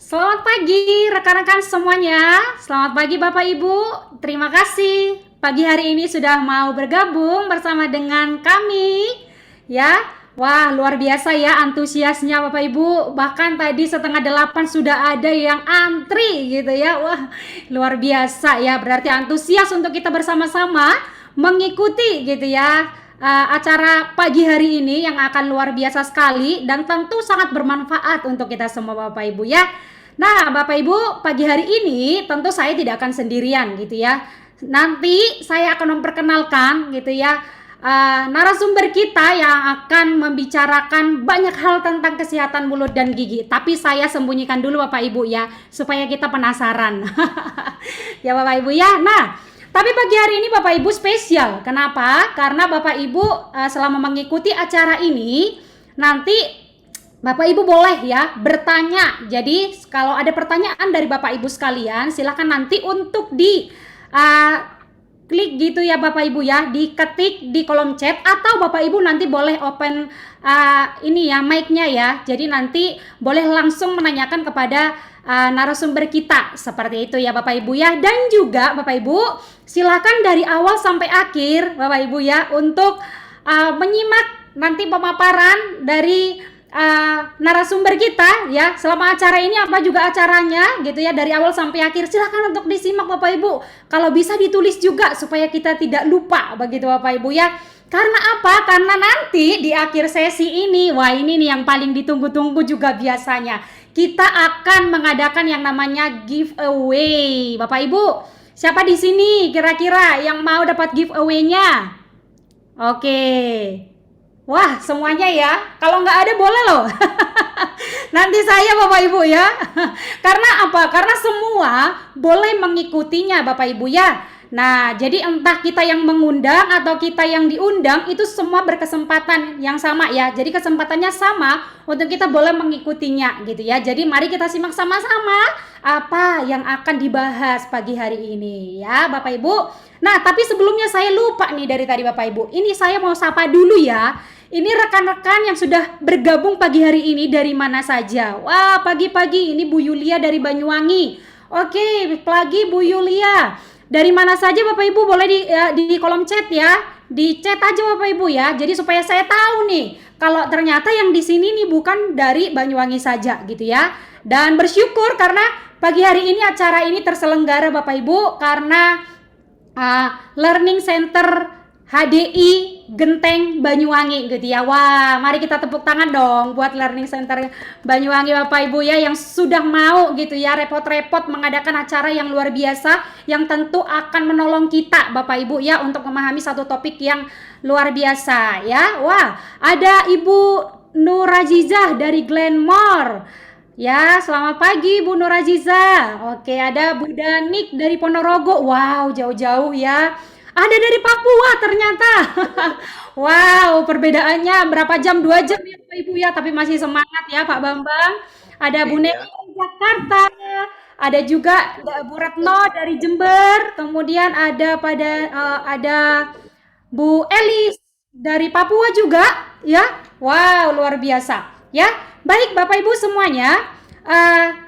Selamat pagi rekan-rekan semuanya. Selamat pagi Bapak Ibu. Terima kasih pagi hari ini sudah mau bergabung bersama dengan kami. Ya, wah luar biasa ya antusiasnya Bapak Ibu. Bahkan tadi setengah delapan sudah ada yang antri gitu ya. Wah luar biasa ya. Berarti antusias untuk kita bersama-sama mengikuti gitu ya acara pagi hari ini yang akan luar biasa sekali dan tentu sangat bermanfaat untuk kita semua Bapak Ibu ya. Nah, Bapak Ibu, pagi hari ini tentu saya tidak akan sendirian gitu ya. Nanti saya akan memperkenalkan gitu ya narasumber kita yang akan membicarakan banyak hal tentang kesehatan mulut dan gigi. Tapi saya sembunyikan dulu Bapak Ibu ya, supaya kita penasaran. Ya Bapak Ibu ya. Nah, tapi pagi hari ini Bapak Ibu spesial. Kenapa? Karena Bapak Ibu selama mengikuti acara ini nanti Bapak Ibu boleh ya bertanya. Jadi kalau ada pertanyaan dari Bapak Ibu sekalian, silakan nanti untuk di klik gitu ya Bapak Ibu ya, diketik di kolom chat atau Bapak Ibu nanti boleh open ini ya mic-nya ya. Jadi nanti boleh langsung menanyakan kepada narasumber kita seperti itu ya Bapak Ibu ya. Dan juga Bapak Ibu silakan dari awal sampai akhir Bapak Ibu ya untuk menyimak nanti pemaparan dari narasumber kita ya selama acara ini apa juga acaranya gitu ya dari awal sampai akhir. Silakan untuk disimak Bapak Ibu, kalau bisa ditulis juga supaya kita tidak lupa begitu Bapak Ibu ya. Karena apa? Karena nanti di akhir sesi ini, wah ini nih yang paling ditunggu-tunggu juga biasanya, kita akan mengadakan yang namanya giveaway Bapak Ibu. Siapa di sini kira-kira yang mau dapat giveaway-nya? Oke. Wah, semuanya ya. Kalau nggak ada boleh loh. Nanti saya Bapak Ibu ya. Karena apa? Karena semua boleh mengikutinya Bapak Ibu ya. Nah, jadi entah kita yang mengundang atau kita yang diundang itu semua berkesempatan yang sama ya. Jadi kesempatannya sama untuk kita boleh mengikutinya gitu ya. Jadi mari kita simak sama-sama apa yang akan dibahas pagi hari ini ya Bapak Ibu. Nah, tapi sebelumnya saya lupa nih dari tadi Bapak Ibu. Ini saya mau sapa dulu ya. Ini rekan-rekan yang sudah bergabung pagi hari ini dari mana saja? Wah, pagi-pagi ini Bu Yulia dari Banyuwangi. Oke, pagi Bu Yulia. Dari mana saja Bapak Ibu boleh di kolom chat ya. Di chat aja Bapak Ibu ya. Jadi supaya saya tahu nih kalau ternyata yang di sini nih bukan dari Banyuwangi saja gitu ya. Dan bersyukur karena pagi hari ini acara ini terselenggara Bapak Ibu karena Learning Center HDI Genteng Banyuwangi gitu ya. Wah, mari kita tepuk tangan dong buat Learning Center Banyuwangi Bapak Ibu ya yang sudah mau gitu ya repot-repot mengadakan acara yang luar biasa yang tentu akan menolong kita Bapak Ibu ya untuk memahami satu topik yang luar biasa ya. Wah, ada Ibu Nur Azizah dari Glenmore. Ya, selamat pagi Bu Nur Aziza. Oke, ada Bu Danik dari Ponorogo. Wow, jauh-jauh ya. Ada dari Papua ternyata. Wow, perbedaannya berapa jam? 2 jam ya Bapak Ibu ya, tapi masih semangat ya Pak Bambang. Ada Bu Neni Iya, dari Jakarta. Ada juga Bu Retno dari Jember. Kemudian ada Bu Elis dari Papua juga ya. Wow, luar biasa. Ya, baik Bapak Ibu semuanya, eh,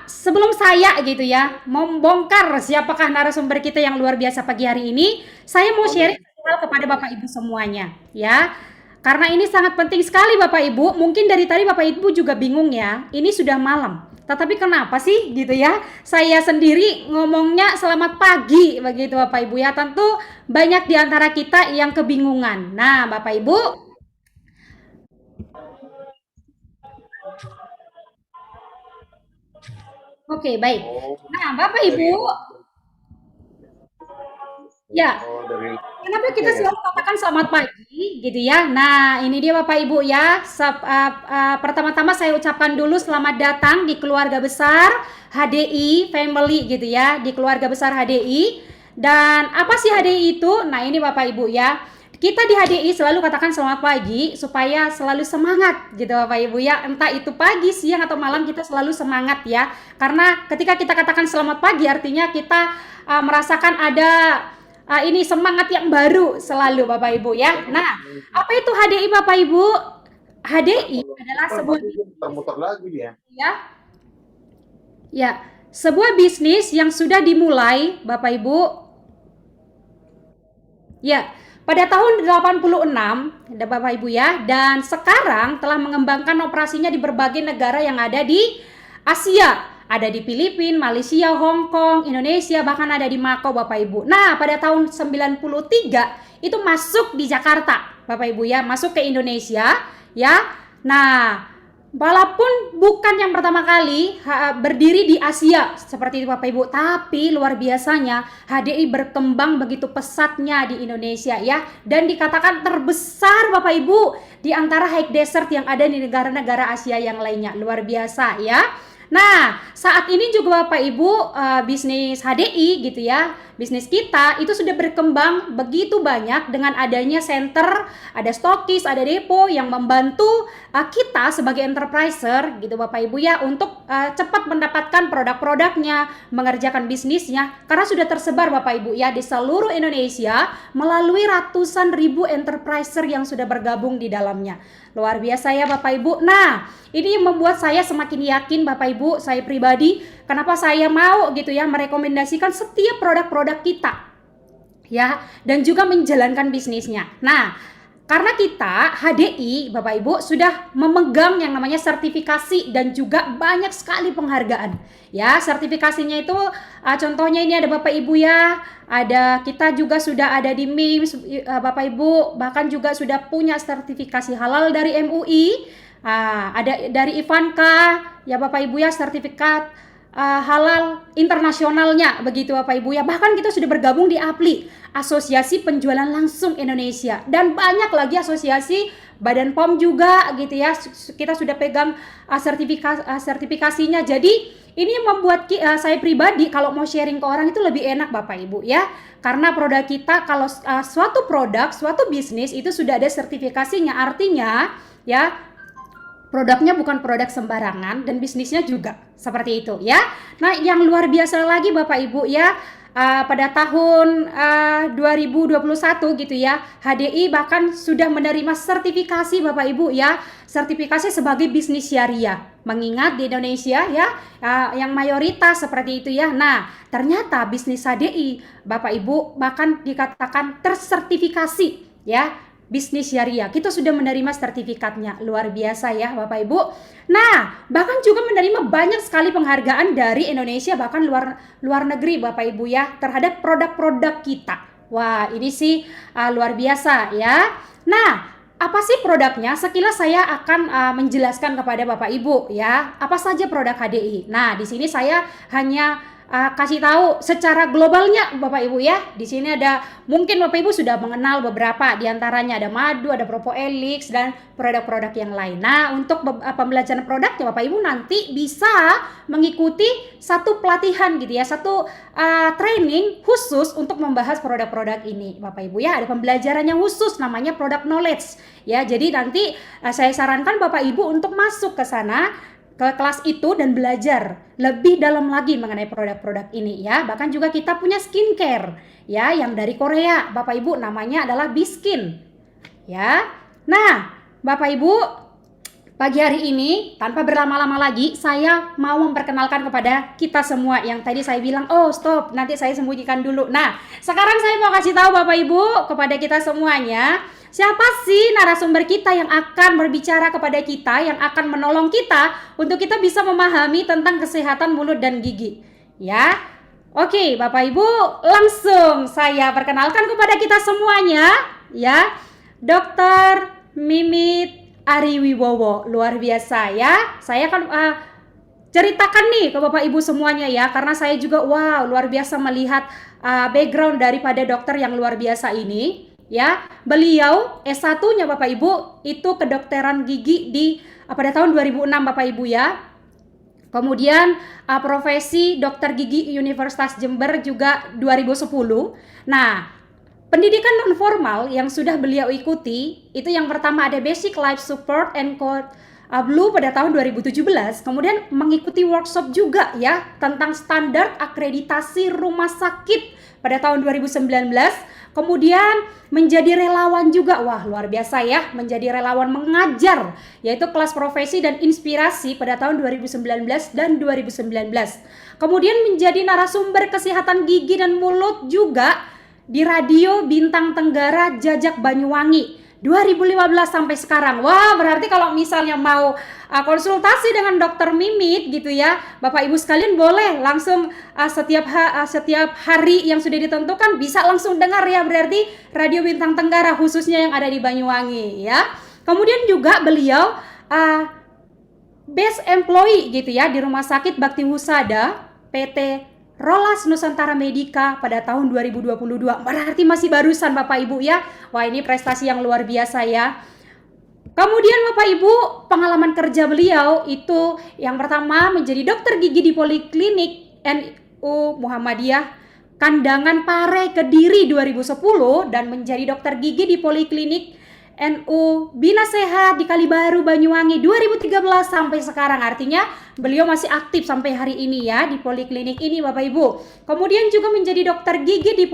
sebelum saya gitu ya membongkar siapakah narasumber kita yang luar biasa pagi hari ini, saya mau sharing boleh. hal kepada Bapak Ibu semuanya ya. Karena ini sangat penting sekali Bapak Ibu. Mungkin dari tadi Bapak Ibu juga bingung ya. Ini sudah malam. Tetapi kenapa sih gitu ya? Saya sendiri ngomongnya selamat pagi begitu Bapak Ibu ya. Tentu banyak di antara kita yang kebingungan. Nah, Bapak Ibu, oke baik. Oh, Nah, Bapak Ibu, dari ya, oh dari kenapa Oke kita ya. selalu katakan selamat pagi gitu ya. Nah, ini dia Bapak Ibu ya. Pertama-tama saya ucapkan dulu selamat datang di keluarga besar HDI Family gitu ya, di keluarga besar HDI. Dan apa sih HDI itu? Nah, ini Bapak Ibu ya. Kita di HDI selalu katakan selamat pagi supaya selalu semangat gitu Bapak Ibu ya. Entah itu pagi, siang atau malam kita selalu semangat ya. Karena ketika kita katakan selamat pagi artinya kita merasakan ada ini semangat yang baru selalu Bapak Ibu ya. Nah, apa itu HDI Bapak Ibu? HDI Kalau adalah apa sebuah berarti dia muter-muter lagi dia. ya. Ya, sebuah bisnis yang sudah dimulai, Bapak Ibu, ya, pada tahun 86, Bapak Ibu ya, dan sekarang telah mengembangkan operasinya di berbagai negara yang ada di Asia. Ada di Filipina, Malaysia, Hong Kong, Indonesia, bahkan ada di Makau, Bapak Ibu. Nah, pada tahun 93 itu masuk di Jakarta, Bapak Ibu ya, masuk ke Indonesia ya. Nah, walaupun bukan yang pertama kali berdiri di Asia seperti itu Bapak Ibu, tapi luar biasanya HDI berkembang begitu pesatnya di Indonesia ya, dan dikatakan terbesar Bapak Ibu di antara high desert yang ada di negara-negara Asia yang lainnya. Luar biasa ya. Nah, saat ini juga Bapak Ibu bisnis HDI gitu ya, bisnis kita itu sudah berkembang begitu banyak dengan adanya center, ada stokis, ada depo yang membantu kita sebagai enterpriser gitu Bapak Ibu ya untuk cepat mendapatkan produk-produknya, mengerjakan bisnisnya karena sudah tersebar Bapak Ibu ya di seluruh Indonesia melalui ratusan ribu enterpriser yang sudah bergabung di dalamnya. Luar biasa ya Bapak Ibu. Nah, ini yang membuat saya semakin yakin Bapak Ibu, saya pribadi, kenapa saya mau gitu ya merekomendasikan setiap produk-produk kita ya, dan juga menjalankan bisnisnya. Nah, karena kita HDI Bapak Ibu sudah memegang yang namanya sertifikasi dan juga banyak sekali penghargaan. Ya, sertifikasinya itu contohnya ini ada Bapak Ibu ya, ada kita juga sudah ada di MIMS Bapak Ibu, bahkan juga sudah punya sertifikasi halal dari MUI. Ada dari Ivanka ya Bapak Ibu ya, sertifikat halal internasionalnya begitu Bapak Ibu ya. Bahkan kita sudah bergabung di APLI, Asosiasi Penjualan Langsung Indonesia, dan banyak lagi asosiasi, Badan POM juga gitu ya. Kita sudah pegang sertifikasinya. Jadi ini membuat saya pribadi kalau mau sharing ke orang itu lebih enak Bapak Ibu ya. Karena produk kita kalau suatu produk, suatu bisnis itu sudah ada sertifikasinya, artinya ya produknya bukan produk sembarangan dan bisnisnya juga seperti itu ya. Nah, yang luar biasa lagi Bapak Ibu ya, pada tahun 2021 gitu ya, HDI bahkan sudah menerima sertifikasi Bapak Ibu ya, sertifikasi sebagai bisnis syariah. Mengingat di Indonesia ya yang mayoritas seperti itu ya. Nah, ternyata bisnis HDI Bapak Ibu bahkan dikatakan tersertifikasi ya, bisnis syariah. Kita sudah menerima sertifikatnya. Luar biasa ya Bapak Ibu. Nah, bahkan juga menerima banyak sekali penghargaan dari Indonesia, bahkan luar negeri Bapak Ibu ya, terhadap produk-produk kita. Wah, ini sih luar biasa ya. Nah, apa sih produknya? Sekilas saya akan menjelaskan kepada Bapak Ibu ya. Apa saja produk HDI? Nah, di sini saya hanya kasih tahu secara globalnya Bapak Ibu ya. Di sini ada, mungkin Bapak Ibu sudah mengenal beberapa di antaranya, ada madu, ada propoelix dan produk-produk yang lain. Nah, untuk pembelajaran produknya Bapak Ibu nanti bisa mengikuti satu pelatihan gitu ya, satu training khusus untuk membahas produk-produk ini Bapak Ibu ya. Ada pembelajarannya khusus namanya product knowledge ya. Jadi nanti saya sarankan Bapak Ibu untuk masuk ke sana, ke kelas itu, dan belajar lebih dalam lagi mengenai produk-produk ini ya. Bahkan juga kita punya skincare ya yang dari Korea Bapak Ibu, namanya adalah Biskin ya. Nah Bapak Ibu, pagi hari ini tanpa berlama-lama lagi saya mau memperkenalkan kepada kita semua yang tadi saya bilang, oh stop, nanti saya sembunyikan dulu. Nah, sekarang saya mau kasih tahu Bapak Ibu kepada kita semuanya, siapa sih narasumber kita yang akan berbicara kepada kita, yang akan menolong kita untuk kita bisa memahami tentang kesehatan mulut dan gigi ya. Oke Bapak Ibu, langsung saya perkenalkan kepada kita semuanya ya, Dr. Mimit Ariwibowo. Luar biasa ya. Saya akan ceritakan nih ke Bapak Ibu semuanya ya, karena saya juga wow, luar biasa melihat background daripada dokter yang luar biasa ini ya. Beliau S1-nya Bapak Ibu itu kedokteran gigi di pada tahun 2006 Bapak Ibu ya. Kemudian profesi dokter gigi Universitas Jember juga 2010. Nah, pendidikan non formal yang sudah beliau ikuti itu yang pertama ada Basic Life Support and Code Blue pada tahun 2017. Kemudian mengikuti workshop juga ya tentang standar akreditasi rumah sakit pada tahun 2019, kemudian menjadi relawan juga. Wah, luar biasa ya, menjadi relawan mengajar, yaitu kelas profesi dan inspirasi pada tahun 2019 dan 2019. Kemudian menjadi narasumber kesehatan gigi dan mulut juga di radio Bintang Tenggara Jajak Banyuwangi 2015 sampai sekarang. Wah, berarti kalau misalnya mau konsultasi dengan dokter Mimit gitu ya, Bapak Ibu sekalian boleh langsung setiap hari yang sudah ditentukan bisa langsung dengar ya, berarti Radio Bintang Tenggara khususnya yang ada di Banyuwangi ya. Kemudian juga beliau best employee gitu ya di Rumah Sakit Bakti Husada PT Rolas Nusantara Medika pada tahun 2022. Berarti masih barusan Bapak Ibu ya. Wah, ini prestasi yang luar biasa ya. Kemudian Bapak Ibu, pengalaman kerja beliau itu yang pertama menjadi dokter gigi di Poliklinik NU Muhammadiyah Kandangan Pare Kediri 2010 dan menjadi dokter gigi di Poliklinik NU Bina Sehat di Kalibaru Banyuwangi 2013 sampai sekarang. Artinya beliau masih aktif sampai hari ini ya di poliklinik ini Bapak Ibu. Kemudian juga menjadi dokter gigi di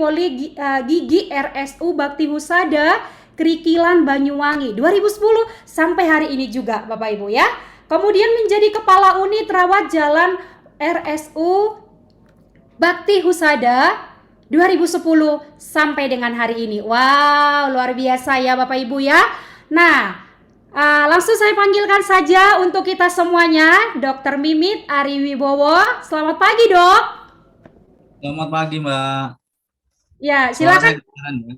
Gigi RSU Bakti Husada Krikilan Banyuwangi 2010 sampai hari ini juga Bapak Ibu ya. Kemudian menjadi kepala unit rawat jalan RSU Bakti Husada 2010 sampai dengan hari ini. Wow, luar biasa ya Bapak Ibu ya. Nah, langsung saya panggilkan saja untuk kita semuanya, Dr. Mimit Ari Wibowo. Selamat pagi, Dok. Selamat pagi, Mbak. Ya, Suara saya silakan kedengaran, ya?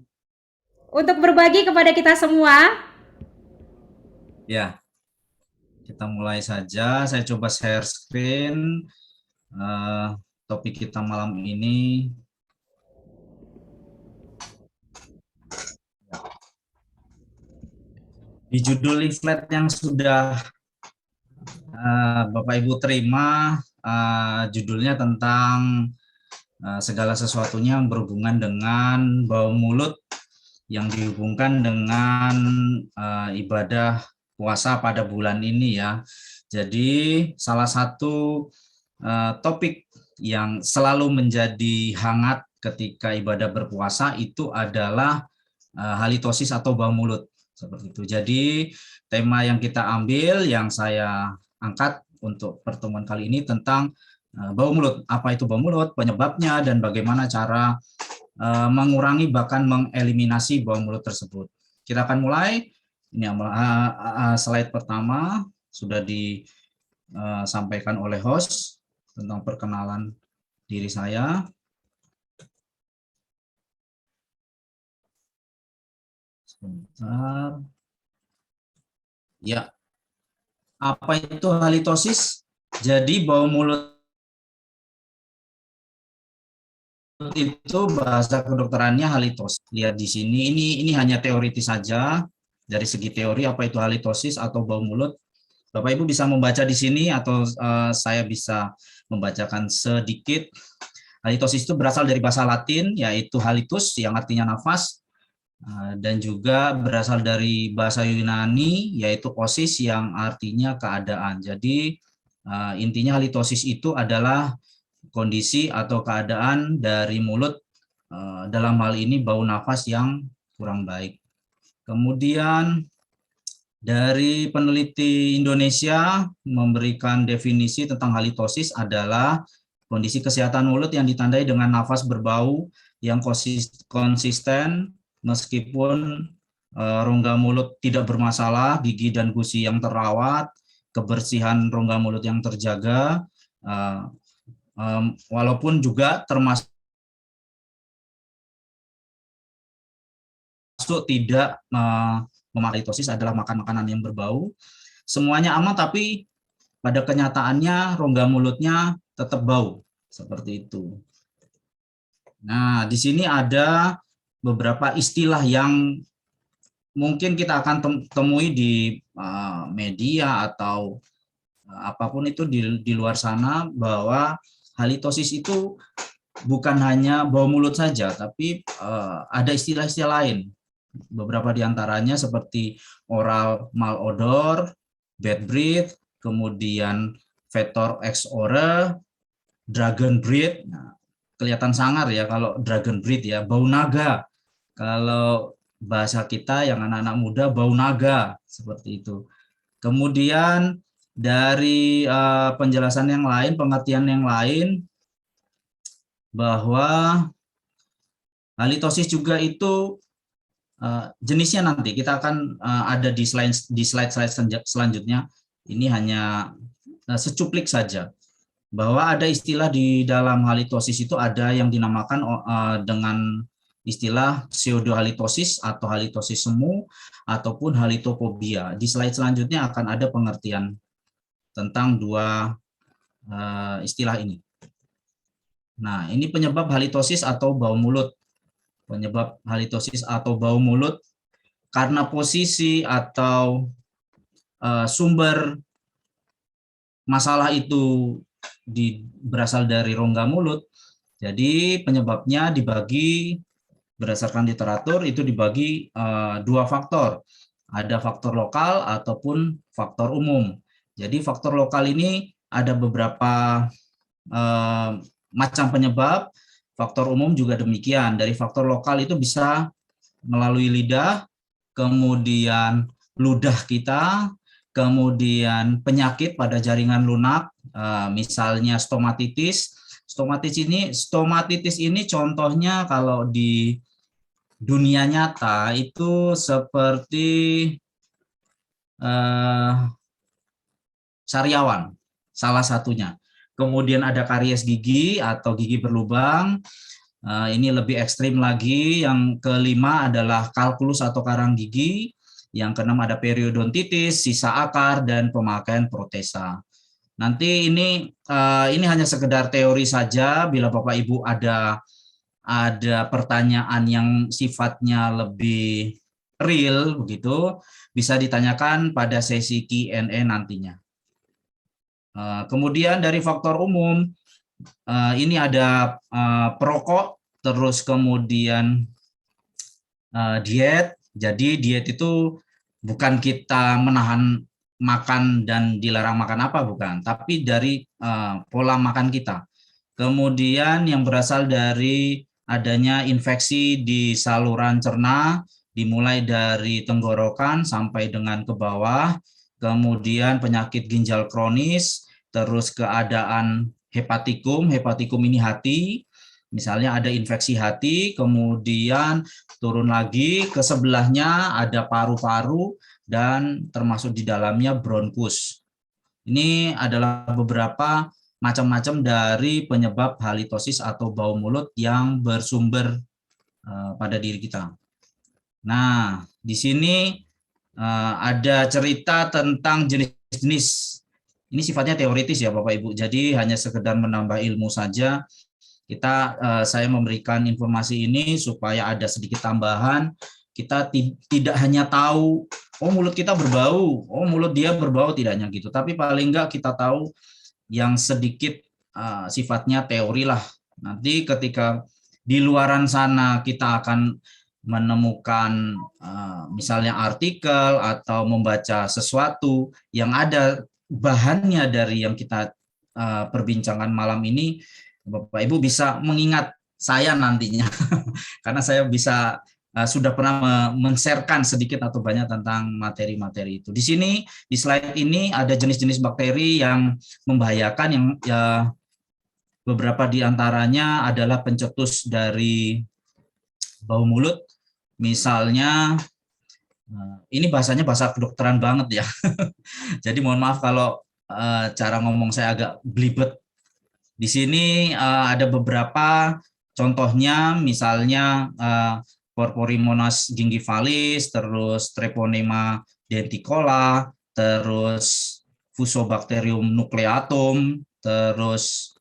untuk berbagi kepada kita semua. Ya, kita mulai saja. Saya coba share screen. Topik kita malam ini. Di judul leaflet yang sudah Bapak Ibu terima, judulnya tentang segala sesuatunya yang berhubungan dengan bau mulut yang dihubungkan dengan ibadah puasa pada bulan ini ya. Jadi salah satu topik yang selalu menjadi hangat ketika ibadah berpuasa itu adalah halitosis atau bau mulut seperti itu. Jadi tema yang kita ambil, yang saya angkat untuk pertemuan kali ini tentang bau mulut. Apa itu bau mulut, penyebabnya, dan bagaimana cara mengurangi bahkan mengeliminasi bau mulut tersebut. Kita akan mulai. Ini slide pertama sudah disampaikan oleh host tentang perkenalan diri saya. Sebentar. Ya, apa itu halitosis? Jadi bau mulut itu bahasa kedokterannya halitosis. Lihat di sini, ini hanya teoritis saja. Dari segi teori apa itu halitosis atau bau mulut, Bapak Ibu bisa membaca di sini atau saya bisa membacakan sedikit. Halitosis itu berasal dari bahasa Latin yaitu halitus yang artinya nafas, dan juga berasal dari bahasa Yunani yaitu osis yang artinya keadaan. Jadi intinya halitosis itu adalah kondisi atau keadaan dari mulut, dalam hal ini bau nafas yang kurang baik. Kemudian dari peneliti Indonesia memberikan definisi tentang halitosis adalah kondisi kesehatan mulut yang ditandai dengan nafas berbau yang konsisten meskipun rongga mulut tidak bermasalah, gigi dan gusi yang terawat, kebersihan rongga mulut yang terjaga, walaupun juga termasuk tidak memakai halitosis adalah makan makanan yang berbau. Semuanya aman, tapi pada kenyataannya rongga mulutnya tetap bau seperti itu. Nah, di sini ada beberapa istilah yang mungkin kita akan temui di media atau apapun itu di luar sana, bahwa halitosis itu bukan hanya bau mulut saja, tapi ada istilah-istilah lain. Beberapa diantaranya seperti oral malodor, bad breath, kemudian fetor ex ore, dragon breath. Nah, kelihatan sangar ya kalau dragon breed ya, bau naga. Kalau bahasa kita yang anak-anak muda, bau naga seperti itu. Kemudian dari penjelasan yang lain, pengertian yang lain, bahwa halitosis juga itu jenisnya nanti kita akan ada di slide selanjutnya. Ini hanya secuplik saja bahwa ada istilah di dalam halitosis itu ada yang dinamakan dengan istilah pseudohalitosis atau halitosis semu ataupun halitofobia. Di slide selanjutnya akan ada pengertian tentang dua istilah ini. Nah, ini penyebab halitosis atau bau mulut. Penyebab halitosis atau bau mulut karena posisi atau sumber masalah itu berasal dari rongga mulut. Jadi penyebabnya dibagi berdasarkan literatur itu dibagi dua faktor. Ada faktor lokal ataupun faktor umum. Jadi faktor lokal ini ada beberapa macam penyebab, faktor umum juga demikian. Dari faktor lokal itu bisa melalui lidah, kemudian ludah kita, kemudian penyakit pada jaringan lunak, misalnya stomatitis. Stomatitis ini contohnya kalau di dunia nyata itu seperti sariawan, salah satunya. Kemudian ada karies gigi atau gigi berlubang. Ini lebih ekstrim lagi. Yang kelima adalah kalkulus atau karang gigi. Yang keenam ada periodontitis, sisa akar, dan pemakaian protesa. Nanti ini hanya sekedar teori saja. Bila Bapak Ibu ada pertanyaan yang sifatnya lebih real begitu, bisa ditanyakan pada sesi Q&A nantinya. Kemudian dari faktor umum, ini ada perokok, terus kemudian diet. Jadi diet itu bukan kita menahan makan dan dilarang makan apa, bukan. Tapi dari pola makan kita. Kemudian yang berasal dari adanya infeksi di saluran cerna, dimulai dari tenggorokan sampai dengan ke bawah. Kemudian penyakit ginjal kronis, terus keadaan hepatikum ini hati, misalnya ada infeksi hati, kemudian turun lagi ke sebelahnya ada paru-paru dan termasuk di dalamnya bronkus. Ini adalah beberapa macam-macam dari penyebab halitosis atau bau mulut yang bersumber pada diri kita. Nah, di sini ada cerita tentang jenis-jenis. Ini sifatnya teoritis ya Bapak Ibu. Jadi hanya sekedar menambah ilmu saja. Saya memberikan informasi ini supaya ada sedikit tambahan. Kita tidak hanya tahu, oh mulut kita berbau, oh mulut dia berbau, tidak hanya gitu. Tapi paling enggak kita tahu yang sedikit sifatnya teori lah. Nanti ketika di luaran sana kita akan menemukan misalnya artikel atau membaca sesuatu yang ada bahannya dari yang kita perbincangkan malam ini, Bapak Ibu bisa mengingat saya nantinya karena saya bisa sudah pernah men-sharekan sedikit atau banyak tentang materi-materi itu. Di sini di slide ini ada jenis-jenis bakteri yang membahayakan, yang beberapa di antaranya adalah pencetus dari bau mulut. Misalnya ini bahasanya bahasa kedokteran banget ya. Jadi mohon maaf kalau cara ngomong saya agak belibet. Di sini ada beberapa contohnya, misalnya Porphyromonas gingivalis, terus Treponema denticola, terus Fusobacterium nucleatum, terus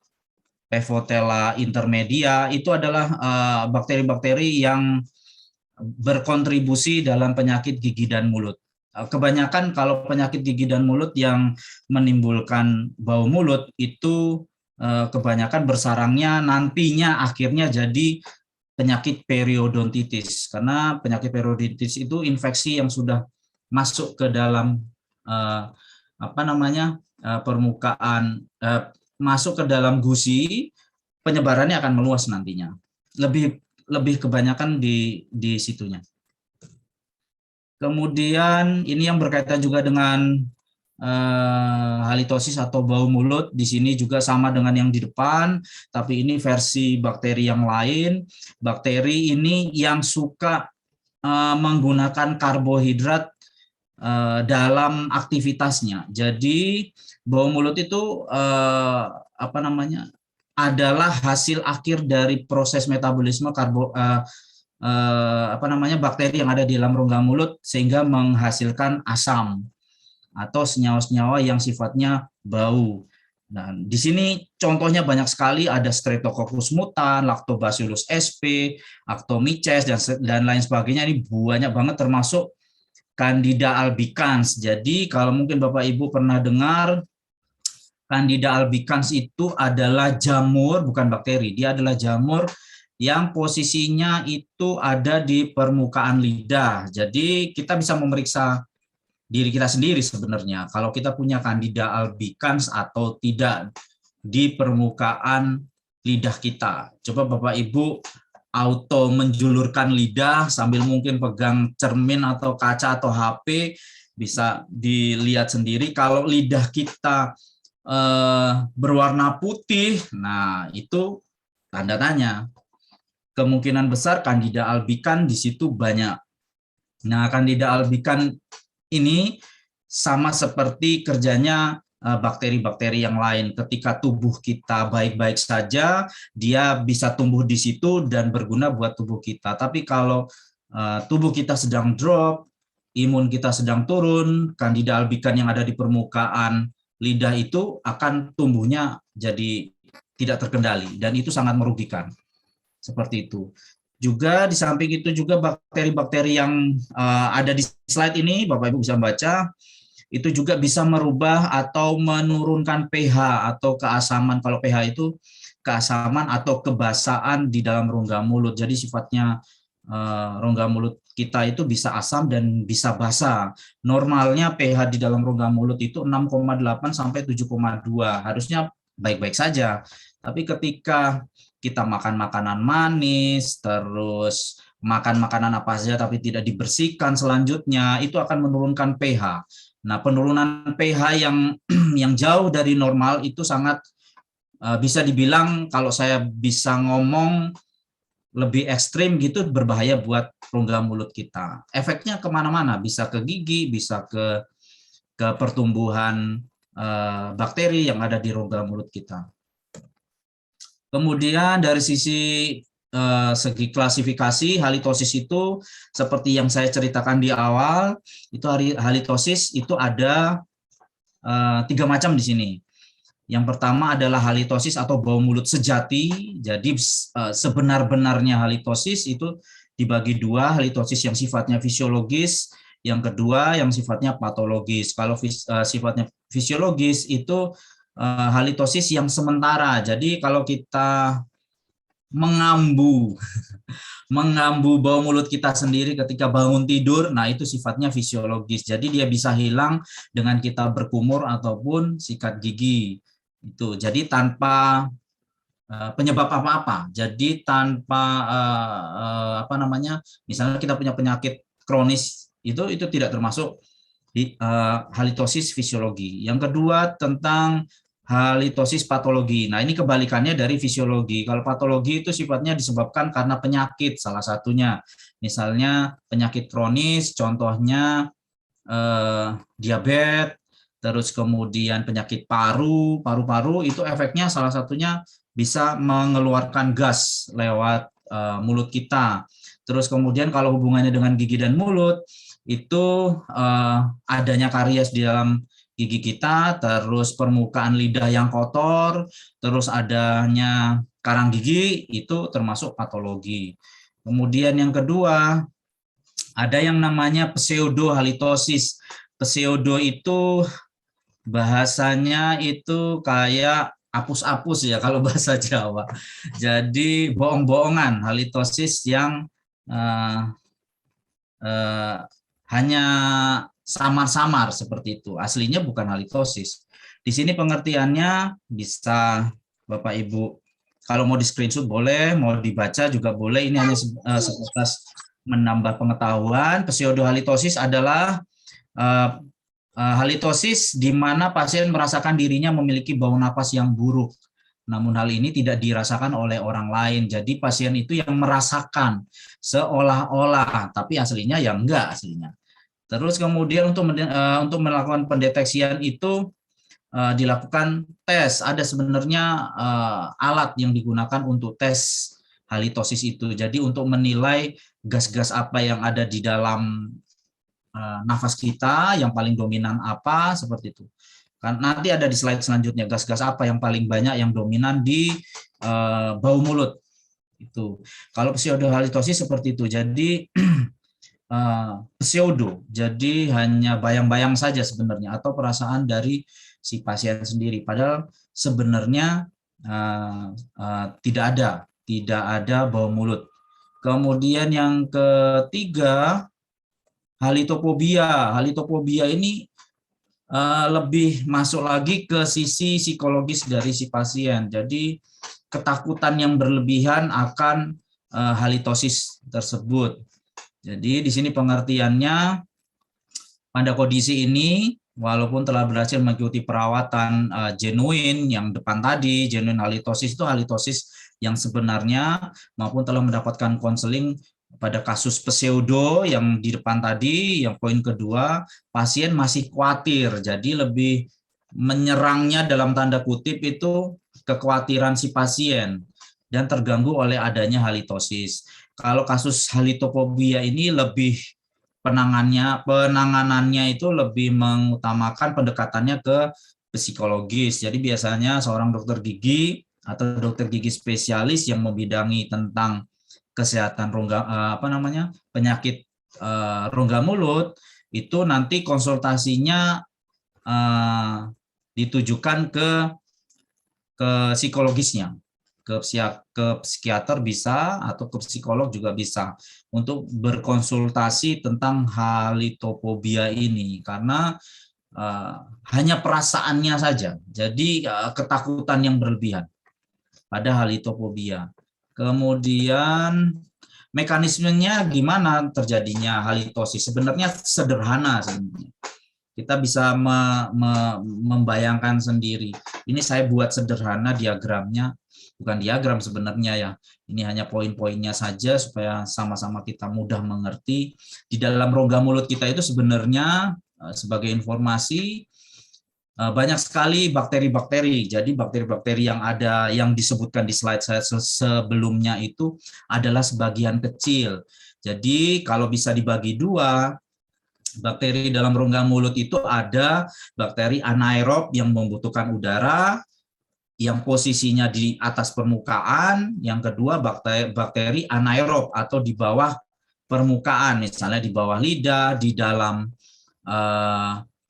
Pevotella intermedia. Itu adalah bakteri-bakteri yang berkontribusi dalam penyakit gigi dan mulut. Kebanyakan kalau penyakit gigi dan mulut yang menimbulkan bau mulut itu kebanyakan bersarangnya nantinya akhirnya jadi penyakit periodontitis, karena penyakit periodontitis itu infeksi yang sudah masuk ke dalam permukaan, masuk ke dalam gusi, penyebarannya akan meluas nantinya. Lebih kebanyakan di situnya. Kemudian ini yang berkaitan juga dengan halitosis atau bau mulut. Di sini juga sama dengan yang di depan, tapi ini versi bakteri yang lain. Bakteri ini yang suka menggunakan karbohidrat dalam aktivitasnya. Jadi bau mulut itu adalah hasil akhir dari proses metabolisme bakteri yang ada di dalam rongga mulut sehingga menghasilkan asam atau senyawa-senyawa yang sifatnya bau. Nah, di sini contohnya banyak sekali, ada Streptococcus mutan, Lactobacillus sp, Actomyces dan lain sebagainya. Ini banyak banget, termasuk Candida albicans. Jadi kalau mungkin Bapak Ibu pernah dengar, Candida albicans itu adalah jamur, bukan bakteri. Dia adalah jamur yang posisinya itu ada di permukaan lidah. Jadi kita bisa memeriksa diri kita sendiri sebenarnya kalau kita punya Candida albicans atau tidak di permukaan lidah kita. Coba Bapak Ibu auto menjulurkan lidah sambil mungkin pegang cermin atau kaca atau HP, bisa dilihat sendiri kalau lidah kita berwarna putih, nah itu tanda tanya. Kemungkinan besar Candida albicans di situ banyak. Nah, Candida albicans ini sama seperti kerjanya bakteri-bakteri yang lain. Ketika tubuh kita baik-baik saja, dia bisa tumbuh di situ dan berguna buat tubuh kita. Tapi kalau tubuh kita sedang drop, imun kita sedang turun, Candida albicans yang ada di permukaan lidah itu akan tumbuhnya jadi tidak terkendali, dan itu sangat merugikan. Seperti itu. Juga di samping itu juga bakteri-bakteri yang ada di slide ini, Bapak Ibu bisa baca, itu juga bisa merubah atau menurunkan pH atau keasaman. Kalau pH itu keasaman atau kebasaan di dalam rongga mulut. Jadi sifatnya rongga mulut kita itu bisa asam dan bisa basa. Normalnya pH di dalam rongga mulut itu 6,8 sampai 7,2. Harusnya baik-baik saja. Tapi ketika kita makan makanan manis, terus makan makanan apa saja tapi tidak dibersihkan selanjutnya, itu akan menurunkan pH. Nah, penurunan pH yang jauh dari normal itu sangat bisa dibilang, kalau saya bisa ngomong lebih ekstrim gitu, berbahaya buat rongga mulut kita. Efeknya kemana-mana, bisa ke gigi, bisa ke pertumbuhan bakteri yang ada di rongga mulut kita. Kemudian dari sisi segi klasifikasi, halitosis itu seperti yang saya ceritakan di awal, itu halitosis itu ada 3 macam di sini. Yang pertama adalah halitosis atau bau mulut sejati. Jadi sebenar-benarnya halitosis itu dibagi 2, halitosis yang sifatnya fisiologis, yang kedua yang sifatnya patologis. Kalau sifatnya fisiologis itu halitosis yang sementara. Jadi kalau kita mengambu bau mulut kita sendiri ketika bangun tidur, nah itu sifatnya fisiologis. Jadi dia bisa hilang dengan kita berkumur ataupun sikat gigi. Itu jadi tanpa penyebab apa-apa. Jadi tanpa misalnya kita punya penyakit kronis, itu tidak termasuk halitosis fisiologi. Yang kedua tentang halitosis patologi. Nah, ini kebalikannya dari fisiologi. Kalau patologi itu sifatnya disebabkan karena penyakit, salah satunya. Misalnya penyakit kronis, contohnya diabetes, terus kemudian penyakit paru-paru itu efeknya salah satunya bisa mengeluarkan gas lewat mulut kita. Terus kemudian kalau hubungannya dengan gigi dan mulut, itu adanya karies di dalam gigi kita, terus permukaan lidah yang kotor, terus adanya karang gigi, itu termasuk patologi. Kemudian yang kedua, ada yang namanya pseudohalitosis. Pseudo itu bahasanya itu kayak apus-apus ya kalau bahasa Jawa. Jadi bohong-bohongan, halitosis yang hanya samar-samar seperti itu. Aslinya bukan halitosis. Di sini pengertiannya bisa Bapak Ibu Kalau mau di screenshot boleh, mau dibaca juga boleh. Ini hanya sebatas menambah pengetahuan. Pseudohalitosis adalah eh, halitosis di mana pasien merasakan dirinya memiliki bau napas yang buruk. Namun hal ini tidak dirasakan oleh orang lain. Jadi pasien itu yang merasakan seolah-olah, tapi aslinya ya enggak aslinya. Terus kemudian untuk melakukan pendeteksian itu dilakukan tes. Ada sebenarnya alat yang digunakan untuk tes halitosis itu. Jadi untuk menilai gas-gas apa yang ada di dalam nafas kita, yang paling dominan apa, seperti itu. Kan nanti ada di slide selanjutnya gas-gas apa yang paling banyak yang dominan di bau mulut itu. Kalau pseudohalitosis seperti itu. Jadi pseudo, jadi hanya bayang-bayang saja sebenarnya atau perasaan dari si pasien sendiri. Padahal sebenarnya tidak ada bau mulut. Kemudian yang ketiga, halitopobia. Halitopobia ini lebih masuk lagi ke sisi psikologis dari si pasien. Jadi ketakutan yang berlebihan akan halitosis tersebut. Jadi di sini pengertiannya, pada kondisi ini walaupun telah berhasil mengikuti perawatan genuine yang depan tadi, genuine halitosis itu halitosis yang sebenarnya, maupun telah mendapatkan konseling pada kasus pseudo yang di depan tadi, yang poin kedua, pasien masih khawatir, jadi lebih menyerangnya dalam tanda kutip itu kekhawatiran si pasien dan terganggu oleh adanya halitosis. Kalau kasus halitopobia ini lebih penanganannya itu lebih mengutamakan pendekatannya ke psikologis. Jadi biasanya seorang dokter gigi atau dokter gigi spesialis yang membidangi tentang kesehatan penyakit rongga mulut itu nanti konsultasinya ditujukan ke psikologisnya, ke psikiater bisa atau ke psikolog juga bisa untuk berkonsultasi tentang halitopobia ini, karena hanya perasaannya saja, jadi ketakutan yang berlebihan pada halitopobia. Kemudian mekanismenya gimana terjadinya halitosis? Sebenarnya sederhana sebenarnya. Kita bisa membayangkan sendiri. Ini saya buat sederhana diagramnya, bukan diagram sebenarnya ya. Ini hanya poin-poinnya saja supaya sama-sama kita mudah mengerti. Di dalam rongga mulut kita itu sebenarnya sebagai informasi banyak sekali bakteri-bakteri. Jadi bakteri-bakteri yang ada yang disebutkan di slide saya sebelumnya itu adalah sebagian kecil. Jadi kalau bisa dibagi dua, bakteri dalam rongga mulut itu ada bakteri anaerob yang membutuhkan udara, yang posisinya di atas permukaan. Yang kedua bakteri anaerob atau di bawah permukaan, misalnya di bawah lidah, di dalam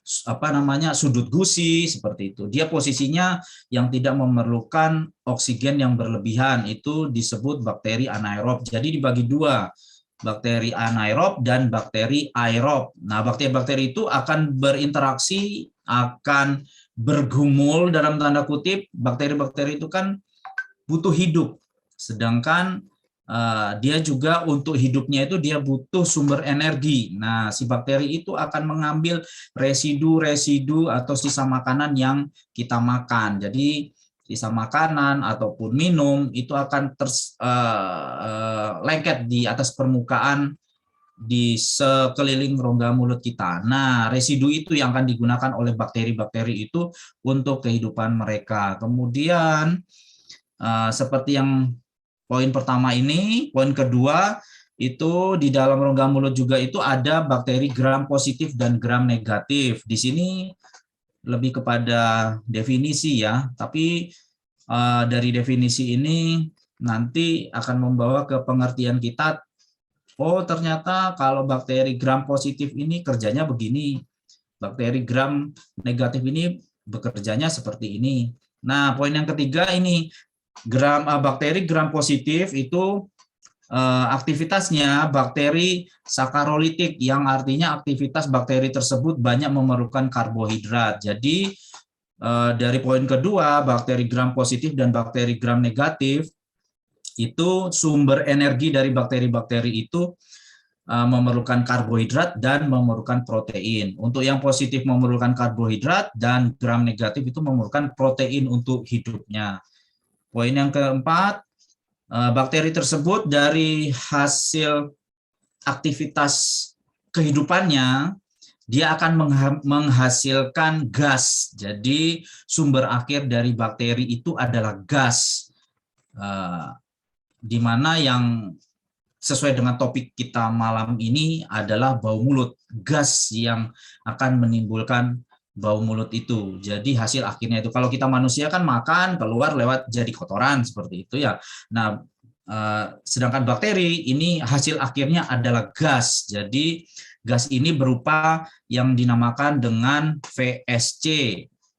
sudut gusi, seperti itu. Dia posisinya yang tidak memerlukan oksigen yang berlebihan, itu disebut bakteri anaerob. Jadi dibagi dua, bakteri anaerob dan bakteri aerob. Nah, bakteri-bakteri itu akan berinteraksi, akan bergumul dalam tanda kutip. Bakteri-bakteri itu kan butuh hidup, sedangkan dia juga untuk hidupnya itu dia butuh sumber energi. Nah, si bakteri itu akan mengambil residu-residu atau sisa makanan yang kita makan. Jadi sisa makanan ataupun minum itu akan lengket di atas permukaan di sekeliling rongga mulut kita. Nah, residu itu yang akan digunakan oleh bakteri-bakteri itu untuk kehidupan mereka. Kemudian seperti yang poin pertama ini, poin kedua itu di dalam rongga mulut juga itu ada bakteri gram positif dan gram negatif. Di sini lebih kepada definisi ya, tapi dari definisi ini nanti akan membawa ke pengertian kita. Oh, ternyata kalau bakteri gram positif ini kerjanya begini, bakteri gram negatif ini bekerjanya seperti ini. Nah, poin yang ketiga ini, bakteri gram positif itu aktivitasnya bakteri sakarolitik, yang artinya aktivitas bakteri tersebut banyak memerlukan karbohidrat. Jadi dari poin kedua, bakteri gram positif dan bakteri gram negatif, itu sumber energi dari bakteri-bakteri itu memerlukan karbohidrat dan memerlukan protein. Untuk yang positif memerlukan karbohidrat dan gram negatif itu memerlukan protein untuk hidupnya. Poin yang keempat, bakteri tersebut dari hasil aktivitas kehidupannya, dia akan menghasilkan gas. Jadi sumber akhir dari bakteri itu adalah gas. Di mana yang sesuai dengan topik kita malam ini adalah bau mulut, gas yang akan menimbulkan bau mulut itu. Jadi hasil akhirnya itu, kalau kita manusia kan makan keluar lewat jadi kotoran seperti itu ya. Nah, sedangkan bakteri ini hasil akhirnya adalah gas. Jadi gas ini berupa yang dinamakan dengan VSC,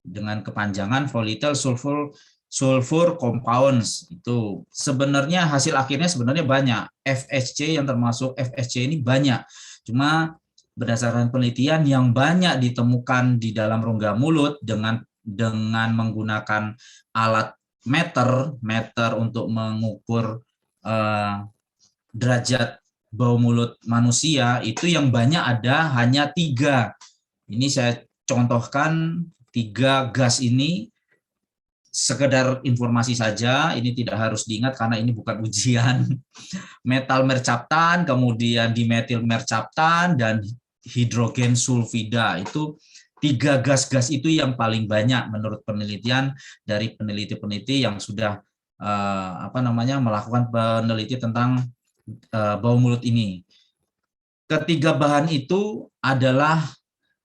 dengan kepanjangan volatile sulfur compounds. Itu sebenarnya hasil akhirnya sebenarnya banyak. FSC yang termasuk FSC ini banyak. Cuma berdasarkan penelitian yang banyak ditemukan di dalam rongga mulut dengan menggunakan alat meter untuk mengukur derajat bau mulut manusia, itu yang banyak ada hanya 3. Ini saya contohkan 3 gas ini sekedar informasi saja, ini tidak harus diingat karena ini bukan ujian. Metal mercaptan, kemudian dimetil mercaptan, dan hidrogen sulfida. Itu 3 gas-gas itu yang paling banyak menurut penelitian dari peneliti-peneliti yang sudah melakukan penelitian tentang bau mulut ini. Ketiga bahan itu adalah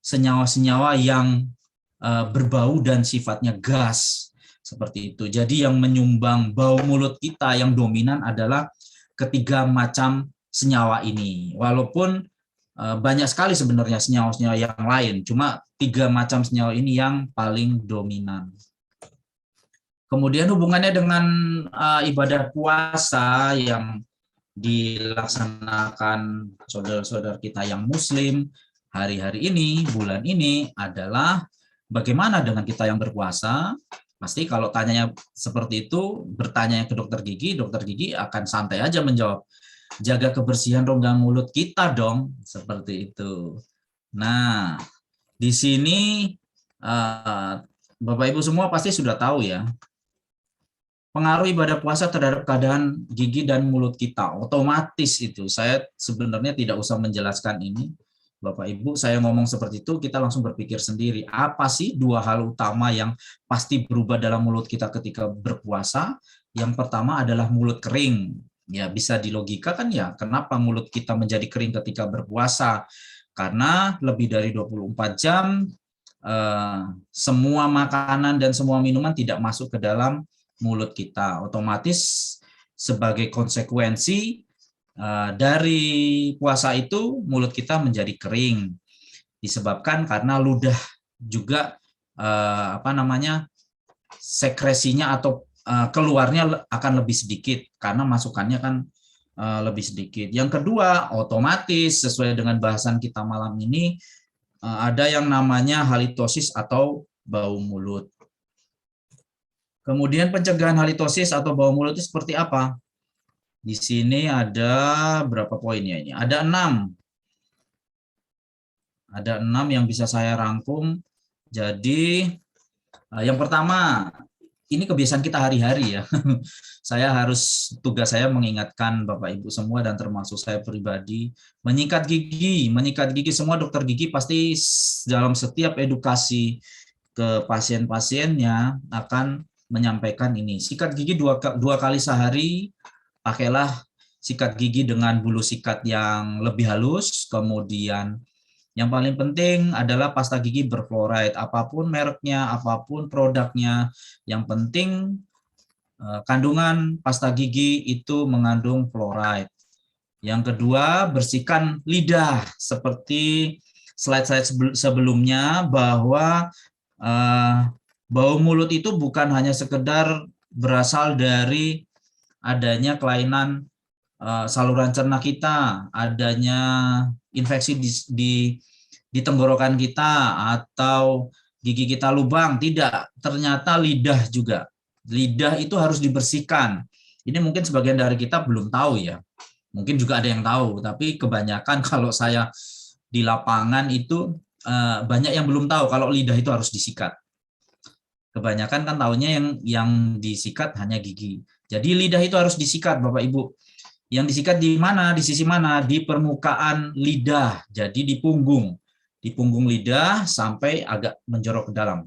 senyawa-senyawa yang berbau dan sifatnya gas. Seperti itu. Jadi yang menyumbang bau mulut kita yang dominan adalah ketiga macam senyawa ini. Walaupun banyak sekali sebenarnya senyawa-senyawa yang lain, cuma 3 macam senyawa ini yang paling dominan. Kemudian hubungannya dengan ibadah puasa yang dilaksanakan saudara-saudara kita yang muslim hari-hari ini, bulan ini adalah bagaimana dengan kita yang berpuasa. Pasti kalau tanyanya seperti itu, bertanya ke dokter gigi akan santai aja menjawab, jaga kebersihan rongga mulut kita dong, seperti itu. Nah, di sini Bapak Ibu semua pasti sudah tahu ya, pengaruh ibadah puasa terhadap keadaan gigi dan mulut kita. Otomatis itu, saya sebenarnya tidak usah menjelaskan ini. Bapak Ibu, saya ngomong seperti itu, kita langsung berpikir sendiri, apa sih 2 hal utama yang pasti berubah dalam mulut kita ketika berpuasa? Yang pertama adalah mulut kering. Ya, bisa dilogikakan ya, kenapa mulut kita menjadi kering ketika berpuasa? Karena lebih dari 24 jam, semua makanan dan semua minuman tidak masuk ke dalam mulut kita. Otomatis sebagai konsekuensi dari puasa itu mulut kita menjadi kering, disebabkan karena ludah juga sekresinya atau keluarnya akan lebih sedikit karena masukannya kan lebih sedikit. Yang kedua, otomatis sesuai dengan bahasan kita malam ini ada yang namanya halitosis atau bau mulut. Kemudian pencegahan halitosis atau bau mulut itu seperti apa? Di sini ada berapa poinnya ini? Ada 6. Ada 6 yang bisa saya rangkum. Jadi yang pertama, ini kebiasaan kita hari-hari ya. Tugas saya mengingatkan Bapak Ibu semua dan termasuk saya pribadi, menyikat gigi. Menyikat gigi, semua dokter gigi pasti dalam setiap edukasi ke pasien-pasiennya akan menyampaikan ini. Sikat gigi 2 kali sehari. Pakailah sikat gigi dengan bulu sikat yang lebih halus. Kemudian yang paling penting adalah pasta gigi berfluoride. Apapun mereknya, apapun produknya, yang penting kandungan pasta gigi itu mengandung fluoride. Yang kedua, bersihkan lidah. Seperti slide-slide sebelumnya, bahwa bau mulut itu bukan hanya sekedar berasal dari adanya kelainan saluran cerna kita, adanya infeksi di tenggorokan kita, atau gigi kita lubang, tidak. Ternyata lidah juga. Lidah itu harus dibersihkan. Ini mungkin sebagian dari kita belum tahu ya. Mungkin juga ada yang tahu, tapi kebanyakan kalau saya di lapangan itu banyak yang belum tahu kalau lidah itu harus disikat. Kebanyakan kan taunya yang disikat hanya gigi. Jadi lidah itu harus disikat, Bapak Ibu. Yang disikat di mana? Di sisi mana? Di permukaan lidah. Jadi di punggung lidah sampai agak menjorok ke dalam.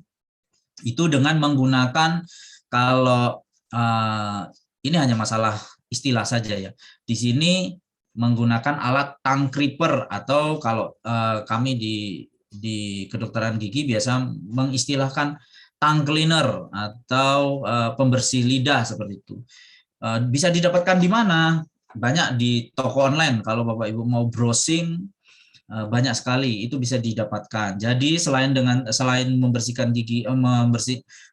Itu dengan menggunakan, kalau ini hanya masalah istilah saja ya. Di sini menggunakan alat tongue clipper, atau kalau kami di kedokteran gigi biasa mengistilahkan tongue cleaner atau pembersih lidah seperti itu. Bisa didapatkan di mana? Banyak di toko online. Kalau Bapak Ibu mau browsing, banyak sekali itu bisa didapatkan. Jadi selain membersihkan gigi,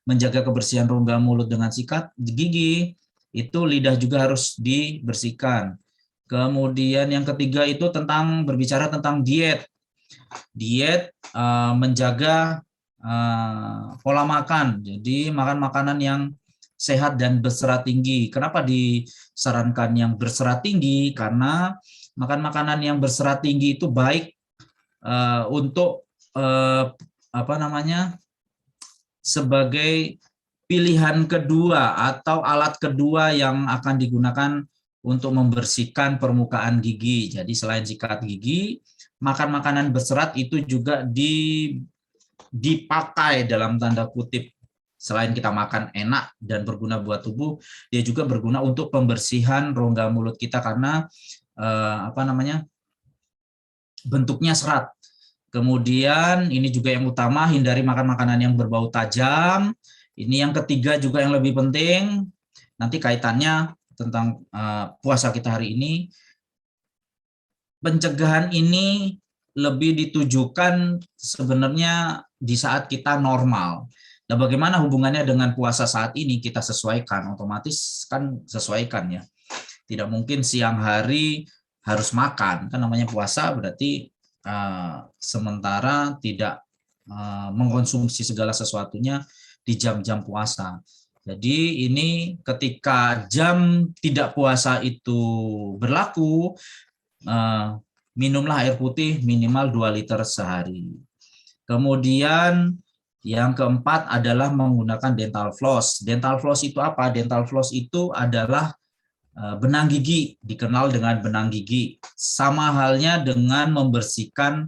menjaga kebersihan rongga mulut dengan sikat gigi, itu lidah juga harus dibersihkan. Kemudian yang ketiga itu berbicara tentang diet. Diet menjaga pola makan. Jadi makan makanan yang sehat dan berserat tinggi. Kenapa disarankan yang berserat tinggi? Karena makan makanan yang berserat tinggi itu baik untuk sebagai pilihan kedua atau alat kedua yang akan digunakan untuk membersihkan permukaan gigi. Jadi selain sikat gigi, makan makanan berserat itu juga dipakai dalam tanda kutip. Selain kita makan enak dan berguna buat tubuh, dia juga berguna untuk pembersihan rongga mulut kita karena bentuknya serat. Kemudian ini juga yang utama, hindari makan makanan yang berbau tajam. Ini yang ketiga juga yang lebih penting, nanti kaitannya tentang puasa kita hari ini. Pencegahan ini lebih ditujukan sebenarnya di saat kita normal. Nah, bagaimana hubungannya dengan puasa saat ini? Kita sesuaikan, otomatis kan sesuaikan ya. Tidak mungkin siang hari harus makan, kan namanya puasa berarti sementara tidak mengkonsumsi segala sesuatunya di jam-jam puasa. Jadi ini ketika jam tidak puasa itu berlaku, minumlah air putih minimal 2 liter sehari. Kemudian yang keempat adalah menggunakan dental floss. Dental floss itu apa? Dental floss itu adalah benang gigi, dikenal dengan benang gigi. Sama halnya dengan membersihkan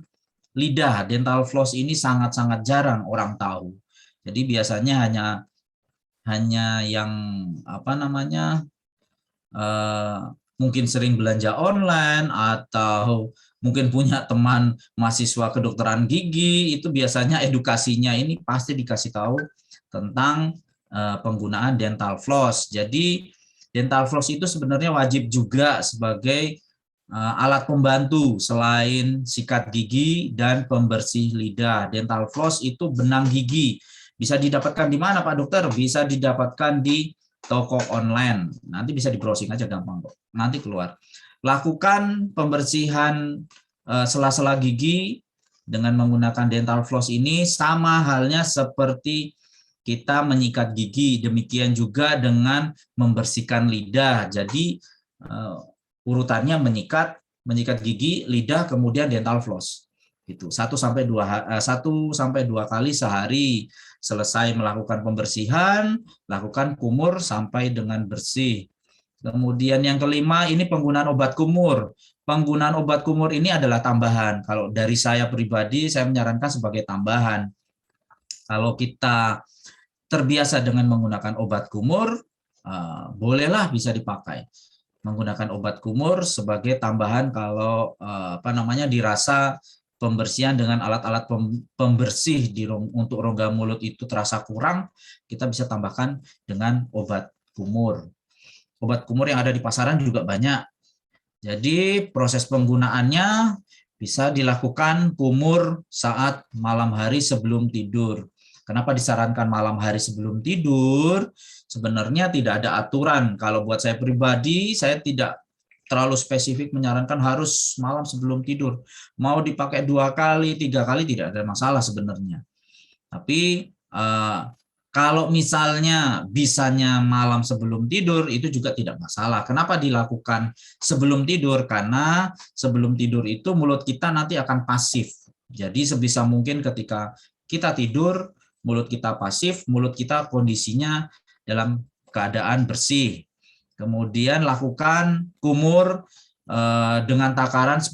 lidah. Dental floss ini sangat-sangat jarang orang tahu. Jadi biasanya hanya yang mungkin sering belanja online atau mungkin punya teman mahasiswa kedokteran gigi, itu biasanya edukasinya ini pasti dikasih tahu tentang penggunaan dental floss. Jadi dental floss itu sebenarnya wajib juga sebagai alat pembantu selain sikat gigi dan pembersih lidah. Dental floss itu benang gigi. Bisa didapatkan di mana Pak Dokter? Bisa didapatkan di toko online. Nanti bisa di browsing aja gampang kok. Nanti keluar. Lakukan pembersihan sela-sela gigi dengan menggunakan dental floss ini sama halnya seperti kita menyikat gigi. Demikian juga dengan membersihkan lidah. Jadi urutannya menyikat gigi, lidah, kemudian dental floss. Itu 1 sampai 2 kali sehari. Selesai melakukan pembersihan, lakukan kumur sampai dengan bersih. Kemudian yang kelima, ini penggunaan obat kumur. Penggunaan obat kumur ini adalah tambahan. Kalau dari saya pribadi, saya menyarankan sebagai tambahan. Kalau kita terbiasa dengan menggunakan obat kumur, bolehlah bisa dipakai. Menggunakan obat kumur sebagai tambahan kalau dirasa pembersihan dengan alat-alat pembersih untuk rongga mulut itu terasa kurang, kita bisa tambahkan dengan obat kumur. Obat kumur yang ada di pasaran juga banyak. Jadi proses penggunaannya bisa dilakukan kumur saat malam hari sebelum tidur. Kenapa disarankan malam hari sebelum tidur? Sebenarnya tidak ada aturan. Kalau buat saya pribadi, saya tidak terlalu spesifik menyarankan harus malam sebelum tidur. Mau dipakai 2 kali, 3 kali tidak ada masalah sebenarnya. Tapi kalau misalnya bisanya malam sebelum tidur itu juga tidak masalah. Kenapa dilakukan sebelum tidur? Karena sebelum tidur itu mulut kita nanti akan pasif. Jadi sebisa mungkin ketika kita tidur, mulut kita pasif, mulut kita kondisinya dalam keadaan bersih. Kemudian lakukan kumur dengan takaran 10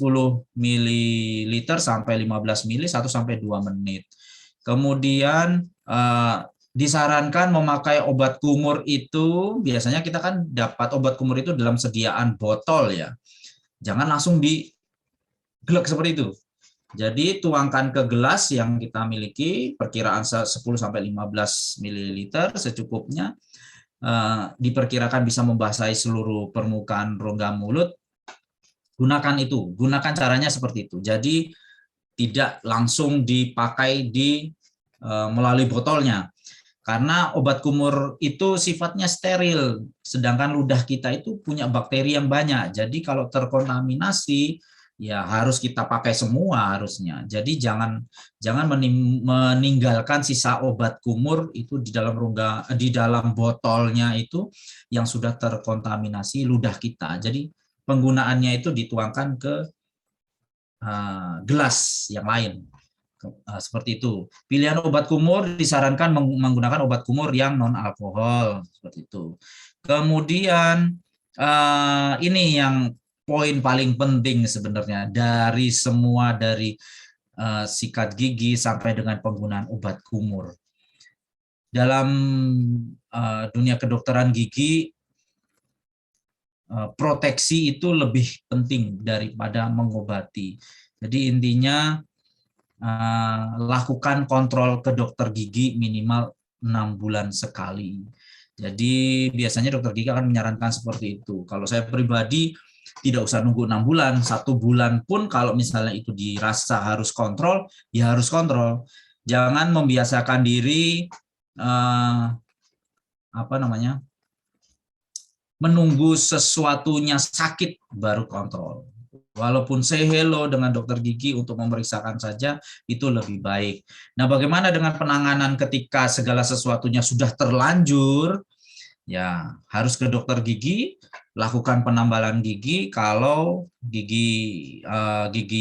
ml sampai 15 ml 1 sampai 2 menit. Kemudian disarankan memakai obat kumur itu, biasanya kita kan dapat obat kumur itu dalam sediaan botol ya. Jangan langsung diglek seperti itu. Jadi tuangkan ke gelas yang kita miliki, perkiraan 10 sampai 15 ml secukupnya. Diperkirakan bisa membasahi seluruh permukaan rongga mulut. Gunakan itu, gunakan caranya seperti itu. Jadi tidak langsung dipakai melalui botolnya. Karena obat kumur itu sifatnya steril, sedangkan ludah kita itu punya bakteri yang banyak. Jadi kalau terkontaminasi, ya harus kita pakai semua harusnya. Jadi jangan meninggalkan sisa obat kumur itu di dalam botolnya itu yang sudah terkontaminasi ludah kita. Jadi penggunaannya itu dituangkan ke gelas yang lain. Seperti itu. Pilihan obat kumur disarankan menggunakan obat kumur yang non alkohol seperti itu. Kemudian ini yang poin paling penting sebenarnya dari sikat gigi sampai dengan penggunaan obat kumur. Dalam dunia kedokteran gigi, proteksi itu lebih penting daripada mengobati. Jadi intinya lakukan kontrol ke dokter gigi minimal 6 bulan sekali. Jadi biasanya dokter gigi akan menyarankan seperti itu. Kalau saya pribadi tidak usah nunggu 6 bulan, 1 bulan pun kalau misalnya itu dirasa harus kontrol, ya harus kontrol. Jangan membiasakan diri menunggu sesuatunya sakit baru kontrol. Walaupun say hello dengan dokter gigi untuk memeriksakan saja, itu lebih baik. Nah, bagaimana dengan penanganan ketika segala sesuatunya sudah terlanjur? Ya, harus ke dokter gigi, lakukan penambalan gigi. Kalau gigi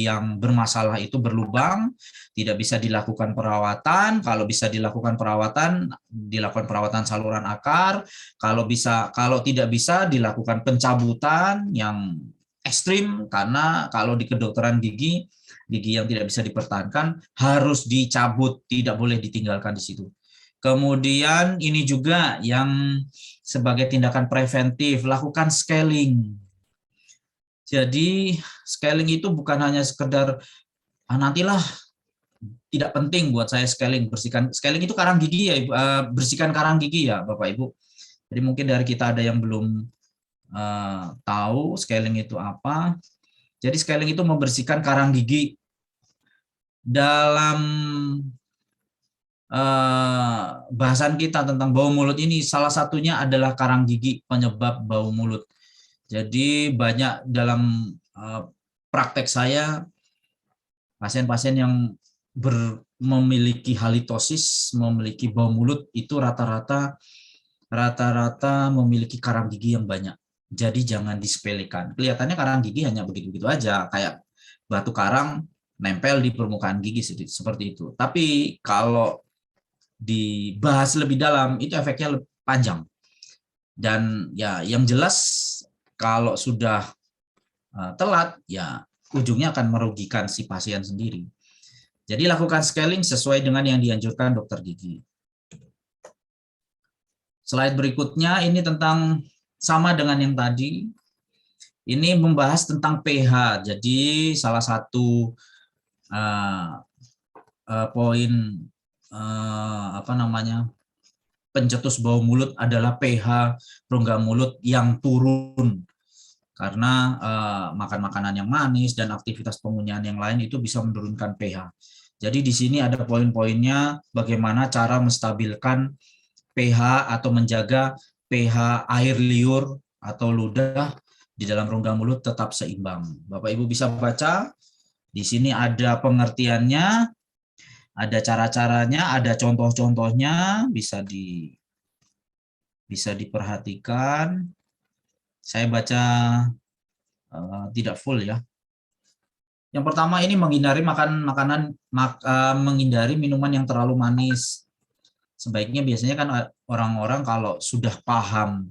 yang bermasalah itu berlubang, tidak bisa dilakukan perawatan. Kalau bisa dilakukan perawatan saluran akar. Kalau tidak bisa dilakukan pencabutan yang ekstrim, karena kalau di kedokteran gigi yang tidak bisa dipertahankan harus dicabut, tidak boleh ditinggalkan di situ. Kemudian ini juga yang sebagai tindakan preventif, lakukan scaling. Jadi scaling itu bukan hanya sekedar nantilah, tidak penting buat saya scaling, scaling itu karang gigi ya, bersihkan karang gigi ya Bapak Ibu. Jadi mungkin dari kita ada yang belum tahu scaling itu apa. Jadi scaling itu membersihkan karang gigi. Dalam bahasan kita tentang bau mulut ini, salah satunya adalah karang gigi penyebab bau mulut. Jadi banyak dalam praktek saya pasien-pasien yang memiliki halitosis, memiliki bau mulut itu rata-rata memiliki karang gigi yang banyak. Jadi jangan disepelekan. Kelihatannya karang gigi hanya begitu-begitu aja, kayak batu karang nempel di permukaan gigi seperti itu. Tapi kalau dibahas lebih dalam, itu efeknya lebih panjang. Dan ya yang jelas kalau sudah telat, ya ujungnya akan merugikan si pasien sendiri. Jadi lakukan scaling sesuai dengan yang dianjurkan dokter gigi. Slide berikutnya ini tentang sama dengan yang tadi. Ini membahas tentang pH. Jadi salah satu poin pencetus bau mulut adalah pH rongga mulut yang turun. Karena makan makanan yang manis dan aktivitas pengunyahan yang lain itu bisa menurunkan pH. Jadi di sini ada poin-poinnya bagaimana cara menstabilkan pH atau menjaga pH air liur atau ludah di dalam rongga mulut tetap seimbang. Bapak Ibu bisa baca, di sini ada pengertiannya. Ada cara-caranya, ada contoh-contohnya, bisa diperhatikan. Saya baca tidak full ya. Yang pertama ini menghindari menghindari minuman yang terlalu manis. Sebaiknya biasanya kan orang-orang kalau sudah paham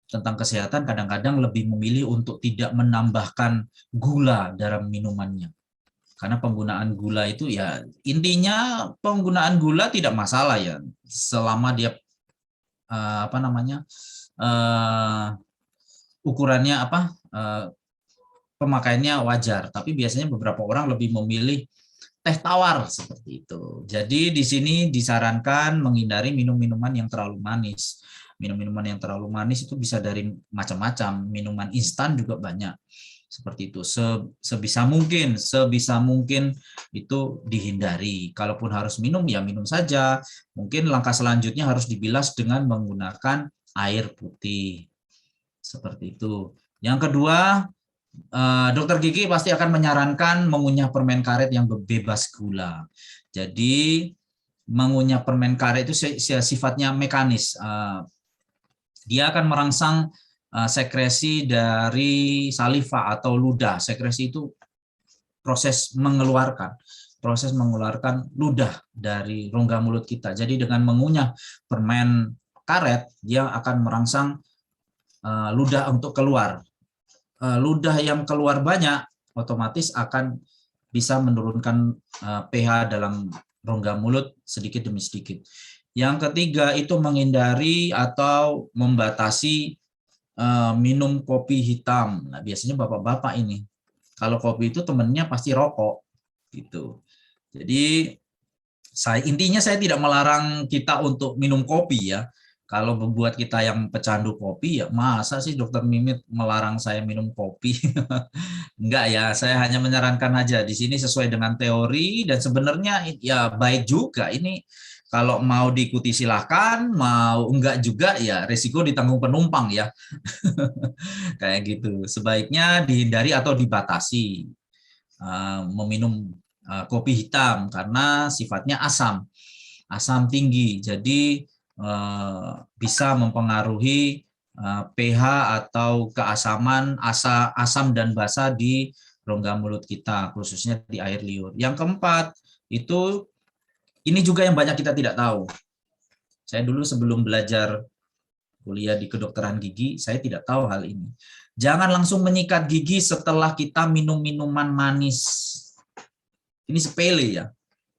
tentang kesehatan kadang-kadang lebih memilih untuk tidak menambahkan gula dalam minumannya. Karena penggunaan gula itu ya intinya penggunaan gula tidak masalah ya selama dia apa namanya ukurannya pemakaiannya wajar. Tapi biasanya beberapa orang lebih memilih teh tawar seperti itu. Jadi di sini disarankan menghindari minum-minuman yang terlalu manis. Minum-minuman yang terlalu manis itu bisa dari macam-macam. Minuman instan juga banyak. Seperti itu. Sebisa mungkin itu dihindari. Kalaupun harus minum ya minum saja. Mungkin langkah selanjutnya harus dibilas dengan menggunakan air putih. Seperti itu. Yang kedua, dokter gigi pasti akan menyarankan mengunyah permen karet yang bebas gula. Jadi mengunyah permen karet itu sifatnya mekanis. Dia akan merangsang sekresi dari saliva atau ludah. Sekresi itu proses mengeluarkan ludah dari rongga mulut kita. Jadi dengan mengunyah permen karet, dia akan merangsang ludah untuk keluar. Ludah yang keluar banyak otomatis akan bisa menurunkan pH dalam rongga mulut sedikit demi sedikit. Yang ketiga itu menghindari atau membatasi minum kopi hitam. Nah, biasanya bapak-bapak ini kalau kopi itu temennya pasti rokok gitu. Jadi intinya saya tidak melarang kita untuk minum kopi ya. Kalau membuat kita yang pecandu kopi, ya masa sih Dokter Mimit melarang saya minum kopi? Enggak ya, saya hanya menyarankan aja. Di sini sesuai dengan teori dan sebenarnya ya baik juga. Ini kalau mau diikuti silahkan, mau enggak juga ya resiko ditanggung penumpang ya. Kayak gitu. Sebaiknya dihindari atau dibatasi meminum kopi hitam karena sifatnya asam tinggi. Jadi bisa mempengaruhi pH atau keasaman asam dan basa di rongga mulut kita, khususnya di air liur. Yang keempat, ini juga yang banyak kita tidak tahu. Saya dulu sebelum belajar kuliah di kedokteran gigi, saya tidak tahu hal ini. Jangan langsung menyikat gigi setelah kita minum minuman manis. Ini sepele ya,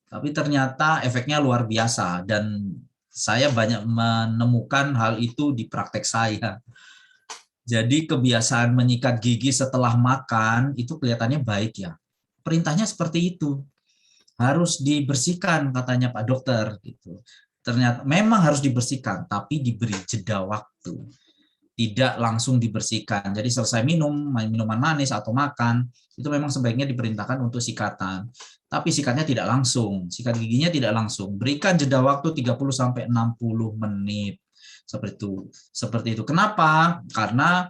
tapi ternyata efeknya luar biasa dan saya banyak menemukan hal itu di praktek saya. Jadi kebiasaan menyikat gigi setelah makan itu kelihatannya baik ya. Perintahnya seperti itu. Harus dibersihkan katanya Pak Dokter gitu. Ternyata memang harus dibersihkan tapi diberi jeda waktu. Tidak langsung dibersihkan. Jadi selesai minum minuman manis atau makan, itu memang sebaiknya diperintahkan untuk sikatan. Tapi sikatnya tidak langsung, sikat giginya tidak langsung. Berikan jeda waktu 30-60 menit. Seperti itu. Kenapa? Karena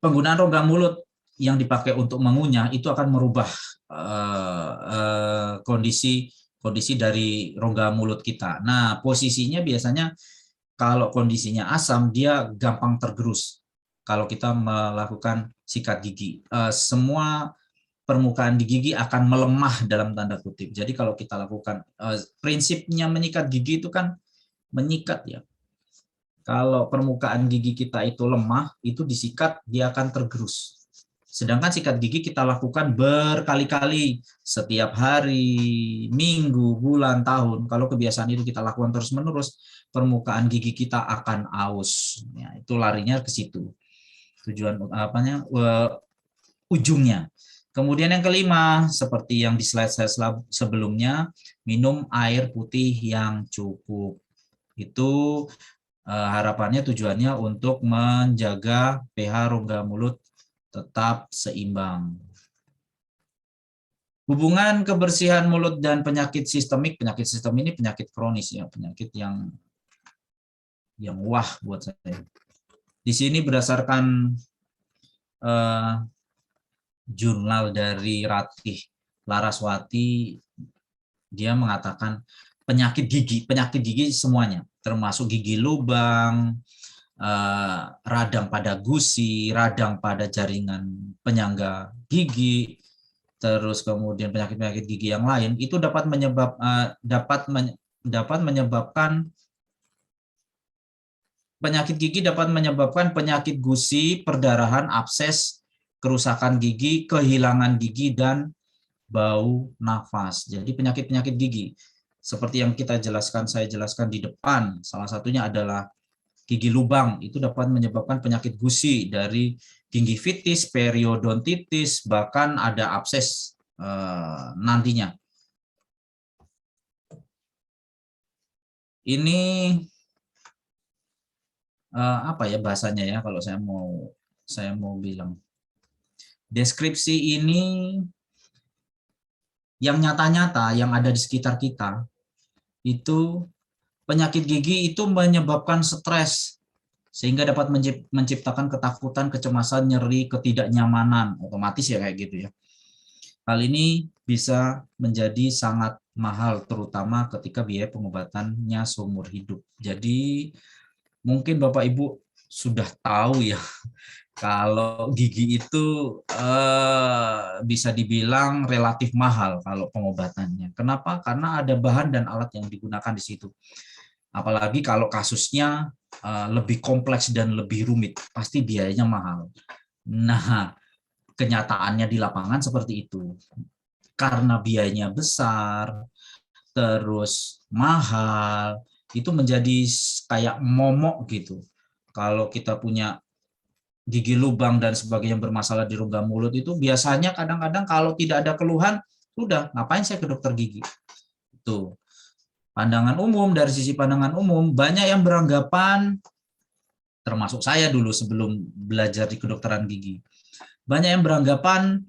penggunaan rongga mulut yang dipakai untuk mengunyah itu akan merubah kondisi dari rongga mulut kita. Nah, posisinya biasanya kalau kondisinya asam, dia gampang tergerus kalau kita melakukan sikat gigi. Semua permukaan di gigi akan melemah dalam tanda kutip. Jadi kalau kita lakukan, prinsipnya menyikat gigi itu kan menyikat ya. Kalau permukaan gigi kita itu lemah, itu disikat, dia akan tergerus. Sedangkan sikat gigi kita lakukan berkali-kali, setiap hari, minggu, bulan, tahun. Kalau kebiasaan itu kita lakukan terus-menerus, permukaan gigi kita akan aus. Ya, itu larinya ke situ. Tujuan ujungnya. Kemudian yang kelima, seperti yang di slide saya sebelumnya, minum air putih yang cukup. Itu harapannya tujuannya untuk menjaga pH rongga mulut tetap seimbang. Hubungan kebersihan mulut dan penyakit sistemik. Penyakit sistem ini penyakit kronis ya, penyakit yang wah buat saya. Di sini berdasarkan jurnal dari Ratih Laraswati, dia mengatakan penyakit gigi semuanya, termasuk gigi lubang, radang pada gusi, radang pada jaringan penyangga gigi, terus kemudian penyakit-penyakit gigi yang lain itu dapat menyebabkan penyakit gigi, dapat menyebabkan penyakit gusi, perdarahan, abses, kerusakan gigi, kehilangan gigi, dan bau nafas. Jadi penyakit-penyakit gigi seperti yang saya jelaskan di depan, salah satunya adalah gigi lubang, itu dapat menyebabkan penyakit gusi dari gingivitis, periodontitis, bahkan ada abses nantinya. Ini apa ya bahasanya ya, kalau saya mau bilang. Deskripsi ini yang nyata-nyata yang ada di sekitar kita, itu penyakit gigi itu menyebabkan stres, sehingga dapat menciptakan ketakutan, kecemasan, nyeri, ketidaknyamanan, otomatis ya kayak gitu ya. Hal ini bisa menjadi sangat mahal, terutama ketika biaya pengobatannya seumur hidup. Jadi mungkin Bapak Ibu sudah tahu ya, kalau gigi itu bisa dibilang relatif mahal kalau pengobatannya. Kenapa? Karena ada bahan dan alat yang digunakan di situ. Apalagi kalau kasusnya lebih kompleks dan lebih rumit, pasti biayanya mahal. Nah, kenyataannya di lapangan seperti itu. Karena biayanya besar, terus mahal, itu menjadi kayak momok gitu. Kalau kita punya gigi lubang dan sebagainya bermasalah di rongga mulut, itu biasanya kadang-kadang kalau tidak ada keluhan, sudah ngapain saya ke dokter gigi? Tuh. Pandangan umum, dari sisi pandangan umum, banyak yang beranggapan, termasuk saya dulu sebelum belajar di kedokteran gigi, banyak yang beranggapan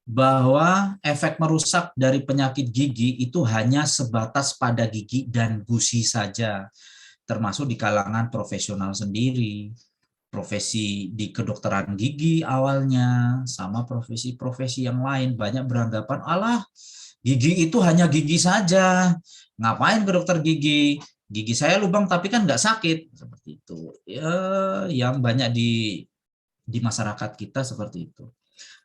bahwa efek merusak dari penyakit gigi itu hanya sebatas pada gigi dan gusi saja, termasuk di kalangan profesional sendiri, profesi di kedokteran gigi awalnya, sama profesi-profesi yang lain, banyak beranggapan, alah, gigi itu hanya gigi saja, ngapain ke dokter gigi? Gigi saya lubang tapi kan nggak sakit, seperti itu. Ya, yang banyak di masyarakat kita seperti itu.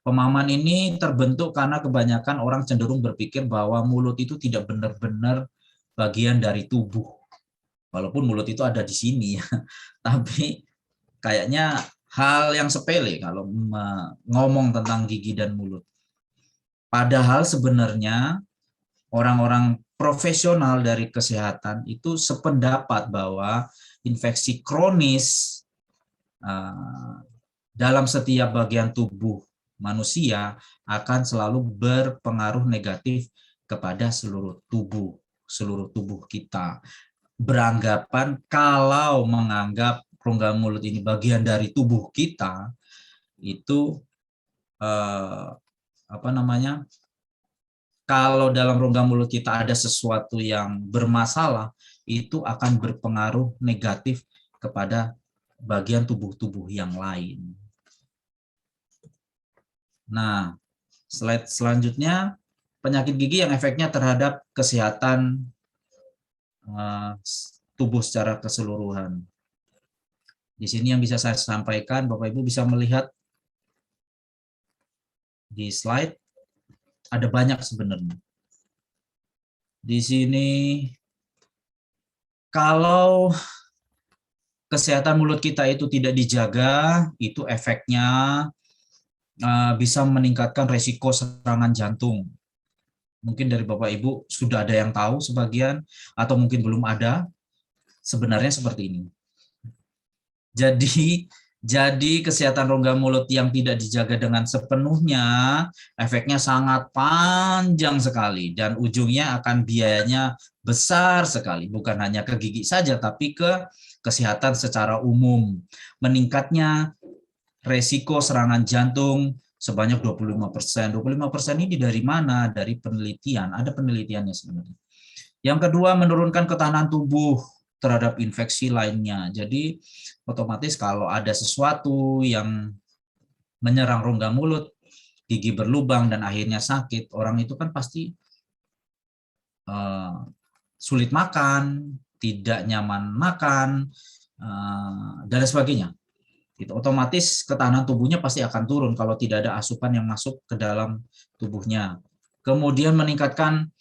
Pemahaman ini terbentuk karena kebanyakan orang cenderung berpikir bahwa mulut itu tidak benar-benar bagian dari tubuh. Walaupun mulut itu ada di sini ya, tapi kayaknya hal yang sepele kalau ngomong tentang gigi dan mulut. Padahal sebenarnya orang-orang profesional dari kesehatan itu sependapat bahwa infeksi kronis dalam setiap bagian tubuh manusia akan selalu berpengaruh negatif kepada seluruh tubuh kita. Beranggapan kalau menganggap rongga mulut ini bagian dari tubuh kita, itu kalau dalam rongga mulut kita ada sesuatu yang bermasalah, itu akan berpengaruh negatif kepada bagian tubuh-tubuh yang lain. Nah, slide selanjutnya, penyakit gigi yang efeknya terhadap kesehatan tubuh secara keseluruhan. Di sini yang bisa saya sampaikan, Bapak Ibu bisa melihat di slide, ada banyak sebenarnya. Di sini, kalau kesehatan mulut kita itu tidak dijaga, itu efeknya bisa meningkatkan resiko serangan jantung. Mungkin dari Bapak Ibu sudah ada yang tahu sebagian, atau mungkin belum ada. Sebenarnya seperti ini. Jadi kesehatan rongga mulut yang tidak dijaga dengan sepenuhnya, efeknya sangat panjang sekali dan ujungnya akan biayanya besar sekali, bukan hanya ke gigi saja tapi ke kesehatan secara umum. Meningkatnya resiko serangan jantung sebanyak 25%. 25% ini dari mana? Dari penelitian, ada penelitiannya sebenarnya. Yang kedua, menurunkan ketahanan tubuh terhadap infeksi lainnya. Jadi otomatis kalau ada sesuatu yang menyerang rongga mulut, gigi berlubang dan akhirnya sakit, orang itu kan pasti sulit makan, tidak nyaman makan, dan sebagainya. Itu otomatis ketahanan tubuhnya pasti akan turun kalau tidak ada asupan yang masuk ke dalam tubuhnya. Kemudian meningkatkan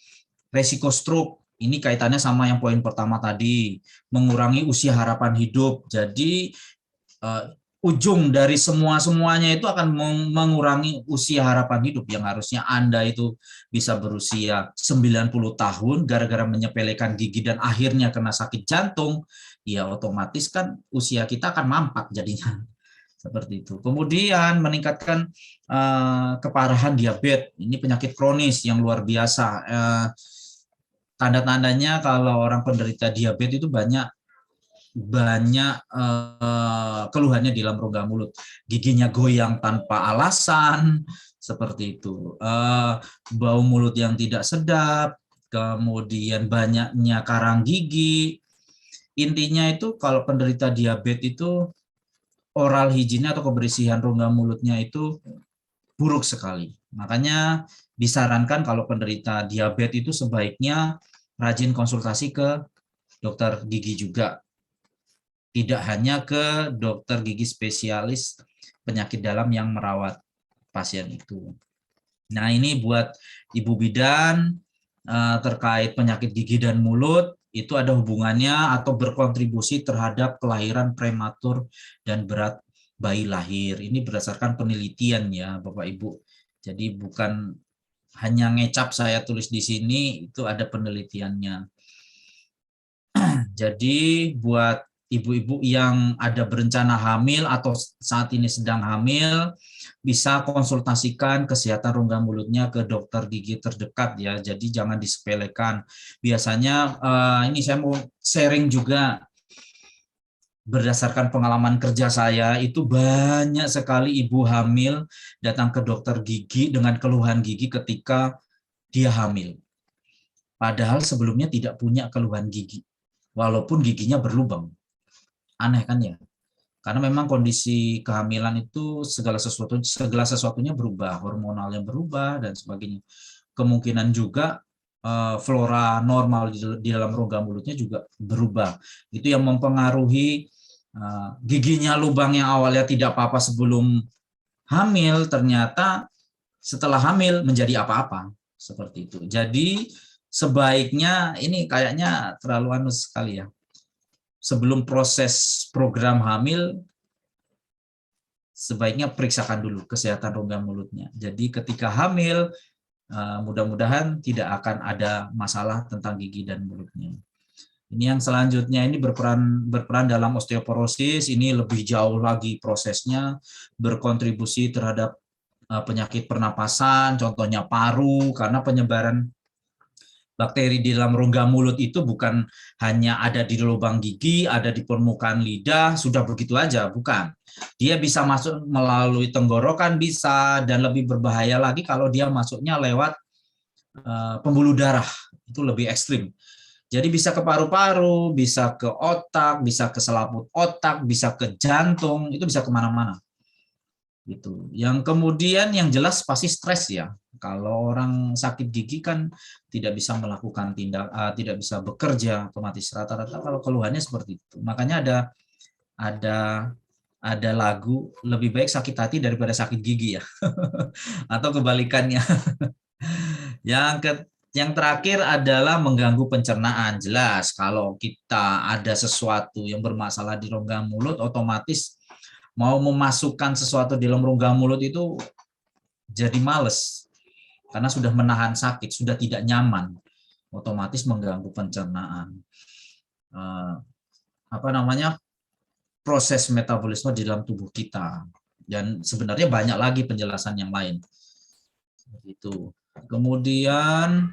resiko stroke. Ini kaitannya sama yang poin pertama tadi, mengurangi usia harapan hidup. Jadi ujung dari semuanya itu akan mengurangi usia harapan hidup yang harusnya Anda itu bisa berusia 90 tahun gara-gara menyepelekan gigi dan akhirnya kena sakit jantung, ya otomatis kan usia kita akan mampat jadinya. Seperti itu. Kemudian meningkatkan keparahan diabetes. Ini penyakit kronis yang luar biasa. Tanda-tandanya kalau orang penderita diabetes itu banyak keluhannya di dalam rongga mulut. Giginya goyang tanpa alasan, seperti itu. Bau mulut yang tidak sedap, kemudian banyaknya karang gigi. Intinya itu kalau penderita diabetes itu oral hygiene atau kebersihan rongga mulutnya itu buruk sekali. Makanya disarankan kalau penderita diabetes itu sebaiknya rajin konsultasi ke dokter gigi juga. Tidak hanya ke dokter gigi spesialis penyakit dalam yang merawat pasien itu. Nah, ini buat ibu bidan terkait penyakit gigi dan mulut, itu ada hubungannya atau berkontribusi terhadap kelahiran prematur dan berat bayi lahir. Ini berdasarkan penelitian ya Bapak Ibu. Jadi bukan hanya ngecap saya tulis di sini, itu ada penelitiannya. Jadi buat ibu-ibu yang ada berencana hamil atau saat ini sedang hamil, bisa konsultasikan kesehatan rongga mulutnya ke dokter gigi terdekat ya. Jadi jangan disepelekan. Biasanya ini saya mau sharing juga berdasarkan pengalaman kerja saya, itu banyak sekali ibu hamil datang ke dokter gigi dengan keluhan gigi ketika dia hamil. Padahal sebelumnya tidak punya keluhan gigi, walaupun giginya berlubang. Aneh kan ya? Karena memang kondisi kehamilan itu segala sesuatunya berubah, hormonalnya berubah dan sebagainya. Kemungkinan juga flora normal di dalam rongga mulutnya juga berubah. Itu yang mempengaruhi giginya lubang yang awalnya tidak apa-apa sebelum hamil, ternyata setelah hamil menjadi apa-apa. Seperti itu. Jadi sebaiknya, ini kayaknya terlalu anus sekali ya. Sebelum proses program hamil, sebaiknya periksakan dulu kesehatan rongga mulutnya. Jadi ketika hamil, mudah-mudahan tidak akan ada masalah tentang gigi dan mulutnya. Ini yang selanjutnya, ini berperan dalam osteoporosis. Ini lebih jauh lagi prosesnya, berkontribusi terhadap penyakit pernapasan, contohnya paru, karena penyebaran bakteri di dalam rongga mulut itu bukan hanya ada di lubang gigi, ada di permukaan lidah, sudah begitu aja, bukan. Dia bisa masuk melalui tenggorokan bisa, dan lebih berbahaya lagi kalau dia masuknya lewat pembuluh darah, itu lebih ekstrim. Jadi bisa ke paru-paru, bisa ke otak, bisa ke selaput otak, bisa ke jantung, itu bisa kemana-mana. Gitu. Yang kemudian yang jelas pasti stres ya. Kalau orang sakit gigi kan tidak bisa melakukan tidak bisa bekerja, otomatis rata-rata kalau keluhannya seperti itu. Makanya ada lagu lebih baik sakit hati daripada sakit gigi ya, atau kebalikannya. Yang terakhir adalah mengganggu pencernaan. Jelas kalau kita ada sesuatu yang bermasalah di rongga mulut, otomatis mau memasukkan sesuatu di dalam rongga mulut itu jadi males. Karena sudah menahan sakit, sudah tidak nyaman. Otomatis mengganggu pencernaan. Proses metabolisme di dalam tubuh kita. Dan sebenarnya banyak lagi penjelasan yang lain. Itu. Kemudian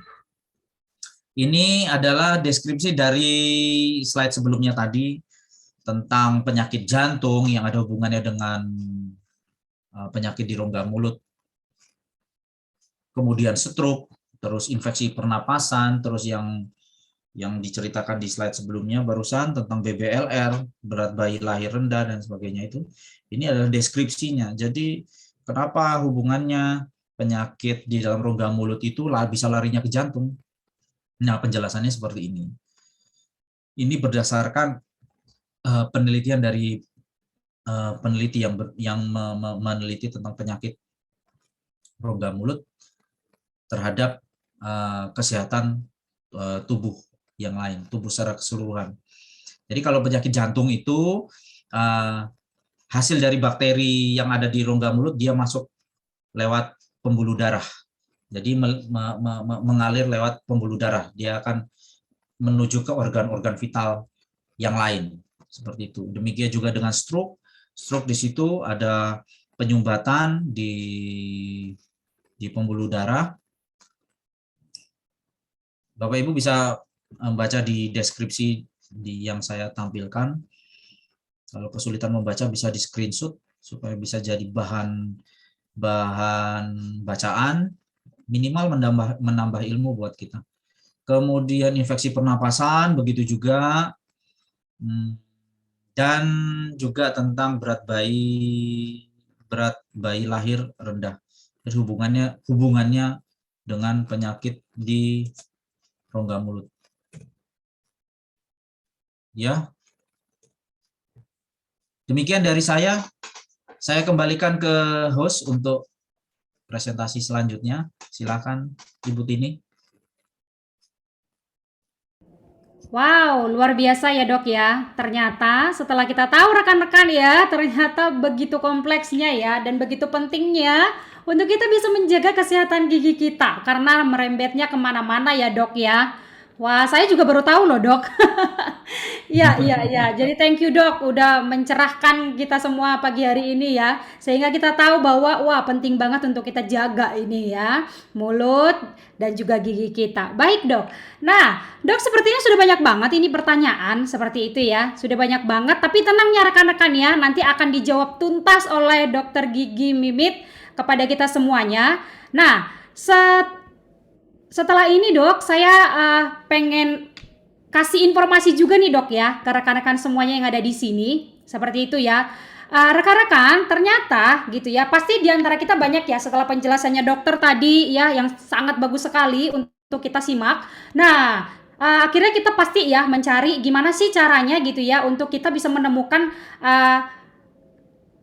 ini adalah deskripsi dari slide sebelumnya tadi tentang penyakit jantung yang ada hubungannya dengan penyakit di rongga mulut. Kemudian stroke, terus infeksi pernapasan, terus yang diceritakan di slide sebelumnya barusan tentang BBLR, berat bayi lahir rendah dan sebagainya itu. Ini adalah deskripsinya. Jadi kenapa hubungannya penyakit di dalam rongga mulut itu bisa larinya ke jantung. Nah, penjelasannya seperti ini. Ini berdasarkan penelitian dari peneliti yang meneliti tentang penyakit rongga mulut terhadap kesehatan tubuh yang lain, tubuh secara keseluruhan. Jadi kalau penyakit jantung itu hasil dari bakteri yang ada di rongga mulut, dia masuk lewat pembuluh darah. Jadi mengalir lewat pembuluh darah, dia akan menuju ke organ-organ vital yang lain, seperti itu. Demikian juga dengan stroke. Stroke di situ ada penyumbatan di pembuluh darah. Bapak Ibu bisa membaca di deskripsi yang saya tampilkan. Kalau kesulitan membaca bisa di screenshot supaya bisa jadi bahan bacaan, minimal menambah ilmu buat kita. Kemudian infeksi pernapasan begitu juga, dan juga tentang berat bayi lahir rendah. Jadi hubungannya dengan penyakit di rongga mulut. Ya. Demikian dari saya. Saya kembalikan ke host untuk presentasi selanjutnya. Silakan Ibu Tini. Wow, luar biasa ya dok ya. Ternyata setelah kita tahu rekan-rekan ya, ternyata begitu kompleksnya ya dan begitu pentingnya untuk kita bisa menjaga kesehatan gigi kita karena merembetnya kemana-mana ya dok ya. Wah, saya juga baru tahu loh dok. Iya. Jadi thank you dok, udah mencerahkan kita semua pagi hari ini ya. Sehingga kita tahu bahwa wah penting banget untuk kita jaga ini ya, mulut dan juga gigi kita. Baik dok. Nah, dok sepertinya sudah banyak banget ini pertanyaan seperti itu ya. Sudah banyak banget, tapi tenang ya rekan-rekan ya, nanti akan dijawab tuntas oleh dokter gigi Mimit kepada kita semuanya. Nah, setelah ini dok, saya pengen kasih informasi juga nih dok ya ke rekan-rekan semuanya yang ada di sini. Seperti itu ya. Rekan-rekan ternyata gitu ya, pasti diantara kita banyak ya setelah penjelasannya dokter tadi ya yang sangat bagus sekali untuk kita simak. Nah, akhirnya kita pasti ya mencari gimana sih caranya gitu ya untuk kita bisa menemukan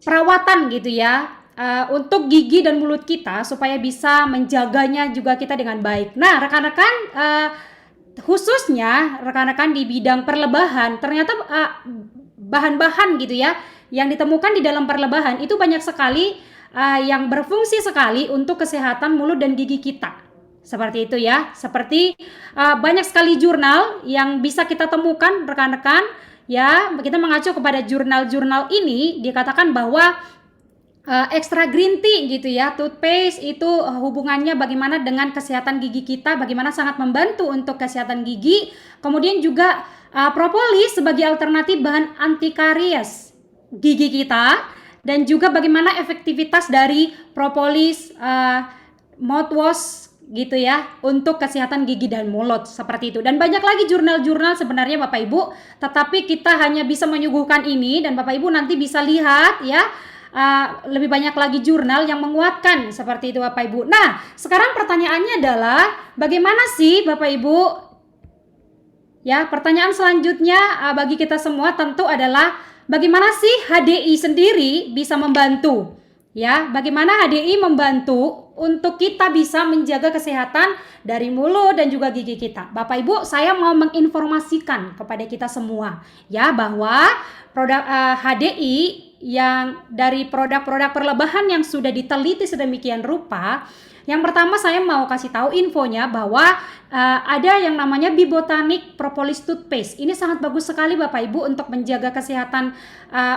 perawatan gitu ya untuk gigi dan mulut kita supaya bisa menjaganya juga kita dengan baik. Nah, rekan-rekan khususnya rekan-rekan di bidang perlebahan, ternyata bahan-bahan gitu ya yang ditemukan di dalam perlebahan itu banyak sekali yang berfungsi sekali untuk kesehatan mulut dan gigi kita. Seperti itu ya. Seperti banyak sekali jurnal yang bisa kita temukan rekan-rekan ya. Kita mengacu kepada jurnal-jurnal ini dikatakan bahwa extra green tea gitu ya, toothpaste itu hubungannya bagaimana dengan kesehatan gigi kita, bagaimana sangat membantu untuk kesehatan gigi. Kemudian juga propolis sebagai alternatif bahan anti karies gigi kita, dan juga bagaimana efektivitas dari propolis mouthwash gitu ya untuk kesehatan gigi dan mulut seperti itu. Dan banyak lagi jurnal-jurnal sebenarnya Bapak Ibu, tetapi kita hanya bisa menyuguhkan ini dan Bapak Ibu nanti bisa lihat ya. Lebih banyak lagi jurnal yang menguatkan seperti itu Bapak Ibu. Nah, sekarang pertanyaannya adalah bagaimana sih Bapak Ibu? Ya, pertanyaan selanjutnya bagi kita semua tentu adalah bagaimana sih HDI sendiri bisa membantu? Ya, bagaimana HDI membantu untuk kita bisa menjaga kesehatan dari mulut dan juga gigi kita. Bapak Ibu, saya mau menginformasikan kepada kita semua ya bahwa produk HDI yang dari produk-produk perlebahan yang sudah diteliti sedemikian rupa. Yang pertama saya mau kasih tahu infonya bahwa ada yang namanya Bibotanic Propolis Toothpaste. Ini sangat bagus sekali Bapak Ibu untuk menjaga kesehatan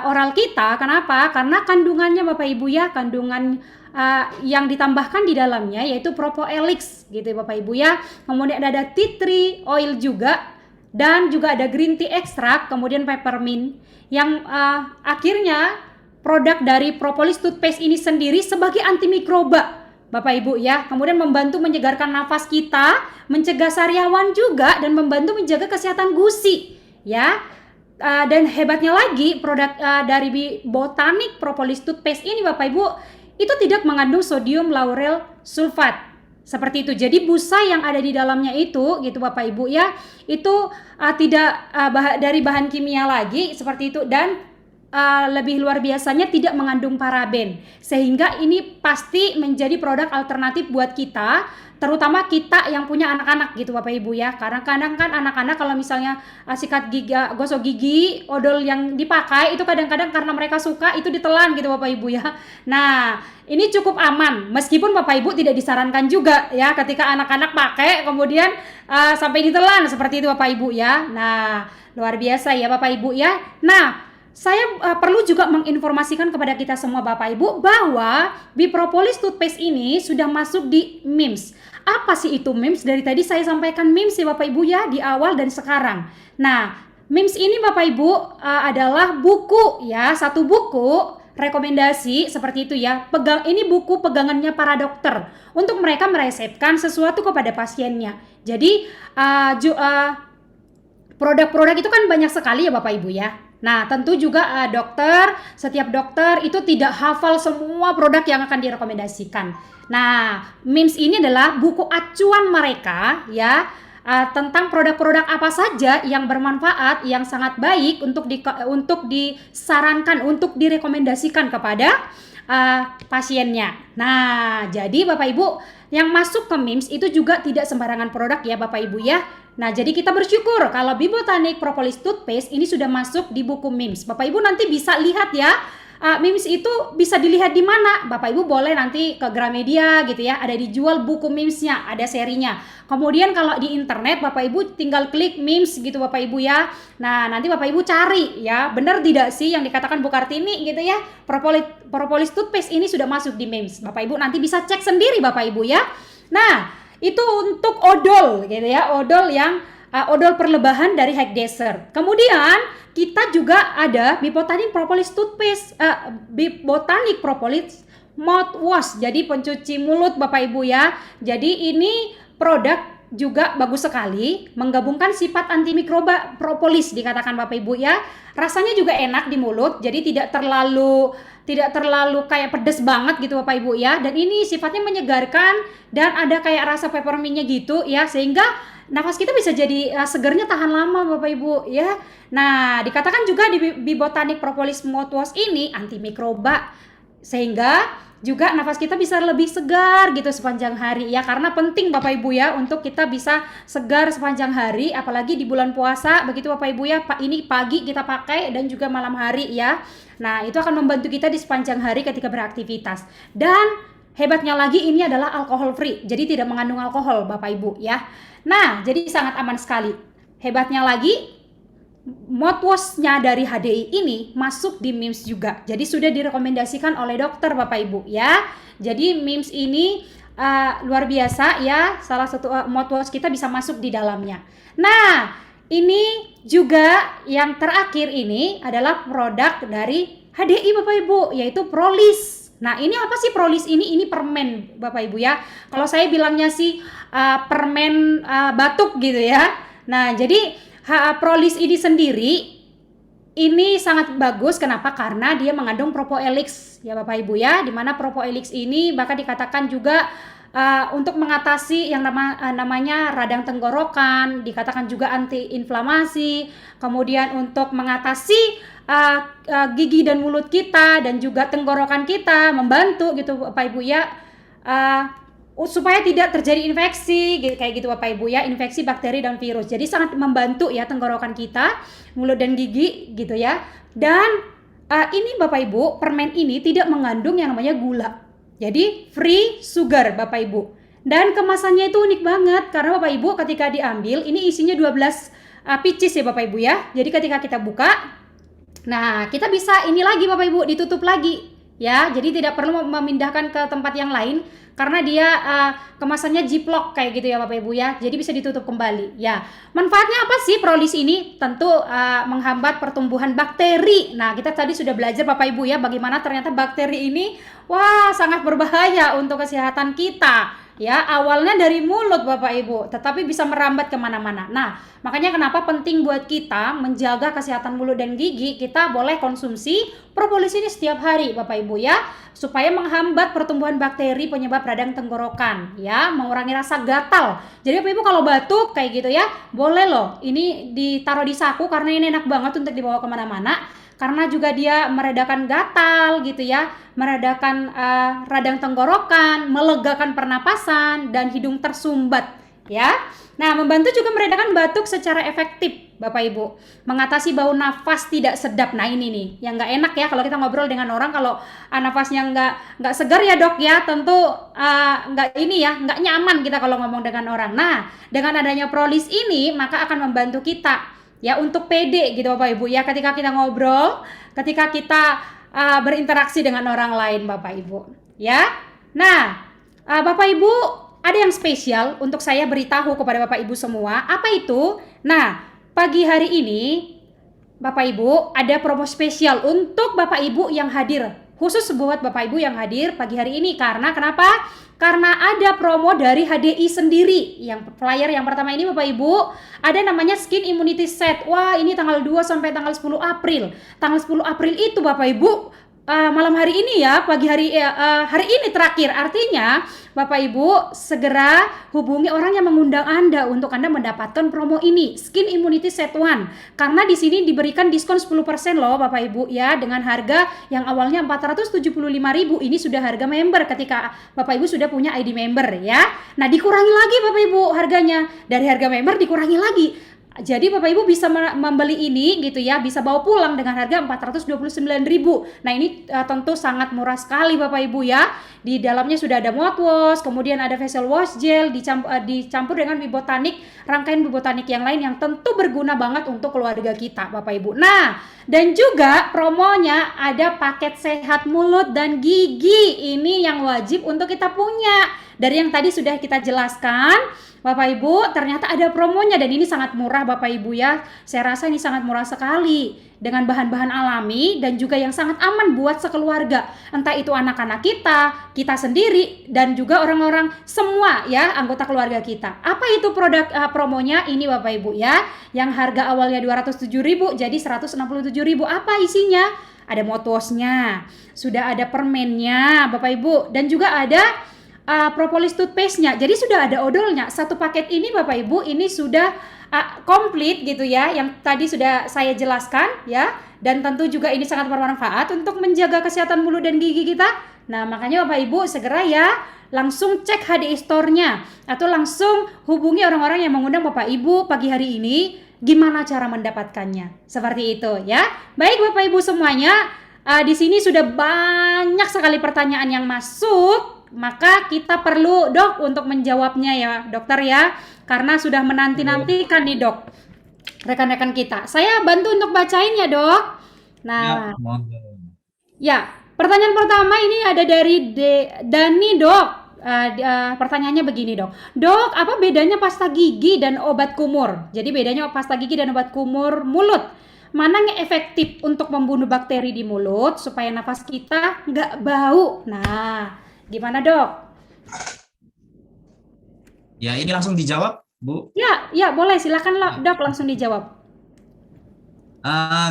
oral kita. Kenapa? Karena kandungannya Bapak Ibu ya, kandungan yang ditambahkan di dalamnya yaitu Propoelix gitu Bapak Ibu ya. Kemudian ada tea tree oil juga, dan juga ada green tea extract, kemudian peppermint yang akhirnya produk dari propolis toothpaste ini sendiri sebagai antimikroba Bapak Ibu ya, kemudian membantu menyegarkan nafas kita, mencegah sariawan juga, dan membantu menjaga kesehatan gusi ya. Dan hebatnya lagi produk dari Botanic Propolis Toothpaste ini Bapak Ibu itu tidak mengandung sodium lauryl sulfat. Seperti itu. Jadi busa yang ada di dalamnya itu gitu Bapak Ibu ya, itu tidak dari bahan kimia lagi seperti itu, dan lebih luar biasanya tidak mengandung paraben, sehingga ini pasti menjadi produk alternatif buat kita, terutama kita yang punya anak-anak gitu Bapak Ibu ya. Karena kadang kan anak-anak kalau misalnya sikat gigi, gosok gigi, odol yang dipakai itu kadang-kadang karena mereka suka itu ditelan gitu Bapak Ibu ya. Nah, ini cukup aman, meskipun Bapak Ibu tidak disarankan juga ya ketika anak-anak pakai kemudian sampai ditelan seperti itu Bapak Ibu ya. Nah, luar biasa ya Bapak Ibu ya. Nah, saya perlu juga menginformasikan kepada kita semua Bapak Ibu bahwa Bipropolis toothpaste ini sudah masuk di MIMS. Apa sih itu MIMS? Dari tadi saya sampaikan MIMS ya Bapak Ibu ya, di awal dan sekarang. Nah, MIMS ini Bapak Ibu adalah buku ya, satu buku rekomendasi seperti itu ya. Ini buku pegangannya para dokter untuk mereka meresepkan sesuatu kepada pasiennya. Jadi produk-produk itu kan banyak sekali ya Bapak Ibu ya. Nah, tentu juga setiap dokter itu tidak hafal semua produk yang akan direkomendasikan. Nah, MIMS ini adalah buku acuan mereka ya, tentang produk-produk apa saja yang bermanfaat, yang sangat baik untuk disarankan, untuk direkomendasikan kepada pasiennya. Nah, jadi Bapak Ibu yang masuk ke MIMS itu juga tidak sembarangan produk ya Bapak Ibu ya. Nah, jadi kita bersyukur kalau Bibotanic Propolis Toothpaste ini sudah masuk di buku MIMS. Bapak Ibu nanti bisa lihat ya, MIMS itu bisa dilihat di mana. Bapak Ibu boleh nanti ke Gramedia gitu ya, ada dijual buku MIMS-nya, ada serinya. Kemudian kalau di internet Bapak Ibu tinggal klik MIMS gitu Bapak Ibu ya. Nah, nanti Bapak Ibu cari ya, benar tidak sih yang dikatakan Bu Kartini gitu ya, Propolis Toothpaste ini sudah masuk di MIMS. Bapak Ibu nanti bisa cek sendiri Bapak Ibu ya. Nah, itu untuk odol gitu ya, odol yang odol perlebahan dari Hegdeser. Kemudian kita juga ada Bibotanic Propolis Toothpaste, Bibotanic Propolis Mouthwash, jadi pencuci mulut Bapak Ibu ya. Jadi ini produk juga bagus sekali, menggabungkan sifat antimikroba propolis dikatakan Bapak Ibu ya. Rasanya juga enak di mulut, jadi tidak terlalu kayak pedes banget gitu Bapak Ibu ya. Dan ini sifatnya menyegarkan dan ada kayak rasa peppermintnya gitu ya, sehingga nafas kita bisa jadi segernya tahan lama Bapak Ibu ya. Nah, dikatakan juga di Bibotanic Propolis Mouthwash ini antimikroba, sehingga juga nafas kita bisa lebih segar gitu sepanjang hari ya, karena penting Bapak Ibu ya untuk kita bisa segar sepanjang hari, apalagi di bulan puasa begitu Bapak Ibu ya. Ini pagi kita pakai dan juga malam hari ya. Nah, itu akan membantu kita di sepanjang hari ketika beraktivitas. Dan hebatnya lagi ini adalah alkohol free, jadi tidak mengandung alkohol Bapak Ibu ya. Nah, jadi sangat aman sekali. Hebatnya lagi, mouthwash-nya dari HDI ini masuk di MIMS juga. Jadi sudah direkomendasikan oleh dokter Bapak Ibu ya. Jadi MIMS ini luar biasa ya. Salah satu mouthwash kita bisa masuk di dalamnya. Nah, ini juga yang terakhir ini adalah produk dari HDI Bapak Ibu, yaitu Prolis. Nah, ini apa sih Prolis ini? Ini permen Bapak Ibu ya. Kalau saya bilangnya sih permen batuk gitu ya. Nah, jadi Prolis ini sendiri ini sangat bagus. Kenapa? Karena dia mengandung Propoelix ya Bapak Ibu ya, dimana Propoelix ini bahkan dikatakan juga untuk mengatasi yang namanya radang tenggorokan, dikatakan juga anti-inflamasi, kemudian untuk mengatasi gigi dan mulut kita dan juga tenggorokan kita, membantu gitu Bapak Ibu ya, supaya tidak terjadi infeksi kayak gitu Bapak Ibu ya, infeksi bakteri dan virus. Jadi sangat membantu ya tenggorokan kita, mulut dan gigi gitu ya. Dan ini Bapak Ibu, permen ini tidak mengandung yang namanya gula. Jadi free sugar Bapak Ibu. Dan kemasannya itu unik banget karena Bapak Ibu ketika diambil ini isinya 12 pieces ya Bapak Ibu ya. Jadi ketika kita buka, nah kita bisa ini lagi Bapak Ibu, ditutup lagi ya. Jadi tidak perlu memindahkan ke tempat yang lain karena dia kemasannya ziplock kayak gitu ya Bapak Ibu ya. Jadi bisa ditutup kembali ya. Manfaatnya apa sih Prolis ini? Tentu menghambat pertumbuhan bakteri. Nah, kita tadi sudah belajar Bapak Ibu ya bagaimana ternyata bakteri ini wah sangat berbahaya untuk kesehatan kita. ya awalnya dari mulut Bapak Ibu, tetapi bisa merambat kemana-mana. Nah, makanya kenapa penting buat kita menjaga kesehatan mulut dan gigi, kita boleh konsumsi propolis ini setiap hari Bapak Ibu ya, supaya menghambat pertumbuhan bakteri penyebab radang tenggorokan ya, mengurangi rasa gatal. Jadi Bapak Ibu kalau batuk kayak gitu ya, boleh loh ini ditaruh di saku karena ini enak banget untuk dibawa kemana-mana, karena juga dia meredakan gatal gitu ya, meredakan radang tenggorokan, melegakan pernapasan dan hidung tersumbat ya. Nah, membantu juga meredakan batuk secara efektif Bapak Ibu, mengatasi bau nafas tidak sedap. Nah ini nih yang nggak enak ya kalau kita ngobrol dengan orang kalau nafasnya nggak segar ya dok ya, tentu nggak ini ya, nggak nyaman kita kalau ngomong dengan orang. Nah dengan adanya Prolis ini maka akan membantu kita ya untuk pede gitu Bapak Ibu ya, ketika kita ngobrol, ketika kita berinteraksi dengan orang lain Bapak Ibu ya. Nah Bapak Ibu, ada yang spesial untuk saya beritahu kepada Bapak Ibu semua. Apa itu? Nah pagi hari ini Bapak Ibu ada promo spesial untuk Bapak Ibu yang hadir, khusus buat Bapak Ibu yang hadir pagi hari ini. Karena kenapa? Karena ada promo dari HDI sendiri. Yang flyer yang pertama ini Bapak Ibu, ada namanya Skin Immunity Set. Wah ini tanggal 2 sampai tanggal 10 April. Tanggal 10 April itu Bapak Ibu malam hari ini ya, pagi hari hari ini terakhir. Artinya Bapak Ibu segera hubungi orang yang mengundang Anda untuk Anda mendapatkan promo ini, Skin Immunity Set 1. Karena di sini diberikan diskon 10% loh Bapak Ibu ya, dengan harga yang awalnya 475.000, ini sudah harga member ketika Bapak Ibu sudah punya ID member ya. Nah, dikurangi lagi Bapak Ibu harganya. Dari harga member dikurangi lagi. Jadi Bapak Ibu bisa membeli ini gitu ya, bisa bawa pulang dengan harga 429.000. Nah ini tentu sangat murah sekali Bapak Ibu ya. Di dalamnya sudah ada mouthwash, kemudian ada facial wash gel, dicampur dengan Bibotanik, rangkaian Bibotanik yang lain yang tentu berguna banget untuk keluarga kita Bapak Ibu. Nah dan juga promonya ada paket sehat mulut dan gigi. Ini yang wajib untuk kita punya. Dari yang tadi sudah kita jelaskan Bapak Ibu, ternyata ada promonya dan ini sangat murah Bapak Ibu ya. Saya rasa ini sangat murah sekali dengan bahan-bahan alami dan juga yang sangat aman buat sekeluarga. Entah itu anak-anak kita, kita sendiri dan juga orang-orang semua ya, anggota keluarga kita. Apa itu produk promonya ini Bapak Ibu ya? Yang harga awalnya 207.000 jadi 167.000. Apa isinya? Ada mouthwash-nya, sudah ada permennya Bapak Ibu, dan juga ada propolis toothpaste-nya. Jadi sudah ada odolnya. Satu paket ini Bapak Ibu ini sudah komplit gitu ya, yang tadi sudah saya jelaskan ya. Dan tentu juga ini sangat bermanfaat untuk menjaga kesehatan mulut dan gigi kita. Nah makanya Bapak Ibu segera ya langsung cek HDI Store-nya atau langsung hubungi orang-orang yang mengundang Bapak Ibu pagi hari ini, gimana cara mendapatkannya. Seperti itu ya. Baik Bapak Ibu semuanya, di sini sudah banyak sekali pertanyaan yang masuk. Maka kita perlu dok untuk menjawabnya ya dokter ya, karena sudah menanti-nantikan nih dok rekan-rekan kita. Saya bantu untuk bacain ya dok. Nah ya, pertanyaan pertama ini ada dari Dani dok. Pertanyaannya begini dok, apa bedanya pasta gigi dan obat kumur? Jadi bedanya pasta gigi dan obat kumur mulut, mana yang efektif untuk membunuh bakteri di mulut supaya nafas kita nggak bau? Nah gimana dok? Ya ini langsung dijawab Bu. Ya boleh, silakan dok langsung dijawab.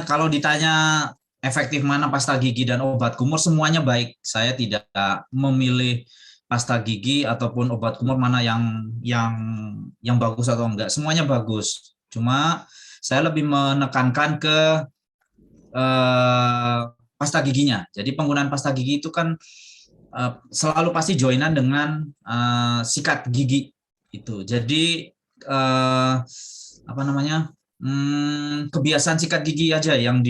Kalau ditanya efektif mana pasta gigi dan obat kumur, semuanya baik. Saya tidak memilih pasta gigi ataupun obat kumur mana yang bagus atau enggak. Semuanya bagus. Cuma saya lebih menekankan ke pasta giginya. Jadi penggunaan pasta gigi itu kan selalu pasti joinan dengan sikat gigi itu. Jadi apa namanya, kebiasaan sikat gigi aja yang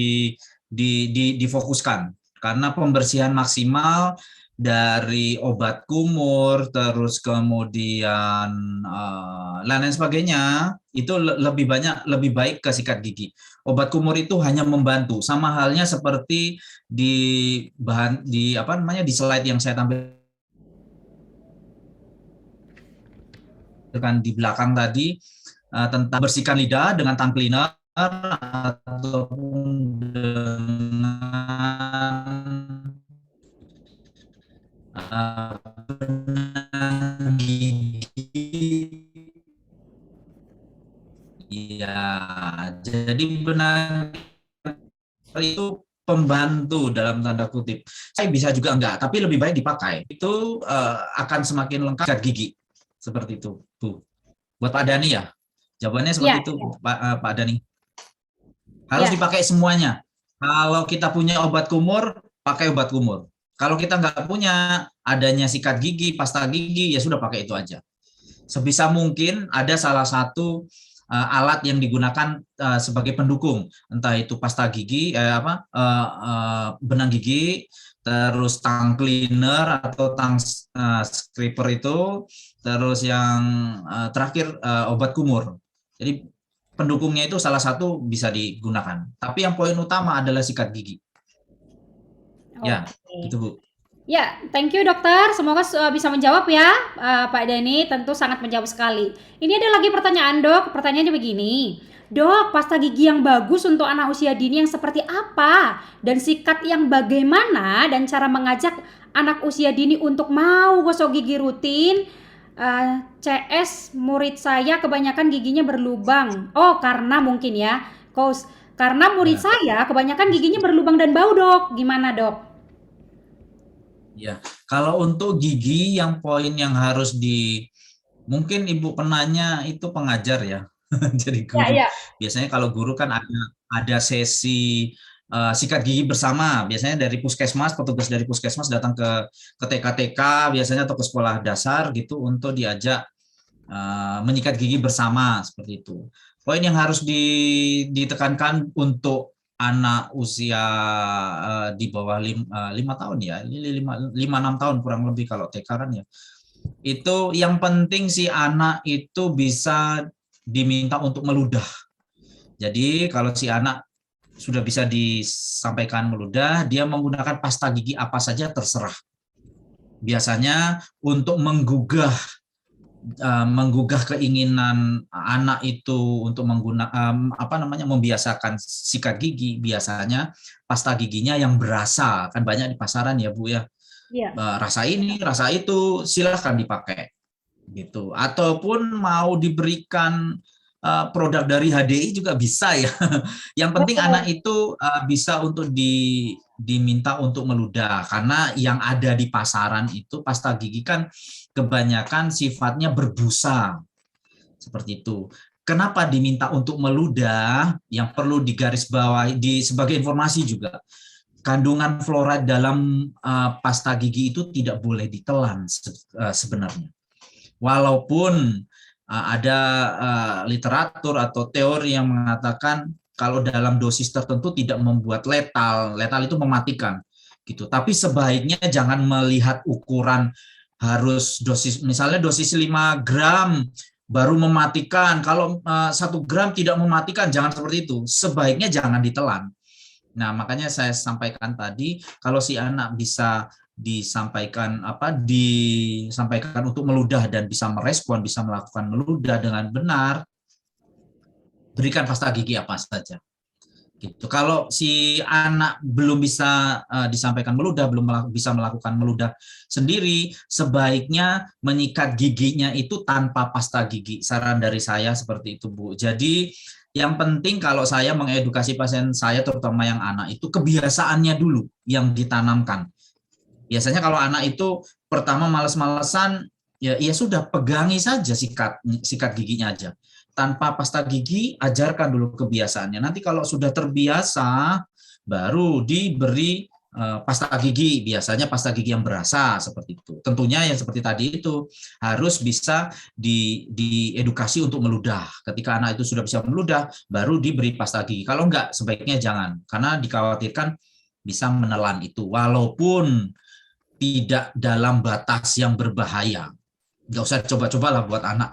difokuskan, karena pembersihan maksimal dari obat kumur terus kemudian lain-lain sebagainya itu lebih baik ke sikat gigi. Obat kumur itu hanya membantu, sama halnya seperti di slide yang saya tampilkan di belakang tadi tentang bersihkan lidah dengan tongue cleaner ataupun dengan gigi Iya, jadi benar itu pembantu dalam tanda kutip. Saya bisa juga enggak, tapi lebih baik dipakai. Itu akan semakin lengkap sikat gigi. Seperti itu, Bu. Buat Pak Dani ya. Jawabannya Ya, seperti itu, Pak Dani. Harus ya. dipakai semuanya. Kalau kita punya obat kumur, pakai obat kumur. Kalau kita nggak punya, adanya sikat gigi, pasta gigi, ya sudah pakai itu aja. Sebisa mungkin ada salah satu alat yang digunakan sebagai pendukung, entah itu pasta gigi, benang gigi, terus tang cleaner atau tang scraper itu, terus yang terakhir obat kumur. Jadi pendukungnya itu salah satu bisa digunakan. Tapi yang poin utama adalah sikat gigi. Ya, Oke. gitu Bu. Ya, thank you dokter. Semoga bisa menjawab ya, Pak Dani. Tentu sangat menjawab sekali. Ini ada lagi pertanyaan dok. Pertanyaannya begini, dok, pasta gigi yang bagus untuk anak usia dini yang seperti apa? Dan sikat yang bagaimana? Dan cara mengajak anak usia dini untuk mau gosok gigi rutin? CS murid saya kebanyakan giginya berlubang. Oh, karena mungkin ya, karena murid Ya, saya kebanyakan giginya berlubang dan bau dok. Gimana dok? ya. Kalau untuk gigi yang poin yang harus mungkin Ibu penanya itu pengajar ya. Jadi Ya, guru. ya. Biasanya kalau guru kan ada sesi sikat gigi bersama. Biasanya dari puskesmas, petugas dari puskesmas datang ke TK-TK biasanya atau ke sekolah dasar gitu untuk diajak menyikat gigi bersama seperti itu. Poin yang harus ditekankan untuk anak usia di bawah 5 tahun ya, 5-6 tahun kurang lebih kalau TK kan ya. Itu yang penting si anak itu bisa diminta untuk meludah. Jadi kalau si anak sudah bisa disampaikan meludah, dia menggunakan pasta gigi apa saja terserah. Biasanya untuk menggugah keinginan anak itu untuk menggunakan membiasakan sikat gigi, biasanya pasta giginya yang berasa, kan banyak di pasaran ya Bu ya, Iya. rasa ini rasa itu silahkan dipakai gitu, ataupun mau diberikan produk dari HDI juga bisa ya. Yang penting anak Betul. itu bisa untuk diminta untuk meludah, karena yang ada di pasaran itu pasta gigi kan kebanyakan sifatnya berbusa seperti itu. Kenapa diminta untuk meludah? Yang perlu digarisbawahi sebagai informasi juga, kandungan fluoride dalam pasta gigi itu tidak boleh ditelan sebenarnya. Walaupun ada literatur atau teori yang mengatakan kalau dalam dosis tertentu tidak membuat letal, letal itu mematikan gitu. Tapi sebaiknya jangan melihat ukuran harus dosis, misalnya dosis 5 gram baru mematikan. Kalau 1 gram tidak mematikan, jangan seperti itu. Sebaiknya jangan ditelan. Nah, makanya saya sampaikan tadi, kalau si anak bisa disampaikan untuk meludah dan bisa merespon, bisa melakukan meludah dengan benar, berikan pasta gigi apa saja. Gitu. Kalau si anak belum bisa disampaikan meludah, belum bisa melakukan meludah sendiri, sebaiknya menyikat giginya itu tanpa pasta gigi. Saran dari saya seperti itu, Bu. Jadi yang penting kalau saya mengedukasi pasien saya, terutama yang anak, itu kebiasaannya dulu yang ditanamkan. Biasanya kalau anak itu pertama males-malesan, ya sudah pegangi saja sikat giginya aja. Tanpa pasta gigi, ajarkan dulu kebiasaannya. Nanti kalau sudah terbiasa, baru diberi pasta gigi. Biasanya pasta gigi yang berasa seperti itu. Tentunya yang seperti tadi itu harus bisa diedukasi untuk meludah. Ketika anak itu sudah bisa meludah, baru diberi pasta gigi. Kalau enggak, sebaiknya jangan. Karena dikhawatirkan bisa menelan itu. Walaupun tidak dalam batas yang berbahaya. Nggak usah coba-coba lah buat anak.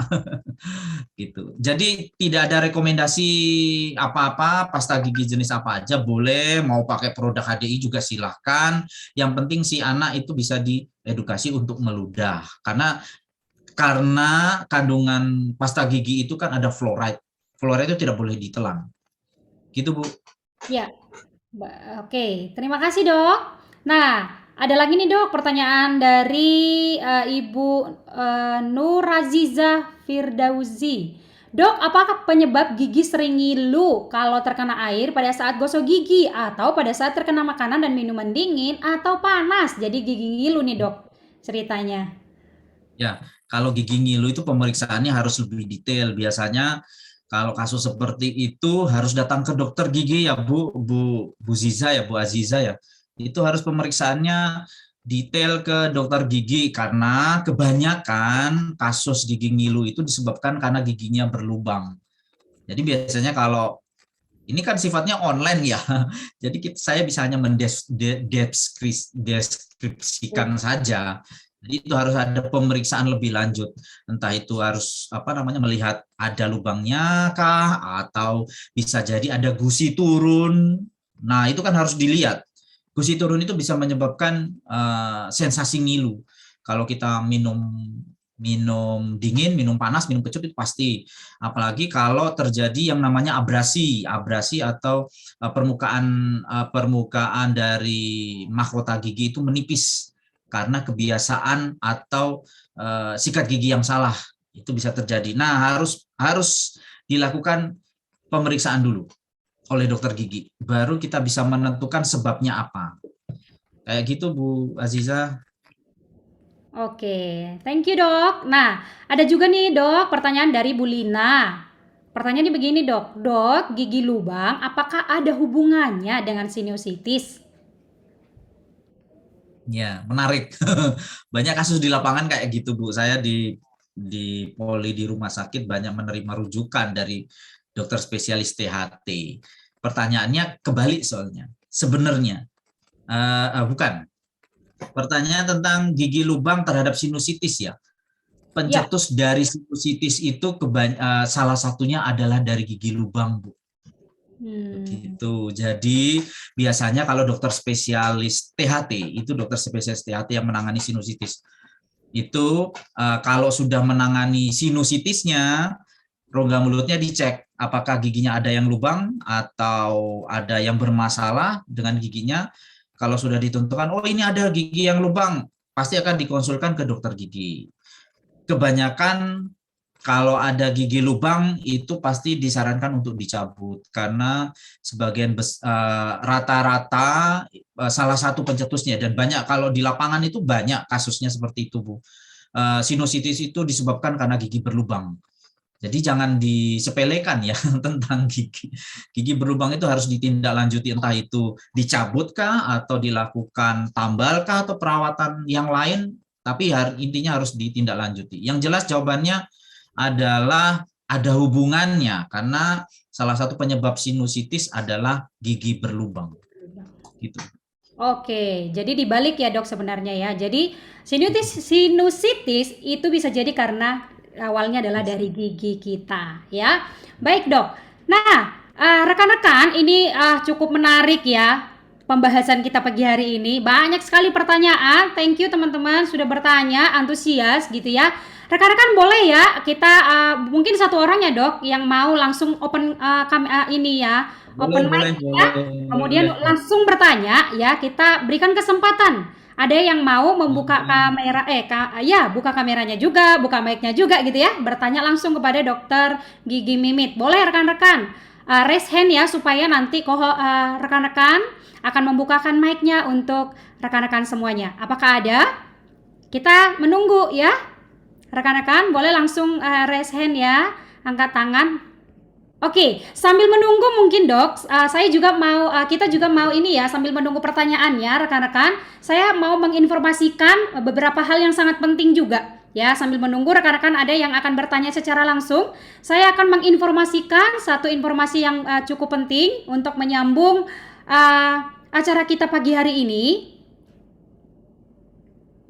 Gitu. Jadi tidak ada rekomendasi apa-apa, pasta gigi jenis apa aja boleh, mau pakai produk HDI juga silahkan. Yang penting si anak itu bisa diedukasi untuk meludah. Karena kandungan pasta gigi itu kan ada fluoride. Fluoride itu tidak boleh ditelan. Gitu, Bu. Ya. Oke, terima kasih dok. Nah, ada lagi nih dok pertanyaan dari Ibu Nuraziza Firdausi. Dok, apakah penyebab gigi sering ngilu kalau terkena air pada saat gosok gigi atau pada saat terkena makanan dan minuman dingin atau panas? Jadi gigi ngilu nih dok ceritanya. Ya, kalau gigi ngilu itu pemeriksaannya harus lebih detail. Biasanya kalau kasus seperti itu harus datang ke dokter gigi ya Bu Ziza ya, Bu Aziza ya. Itu harus pemeriksaannya detail ke dokter gigi karena kebanyakan kasus gigi ngilu itu disebabkan karena giginya berlubang. Jadi biasanya kalau ini kan sifatnya online ya, jadi saya bisa hanya mendeskripsikan saja. Jadi itu harus ada pemeriksaan lebih lanjut, entah itu harus melihat ada lubangnya kah, atau bisa jadi ada gusi turun. Nah itu kan harus dilihat. Gusi turun itu bisa menyebabkan sensasi ngilu. Kalau kita minum dingin, minum panas, minum kecut itu pasti. Apalagi kalau terjadi yang namanya abrasi atau permukaan dari mahkota gigi itu menipis karena kebiasaan atau sikat gigi yang salah, itu bisa terjadi. Nah, harus dilakukan pemeriksaan dulu oleh dokter gigi, baru kita bisa menentukan sebabnya apa. Kayak gitu Bu Aziza. Oke, thank you dok. Nah, ada juga nih dok pertanyaan dari Bu Lina. Pertanyaannya begini dok, dok gigi lubang apakah ada hubungannya dengan sinusitis? Ya, menarik. Banyak kasus di lapangan kayak gitu, Bu. Saya di poli di rumah sakit banyak menerima rujukan dari dokter spesialis THT. Pertanyaannya kebalik soalnya. Sebenarnya bukan. Pertanyaan tentang gigi lubang terhadap sinusitis ya. Ya, Pencetus dari sinusitis itu salah satunya adalah dari gigi lubang, Bu. hmm, Gitu. Jadi biasanya kalau dokter spesialis THT itu dokter spesialis THT yang menangani sinusitis itu kalau sudah menangani sinusitisnya, rongga mulutnya dicek apakah giginya ada yang lubang atau ada yang bermasalah dengan giginya. Kalau sudah ditentukan oh ini ada gigi yang lubang, pasti akan dikonsulkan ke dokter gigi. Kebanyakan kalau ada gigi lubang itu pasti disarankan untuk dicabut karena sebagian rata-rata salah satu pencetusnya, dan banyak kalau di lapangan itu banyak kasusnya seperti itu Bu. Sinusitis itu disebabkan karena gigi berlubang. Jadi jangan disepelekan ya tentang gigi. Gigi berlubang itu harus ditindaklanjuti, entah itu dicabutkah atau dilakukan tambalkah atau perawatan yang lain, tapi intinya harus ditindaklanjuti. Yang jelas jawabannya adalah ada hubungannya karena salah satu penyebab sinusitis adalah gigi berlubang. Gitu. oke. Jadi dibalik ya dok sebenarnya ya. Jadi sinusitis itu bisa jadi karena awalnya adalah dari gigi kita ya. Baik dok. Nah, rekan-rekan ini cukup menarik ya pembahasan kita pagi hari ini. Banyak sekali pertanyaan. Thank you teman-teman sudah bertanya, antusias gitu ya. Rekan-rekan boleh ya kita mungkin satu orang ya dok yang mau langsung open ini ya, Boleh, open mic boleh, ya. boleh, Kemudian boleh. langsung bertanya ya, kita berikan kesempatan. Ada yang mau membuka kamera ya, buka kameranya juga, buka mic-nya juga gitu ya, bertanya langsung kepada dokter gigi Mimit. Boleh rekan-rekan raise hand ya supaya nanti rekan-rekan akan membukakan mic-nya untuk rekan-rekan semuanya. Apakah ada? Kita menunggu ya. Rekan-rekan boleh langsung raise hand ya, angkat tangan. Oke, sambil menunggu mungkin dok, saya juga mau, kita juga mau ini ya, sambil menunggu pertanyaannya rekan-rekan, saya mau menginformasikan beberapa hal yang sangat penting juga. Ya, sambil menunggu rekan-rekan ada yang akan bertanya secara langsung, saya akan menginformasikan satu informasi yang cukup penting untuk menyambung acara kita pagi hari ini.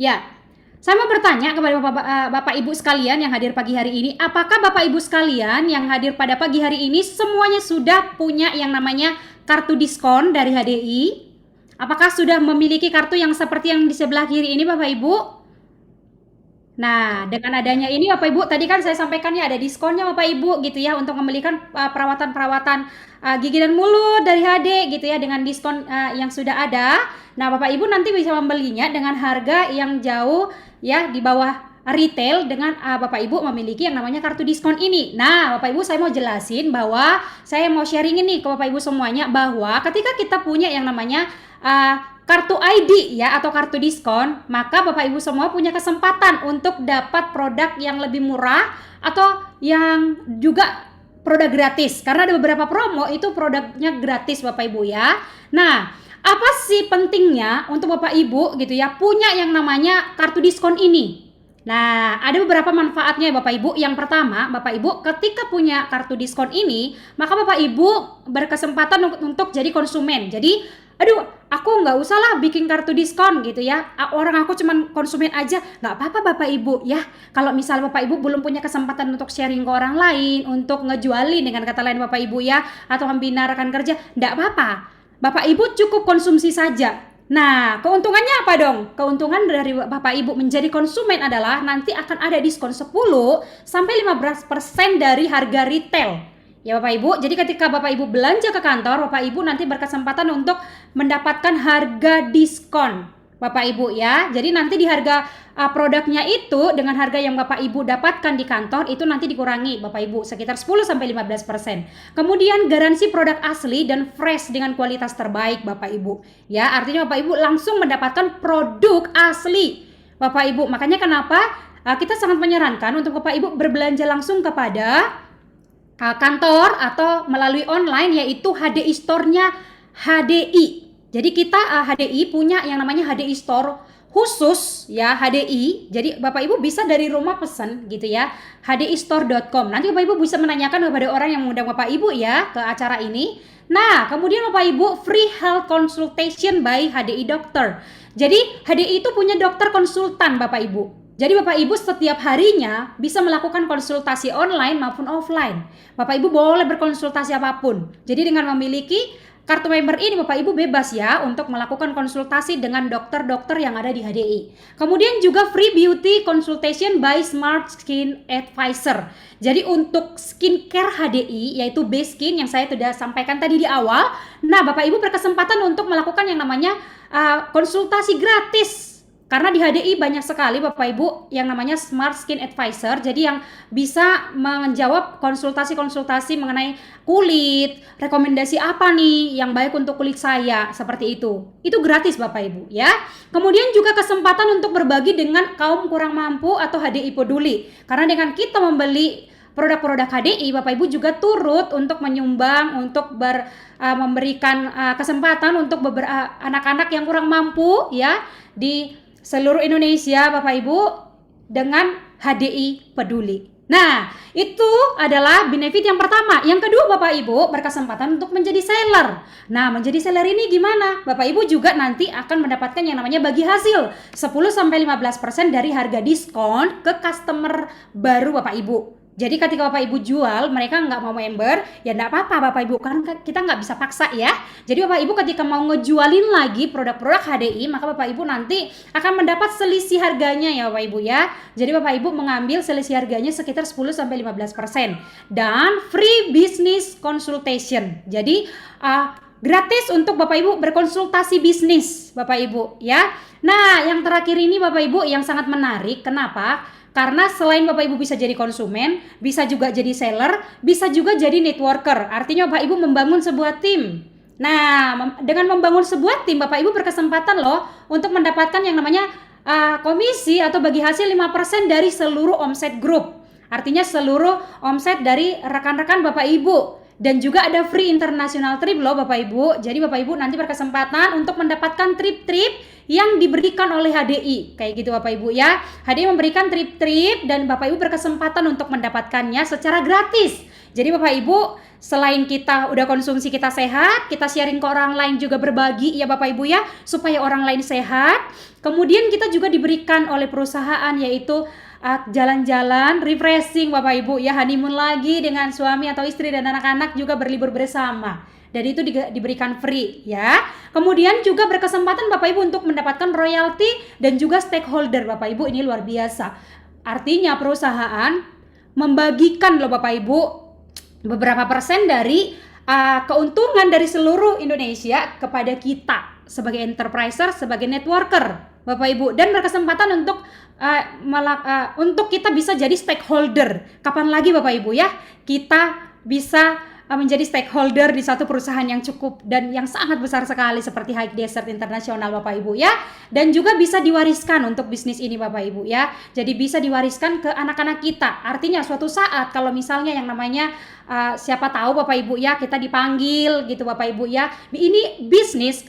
Ya, saya mau bertanya kepada Bapak Ibu sekalian yang hadir pagi hari ini, apakah Bapak Ibu sekalian yang hadir pada pagi hari ini semuanya sudah punya yang namanya kartu diskon dari HDI? Apakah sudah memiliki kartu yang seperti yang di sebelah kiri ini Bapak Ibu? Nah, dengan adanya ini Bapak Ibu, tadi kan saya sampaikan ya ada diskonnya Bapak Ibu gitu ya untuk membelikan perawatan-perawatan gigi dan mulut dari HD gitu ya dengan diskon yang sudah ada. Nah, Bapak Ibu nanti bisa membelinya dengan harga yang jauh ya di bawah retail dengan Bapak Ibu memiliki yang namanya kartu diskon ini. Nah, Bapak Ibu saya mau jelasin bahwa saya mau sharing ini ke Bapak Ibu semuanya bahwa ketika kita punya yang namanya kartu ID ya atau kartu diskon, maka Bapak Ibu semua punya kesempatan untuk dapat produk yang lebih murah atau yang juga produk gratis. Karena ada beberapa promo itu produknya gratis Bapak Ibu ya. Nah, apa sih pentingnya untuk Bapak Ibu gitu ya punya yang namanya kartu diskon ini? Nah, ada beberapa manfaatnya ya Bapak Ibu. Yang pertama, Bapak Ibu ketika punya kartu diskon ini, maka Bapak Ibu berkesempatan untuk jadi konsumen. Jadi, aduh, aku nggak usah lah bikin kartu diskon gitu ya. Orang aku cuman konsumen aja. Nggak apa-apa Bapak Ibu ya. Kalau misal Bapak Ibu belum punya kesempatan untuk sharing ke orang lain, untuk ngejualin dengan kata lain Bapak Ibu ya, atau membina rekan kerja, nggak apa-apa. Bapak Ibu cukup konsumsi saja. Nah, keuntungannya apa dong? Keuntungan dari Bapak Ibu menjadi konsumen adalah nanti akan ada diskon 10 sampai 15% dari harga retail. Ya Bapak Ibu, jadi ketika Bapak Ibu belanja ke kantor, Bapak Ibu nanti berkesempatan untuk mendapatkan harga diskon. Bapak Ibu ya. Jadi nanti di harga produknya itu dengan harga yang Bapak Ibu dapatkan di kantor itu nanti dikurangi Bapak Ibu sekitar 10 sampai 15%. Kemudian garansi produk asli dan fresh dengan kualitas terbaik Bapak Ibu. Ya, artinya Bapak Ibu langsung mendapatkan produk asli. Bapak Ibu, makanya kenapa kita sangat menyarankan untuk Bapak Ibu berbelanja langsung kepada kantor atau melalui online yaitu HDI Store-nya HDI. Jadi kita HDI punya yang namanya HDI Store khusus ya HDI. Jadi Bapak Ibu bisa dari rumah pesan gitu ya. hdistore.com. Nanti Bapak Ibu bisa menanyakan kepada orang yang mengundang Bapak Ibu ya ke acara ini. Nah, kemudian Bapak Ibu free health consultation by HDI Doctor. Jadi HDI itu punya dokter konsultan Bapak Ibu. Jadi Bapak Ibu setiap harinya bisa melakukan konsultasi online maupun offline. Bapak Ibu boleh berkonsultasi apapun. Jadi dengan memiliki kartu member ini Bapak Ibu bebas ya untuk melakukan konsultasi dengan dokter-dokter yang ada di HDI. Kemudian juga free beauty consultation by Smart Skin Advisor. Jadi untuk skincare HDI yaitu base skin yang saya sudah sampaikan tadi di awal. Nah Bapak Ibu berkesempatan untuk melakukan yang namanya konsultasi gratis. Karena di HDI banyak sekali Bapak Ibu yang namanya Smart Skin Advisor. Jadi yang bisa menjawab konsultasi-konsultasi mengenai kulit, rekomendasi apa nih yang baik untuk kulit saya, seperti itu. Itu gratis Bapak Ibu ya. Kemudian juga kesempatan untuk berbagi dengan kaum kurang mampu atau HDI peduli. Karena dengan kita membeli produk-produk HDI, Bapak Ibu juga turut untuk menyumbang, untuk memberikan kesempatan untuk beberapa anak-anak yang kurang mampu ya di seluruh Indonesia Bapak Ibu dengan HDI peduli. Nah, itu adalah benefit yang pertama. Yang kedua Bapak Ibu berkesempatan untuk menjadi seller. Nah, menjadi seller ini gimana? Bapak Ibu juga nanti akan mendapatkan yang namanya bagi hasil 10-15% dari harga diskon ke customer baru Bapak Ibu. Jadi ketika Bapak Ibu jual, mereka nggak mau member, ya nggak apa-apa Bapak Ibu, karena kita nggak bisa paksa ya. Jadi Bapak Ibu ketika mau ngejualin lagi produk-produk HDI, maka Bapak Ibu nanti akan mendapat selisih harganya ya Bapak Ibu ya. Jadi Bapak Ibu mengambil selisih harganya sekitar 10-15%. Dan free business consultation. Jadi gratis untuk Bapak Ibu berkonsultasi bisnis Bapak Ibu ya. Nah yang terakhir ini Bapak Ibu yang sangat menarik, kenapa? Karena selain Bapak Ibu bisa jadi konsumen, bisa juga jadi seller, bisa juga jadi networker. Artinya Bapak Ibu membangun sebuah tim. Nah, dengan membangun sebuah tim, Bapak Ibu berkesempatan loh untuk mendapatkan yang namanya komisi atau bagi hasil 5% dari seluruh omset grup. Artinya seluruh omset dari rekan-rekan Bapak Ibu. Dan juga ada free international trip loh Bapak Ibu. Jadi Bapak Ibu nanti berkesempatan untuk mendapatkan trip-trip yang diberikan oleh HDI. Kayak gitu Bapak Ibu ya. HDI memberikan trip-trip dan Bapak Ibu berkesempatan untuk mendapatkannya secara gratis. Jadi Bapak Ibu selain kita udah konsumsi kita sehat, kita sharing ke orang lain juga berbagi ya Bapak Ibu ya. Supaya orang lain sehat. Kemudian kita juga diberikan oleh perusahaan yaitu jalan-jalan, refreshing Bapak Ibu ya, honeymoon lagi dengan suami atau istri dan anak-anak juga berlibur bersama. Dan itu diberikan free ya. Kemudian juga berkesempatan Bapak Ibu untuk mendapatkan royalti dan juga stakeholder Bapak Ibu, ini luar biasa. Artinya perusahaan membagikan loh Bapak Ibu beberapa persen dari keuntungan dari seluruh Indonesia kepada kita sebagai enterpriser, sebagai networker. Bapak Ibu, dan berkesempatan untuk kita bisa jadi stakeholder. Kapan lagi Bapak Ibu ya kita bisa menjadi stakeholder di satu perusahaan yang cukup dan yang sangat besar sekali seperti High Desert International Bapak Ibu ya, dan juga bisa diwariskan untuk bisnis ini Bapak Ibu ya. Jadi bisa diwariskan ke anak-anak kita. Artinya suatu saat kalau misalnya yang namanya siapa tahu Bapak Ibu ya kita dipanggil gitu Bapak Ibu ya, ini bisnis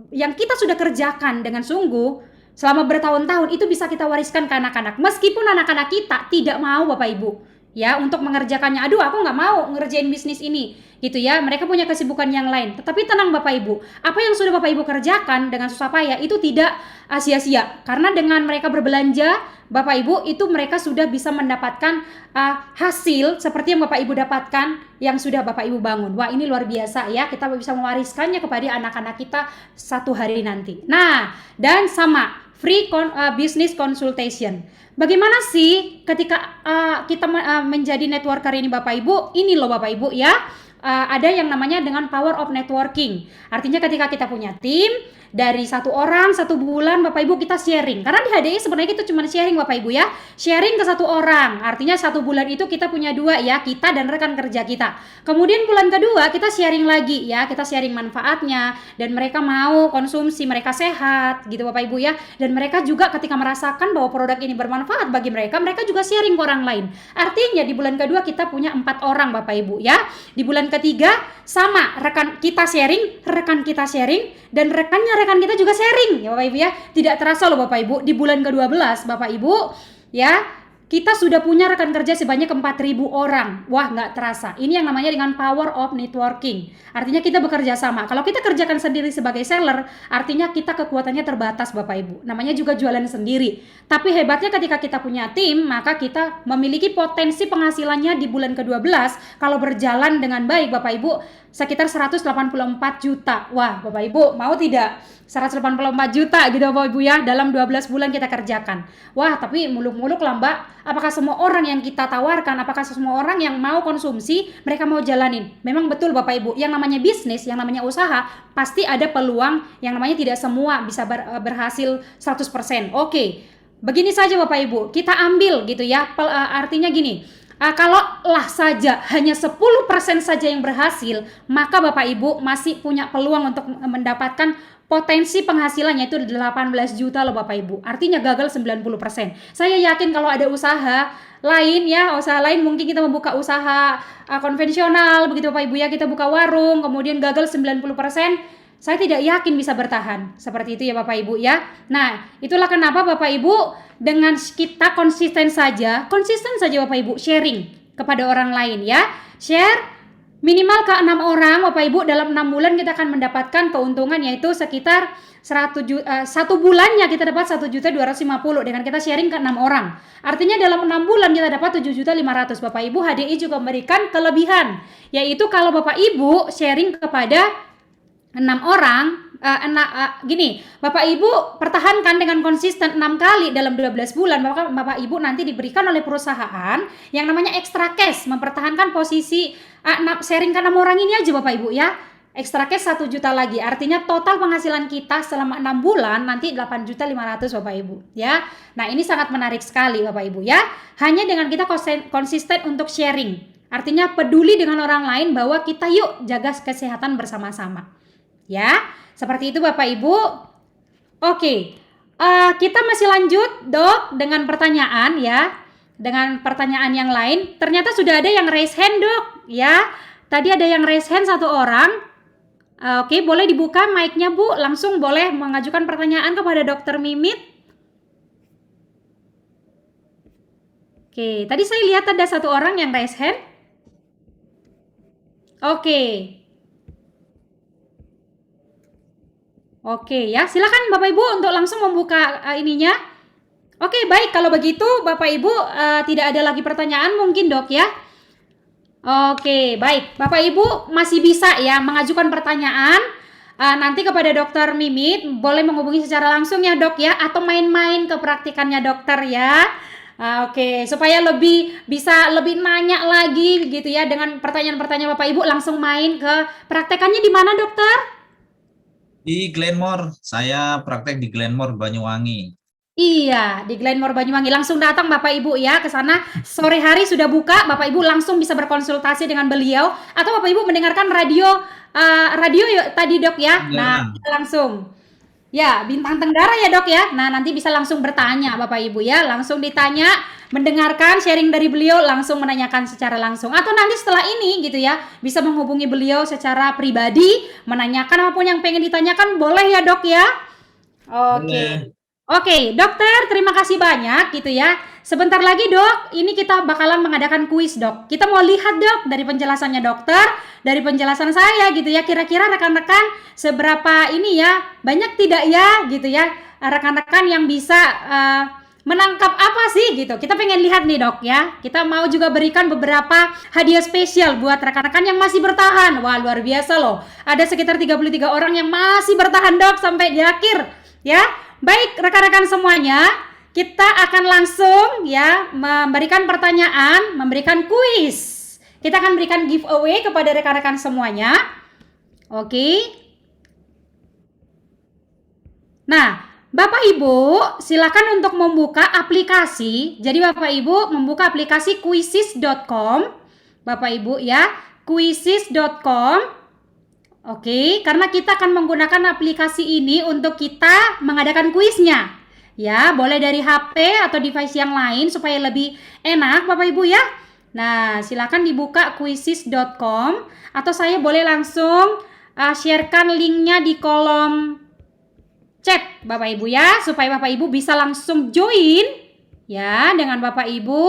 yang kita sudah kerjakan dengan sungguh selama bertahun-tahun itu bisa kita wariskan ke anak-anak, meskipun anak-anak kita tidak mau Bapak Ibu ya untuk mengerjakannya. Aduh, aku nggak mau ngerjain bisnis ini gitu ya, mereka punya kesibukan yang lain. Tetapi tenang Bapak Ibu, apa yang sudah Bapak Ibu kerjakan dengan susah payah itu tidak sia-sia, karena dengan mereka berbelanja Bapak Ibu itu mereka sudah bisa mendapatkan hasil seperti yang Bapak Ibu dapatkan yang sudah Bapak Ibu bangun. Wah, ini luar biasa ya, kita bisa mewariskannya kepada anak-anak kita satu hari nanti. Nah, dan sama free business consultation. Bagaimana sih ketika kita menjadi networker ini Bapak Ibu? Ini loh Bapak Ibu ya, ada yang namanya dengan power of networking. Artinya ketika kita punya tim, dari 1 orang 1 bulan Bapak Ibu kita sharing. Karena di HDI sebenarnya kita cuma sharing Bapak Ibu ya. Sharing ke 1 orang. Artinya 1 bulan itu kita punya 2 ya, kita dan rekan kerja kita. Kemudian bulan kedua kita sharing lagi ya, kita sharing manfaatnya dan mereka mau konsumsi, mereka sehat gitu Bapak Ibu ya. Dan mereka juga ketika merasakan bahwa produk ini bermanfaat bagi mereka, mereka juga sharing ke orang lain. Artinya di bulan kedua kita punya 4 orang Bapak Ibu ya. Di bulan ketiga sama, rekan kita sharing, dan rekan kita juga sharing ya Bapak Ibu ya. Tidak terasa loh Bapak Ibu, di bulan ke-12 Bapak Ibu ya kita sudah punya rekan kerja sebanyak 4.000 orang. Wah, nggak terasa. Ini yang namanya dengan power of networking. Artinya kita bekerja sama. Kalau kita kerjakan sendiri sebagai seller, artinya kita kekuatannya terbatas Bapak Ibu. Namanya juga jualan sendiri. Tapi hebatnya ketika kita punya tim, maka kita memiliki potensi penghasilannya di bulan ke-12 kalau berjalan dengan baik Bapak Ibu sekitar 184 juta. Wah, Bapak Ibu mau tidak? 184 juta gitu Bapak Ibu ya, dalam 12 bulan kita kerjakan. Wah, tapi muluk-muluk lah Mbak. Apakah semua orang yang kita tawarkan, apakah semua orang yang mau konsumsi, mereka mau jalanin? Memang betul Bapak Ibu, yang namanya bisnis, yang namanya usaha, pasti ada peluang yang namanya tidak semua bisa berhasil 100%. Oke, begini saja Bapak Ibu, kita ambil gitu ya, artinya gini, kalau lah saja hanya 10% saja yang berhasil, maka Bapak Ibu masih punya peluang untuk mendapatkan potensi penghasilannya itu 18 juta loh Bapak Ibu. Artinya gagal 90%. Saya yakin kalau ada usaha lain ya, usaha lain mungkin kita membuka usaha konvensional begitu Bapak Ibu ya, kita buka warung kemudian gagal 90%, saya tidak yakin bisa bertahan. Seperti itu ya Bapak Ibu ya. Nah, itulah kenapa Bapak Ibu dengan kita konsisten saja Bapak Ibu sharing kepada orang lain ya. Share minimal ke 6 orang Bapak Ibu, dalam 6 bulan kita akan mendapatkan keuntungan yaitu sekitar 1 bulannya kita dapat 1.250.000 dengan kita sharing ke 6 orang. Artinya dalam 6 bulan kita dapat 7.500.000 Bapak Ibu. HDI juga memberikan kelebihan, yaitu kalau Bapak Ibu sharing kepada 6 orang, gini, Bapak Ibu pertahankan dengan konsisten 6 kali dalam 12 bulan, maka Bapak Ibu nanti diberikan oleh perusahaan yang namanya extra cash, mempertahankan posisi sharing ke 6 orang ini aja Bapak Ibu ya. Extra cash 1 juta lagi, artinya total penghasilan kita selama 6 bulan nanti 8.500.000 Bapak Ibu ya. Nah, ini sangat menarik sekali Bapak Ibu ya. Hanya dengan kita konsisten untuk sharing, artinya peduli dengan orang lain bahwa kita yuk jaga kesehatan bersama-sama. Ya, seperti itu Bapak Ibu. Oke, kita masih lanjut Dok dengan pertanyaan ya. Dengan pertanyaan yang lain. Ternyata sudah ada yang raise hand Dok ya. Tadi ada yang raise hand 1 orang. Oke, boleh dibuka mic-nya Bu. Langsung boleh mengajukan pertanyaan kepada Dokter Mimit. Oke, tadi saya lihat ada 1 orang yang raise hand. Oke ya, silakan Bapak Ibu untuk langsung membuka ininya. Oke, baik, kalau begitu Bapak Ibu tidak ada lagi pertanyaan mungkin Dok ya. Oke, baik, Bapak Ibu masih bisa ya mengajukan pertanyaan nanti kepada Dokter Mimit. Boleh menghubungi secara langsung ya Dok ya, atau main-main ke praktikannya dokter ya. Oke, supaya bisa lebih nanya lagi gitu ya dengan pertanyaan-pertanyaan Bapak Ibu, langsung main ke praktekannya di mana dokter? Di Glenmore, saya praktek di Glenmore Banyuwangi. Iya, di Glenmore Banyuwangi. Langsung datang Bapak Ibu ya ke sana. Sore hari sudah buka, Bapak Ibu langsung bisa berkonsultasi dengan beliau atau Bapak Ibu mendengarkan radio tadi Dok ya. Nah, Ya, bisa langsung. Ya, Bintang Tenggara ya Dok ya. Nah, nanti bisa langsung bertanya Bapak Ibu ya, langsung ditanya, mendengarkan sharing dari beliau, langsung menanyakan secara langsung. Atau nanti setelah ini gitu ya, bisa menghubungi beliau secara pribadi, menanyakan apapun yang pengen ditanyakan, boleh ya Dok ya? Oke. boleh. Oke, dokter, terima kasih banyak gitu ya. Sebentar lagi, Dok, ini kita bakalan mengadakan kuis, Dok. Kita mau lihat, Dok, dari penjelasannya dokter, dari penjelasan saya gitu ya. Kira-kira rekan-rekan seberapa ini ya, banyak tidak ya gitu ya, rekan-rekan yang bisa menangkap apa sih gitu. Kita pengen lihat nih, Dok ya. Kita mau juga berikan beberapa hadiah spesial buat rekan-rekan yang masih bertahan. Wah, luar biasa loh. Ada sekitar 33 orang yang masih bertahan, Dok, sampai di akhir. Ya, baik rekan-rekan semuanya, kita akan langsung ya memberikan pertanyaan, memberikan kuis. Kita akan berikan giveaway kepada rekan-rekan semuanya. Oke. Nah, Bapak Ibu, silakan untuk membuka aplikasi. Jadi Bapak Ibu membuka aplikasi quizzes.com. Bapak Ibu ya, quizzes.com. Oke, karena kita akan menggunakan aplikasi ini untuk kita mengadakan kuisnya. Ya, boleh dari HP atau device yang lain supaya lebih enak Bapak Ibu ya. Nah, silakan dibuka quizzes.com atau saya boleh langsung sharekan linknya di kolom chat Bapak Ibu ya, supaya Bapak Ibu bisa langsung join ya dengan Bapak Ibu.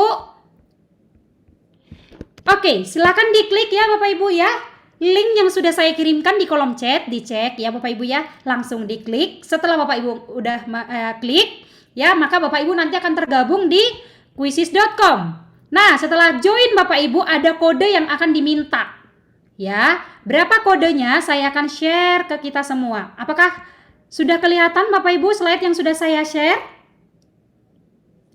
Oke, silakan diklik ya Bapak Ibu ya. Link yang sudah saya kirimkan di kolom chat, dicek ya Bapak Ibu ya. Langsung diklik. Setelah Bapak Ibu udah klik, ya maka Bapak Ibu nanti akan tergabung di quizzes.com. Nah, setelah join Bapak Ibu ada kode yang akan diminta. Ya, berapa kodenya saya akan share ke kita semua. Apakah sudah kelihatan Bapak Ibu slide yang sudah saya share?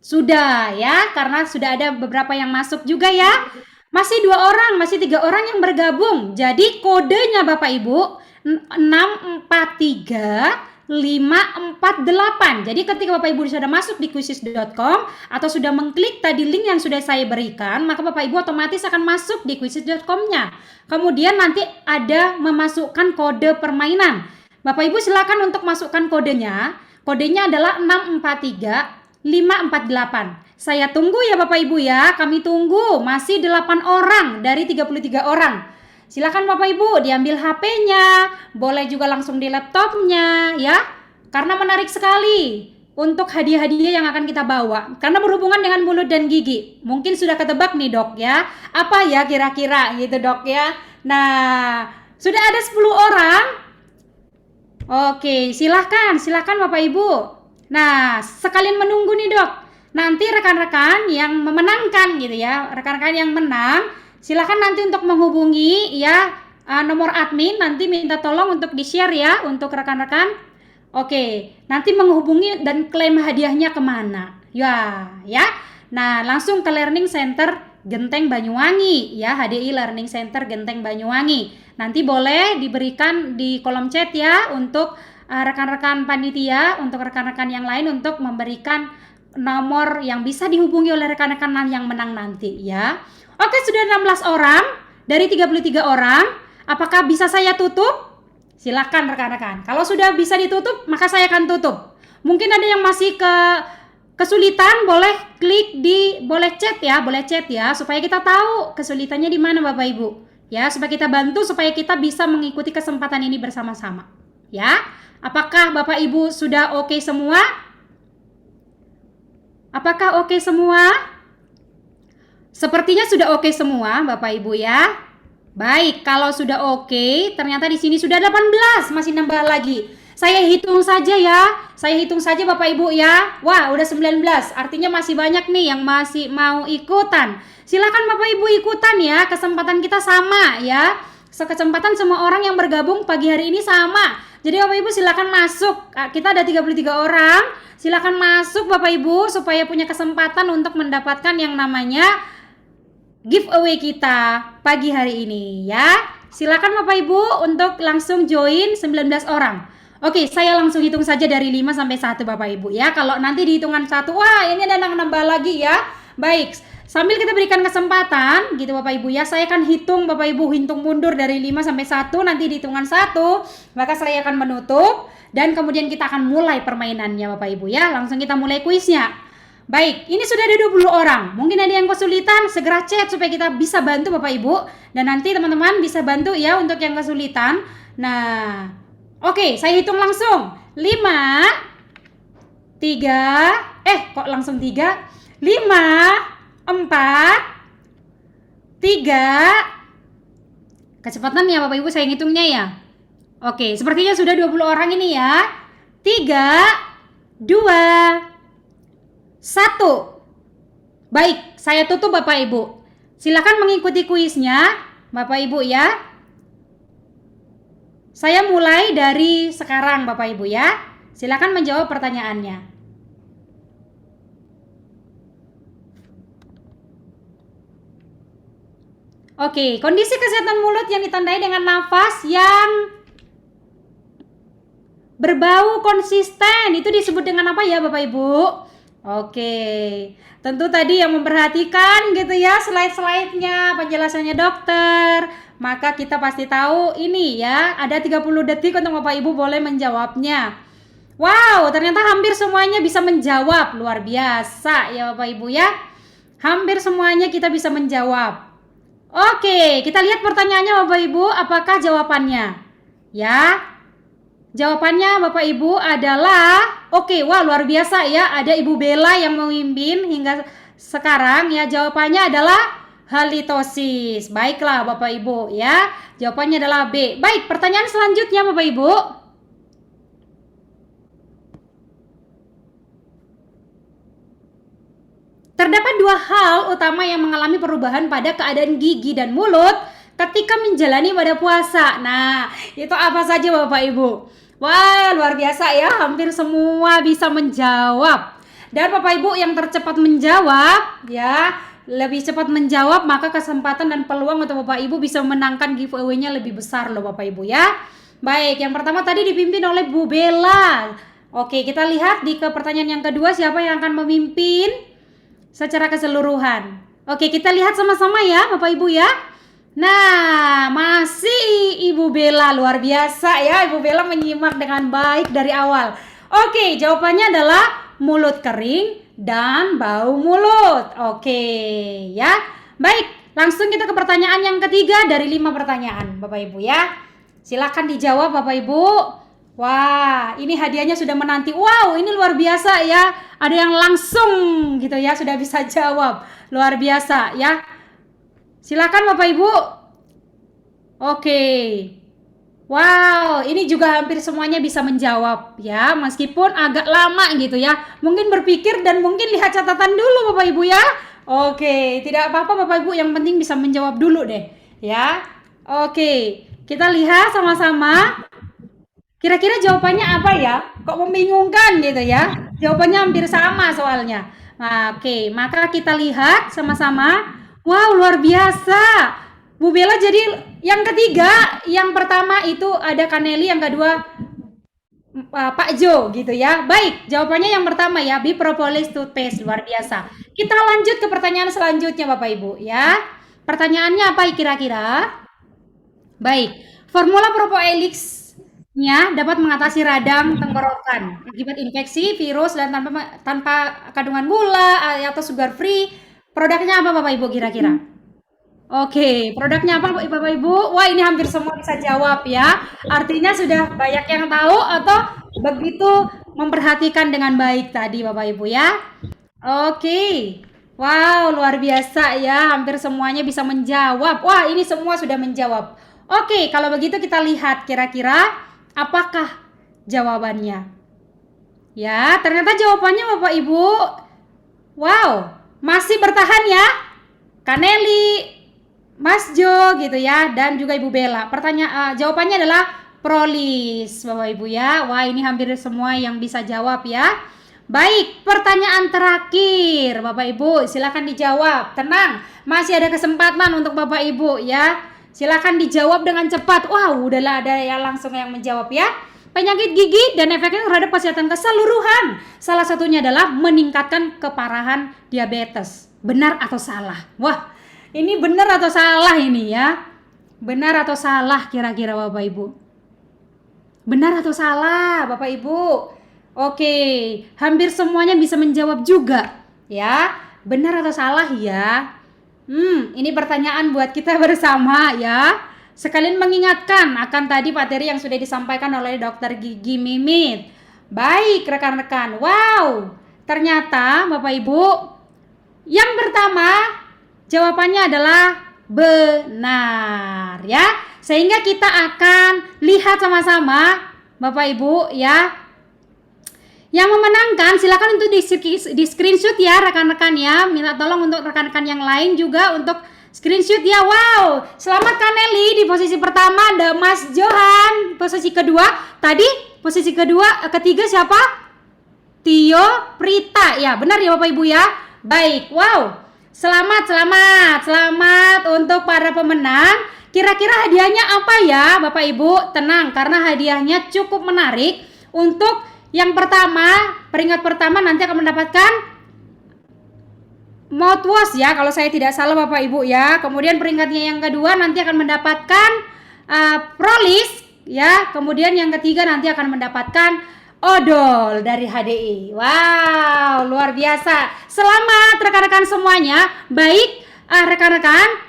Sudah ya, karena sudah ada beberapa yang masuk juga ya. Masih 2 orang, masih 3 orang yang bergabung. Jadi kodenya Bapak Ibu 643 548. Jadi ketika Bapak Ibu sudah masuk di quizzes.com atau sudah mengklik tadi link yang sudah saya berikan, maka Bapak Ibu otomatis akan masuk di quizzes.com-nya. Kemudian nanti ada memasukkan kode permainan. Bapak Ibu silakan untuk masukkan kodenya. Kodenya adalah 643 548. Saya tunggu ya Bapak Ibu ya. Kami tunggu. Masih 8 orang dari 33 orang. Silakan Bapak Ibu diambil HP-nya, boleh juga langsung di laptopnya ya. Karena menarik sekali untuk hadiah-hadiah yang akan kita bawa. Karena berhubungan dengan mulut dan gigi. Mungkin sudah ketebak nih Dok ya. Apa ya kira-kira gitu Dok ya. Nah, sudah ada 10 orang. Oke, silakan Bapak Ibu. Nah, sekalian menunggu nih Dok. Nanti rekan-rekan yang memenangkan gitu ya, rekan-rekan yang menang, silakan nanti untuk menghubungi ya nomor admin, nanti minta tolong untuk di-share ya untuk rekan-rekan. Oke, nanti menghubungi dan klaim hadiahnya kemana? Ya. Nah, langsung ke Learning Center Genteng Banyuwangi ya, HDI Learning Center Genteng Banyuwangi. Nanti boleh diberikan di kolom chat ya untuk rekan-rekan panitia, untuk rekan-rekan yang lain untuk memberikan nomor yang bisa dihubungi oleh rekan-rekan yang menang nanti ya. Oke, sudah 16 orang dari 33 orang. Apakah bisa saya tutup? Silakan rekan-rekan. Kalau sudah bisa ditutup, maka saya akan tutup. Mungkin ada yang masih kesulitan, boleh chat ya, supaya kita tahu kesulitannya di mana Bapak Ibu. Ya, supaya kita bantu supaya kita bisa mengikuti kesempatan ini bersama-sama. Ya. Apakah Bapak Ibu sudah oke semua? Apakah oke semua? Sepertinya sudah oke semua Bapak Ibu ya. Baik, kalau sudah oke, ternyata di sini sudah 18, masih nambah lagi. Saya hitung saja ya. Saya hitung saja Bapak Ibu ya. Wah, udah 19. Artinya masih banyak nih yang masih mau ikutan. Silakan Bapak Ibu ikutan ya. Kesempatan kita sama ya. Kesempatan semua orang yang bergabung pagi hari ini sama. Jadi Bapak Ibu silakan masuk. Kita ada 33 orang. Silakan masuk Bapak Ibu supaya punya kesempatan untuk mendapatkan yang namanya giveaway kita pagi hari ini ya. Silakan Bapak Ibu untuk langsung join 19 orang. Oke, saya langsung hitung saja dari 5 sampai 1 Bapak Ibu ya. Kalau nanti di hitungan 1, wah ini ada yang nambah lagi ya. Baik, sambil kita berikan kesempatan gitu Bapak Ibu ya. Saya akan hitung Bapak Ibu, hitung mundur dari 5 sampai 1. Nanti di hitungan 1, maka saya akan menutup. Dan kemudian kita akan mulai permainannya Bapak Ibu ya. Langsung kita mulai kuisnya. Baik, ini sudah ada 20 orang. Mungkin ada yang kesulitan, segera chat supaya kita bisa bantu Bapak Ibu. Dan nanti teman-teman bisa bantu ya untuk yang kesulitan. Nah, oke, saya hitung langsung. 5, 3, kok langsung 3? 5, 4, 3. Kecepatan ya Bapak Ibu saya ngitungnya ya. Oke, sepertinya sudah 20 orang ini ya. 3, 2, 1. Baik, saya tutup Bapak Ibu. Silakan mengikuti kuisnya Bapak Ibu ya. Saya mulai dari sekarang Bapak Ibu ya. Silakan menjawab pertanyaannya. Oke, kondisi kesehatan mulut yang ditandai dengan nafas yang berbau konsisten itu disebut dengan apa ya Bapak Ibu? Oke, tentu tadi yang memperhatikan gitu ya slide-slide-nya, penjelasannya dokter. Maka kita pasti tahu ini ya, ada 30 detik untuk Bapak Ibu boleh menjawabnya. Wow, ternyata hampir semuanya bisa menjawab. Luar biasa ya Bapak Ibu ya. Hampir semuanya kita bisa menjawab. Oke, kita lihat pertanyaannya Bapak Ibu, apakah jawabannya? Ya, jawabannya Bapak Ibu adalah oke, wah luar biasa ya, ada Ibu Bella yang memimpin hingga sekarang ya. Jawabannya adalah halitosis. Baiklah Bapak Ibu ya, jawabannya adalah B. Baik, pertanyaan selanjutnya Bapak Ibu. Terdapat 2 hal utama yang mengalami perubahan pada keadaan gigi dan mulut ketika menjalani ibadah puasa. Nah, itu apa saja Bapak Ibu? Wah, luar biasa ya, hampir semua bisa menjawab. Dan Bapak Ibu yang tercepat menjawab ya, lebih cepat menjawab, maka kesempatan dan peluang untuk Bapak Ibu bisa menangkan giveaway-nya lebih besar loh Bapak Ibu ya. Baik, yang pertama tadi dipimpin oleh Bu Bella. Oke, kita lihat di pertanyaan yang kedua siapa yang akan memimpin secara keseluruhan. Oke, kita lihat sama-sama ya Bapak Ibu ya. Nah, masih Ibu Bella, luar biasa ya. Ibu Bella menyimak dengan baik dari awal. Oke, jawabannya adalah mulut kering dan bau mulut. Oke, ya. Baik, langsung kita ke pertanyaan yang ketiga dari 5 pertanyaan Bapak Ibu ya. Silakan dijawab Bapak Ibu. Wah, ini hadiahnya sudah menanti. Wow, ini luar biasa ya. Ada yang langsung gitu ya, sudah bisa jawab. Luar biasa ya. Silakan Bapak Ibu. Oke. Wow, ini juga hampir semuanya bisa menjawab ya, meskipun agak lama gitu ya. Mungkin berpikir dan mungkin lihat catatan dulu Bapak Ibu ya. Oke, tidak apa-apa Bapak Ibu, yang penting bisa menjawab dulu deh ya. Oke, kita lihat sama-sama. Kira-kira jawabannya apa ya? Kok membingungkan gitu ya? Jawabannya hampir sama soalnya. Nah, oke, maka kita lihat sama-sama. Wow, luar biasa. Bu Bella jadi yang ketiga. Yang pertama itu ada Kaneli, yang kedua Pak Jo gitu ya. Baik, jawabannya yang pertama ya, Bipropolis toothpaste. Luar biasa. Kita lanjut ke pertanyaan selanjutnya Bapak Ibu ya. Pertanyaannya apa kira-kira? Baik, formula Propoelix-nya dapat mengatasi radang tenggorokan akibat infeksi, virus, dan tanpa kandungan gula atau sugar free. Produknya apa Bapak Ibu kira-kira? Oke, produknya apa Bapak Ibu? Wah, ini hampir semua bisa jawab ya. Artinya sudah banyak yang tahu atau begitu memperhatikan dengan baik tadi Bapak Ibu ya. Oke. Wow, luar biasa ya. Hampir semuanya bisa menjawab. Wah, ini semua sudah menjawab. Oke, kalau begitu kita lihat kira-kira apakah jawabannya. Ya, ternyata jawabannya Bapak Ibu. Wow, masih bertahan ya. Kaneli, Mas Jo gitu ya, dan juga Ibu Bella. Jawabannya adalah Prolis Bapak Ibu ya. Wah, ini hampir semua yang bisa jawab ya. Baik, pertanyaan terakhir Bapak Ibu, silakan dijawab. Tenang, masih ada kesempatan untuk Bapak Ibu ya. Silakan dijawab dengan cepat. Wow, udahlah ada yang langsung yang menjawab ya. penyakit gigi dan efeknya terhadap kesehatan keseluruhan. Salah satunya adalah meningkatkan keparahan diabetes. Benar atau salah? Wah, ini benar atau salah ini ya? Benar atau salah kira-kira Bapak Ibu? Benar atau salah Bapak Ibu? Oke, hampir semuanya bisa menjawab juga ya. Benar atau salah ya? Ini pertanyaan buat kita bersama ya. Sekalian mengingatkan akan tadi materi yang sudah disampaikan oleh Dokter Gigi Mimit. Baik rekan-rekan, wow, ternyata Bapak Ibu, yang pertama jawabannya adalah benar ya. Sehingga kita akan lihat sama-sama Bapak Ibu ya. Yang memenangkan silakan untuk di screenshot ya rekan-rekan ya. Minta tolong untuk rekan-rekan yang lain juga untuk screenshot ya. Wow, selamat Kaneli di posisi pertama, ada Mas Johan posisi kedua. Tadi posisi ketiga siapa? Tio Prita ya, benar ya Bapak Ibu ya. Baik, wow, selamat untuk para pemenang. Kira-kira hadiahnya apa ya Bapak Ibu? Tenang, karena hadiahnya cukup menarik. Untuk yang pertama, peringkat pertama nanti akan mendapatkan mouthwash ya, kalau saya tidak salah Bapak Ibu ya. Kemudian peringkatnya yang kedua nanti akan mendapatkan Prolis ya. Kemudian yang ketiga nanti akan mendapatkan odol dari HDI. Wow, luar biasa. Selamat rekan-rekan semuanya. Baik, rekan-rekan,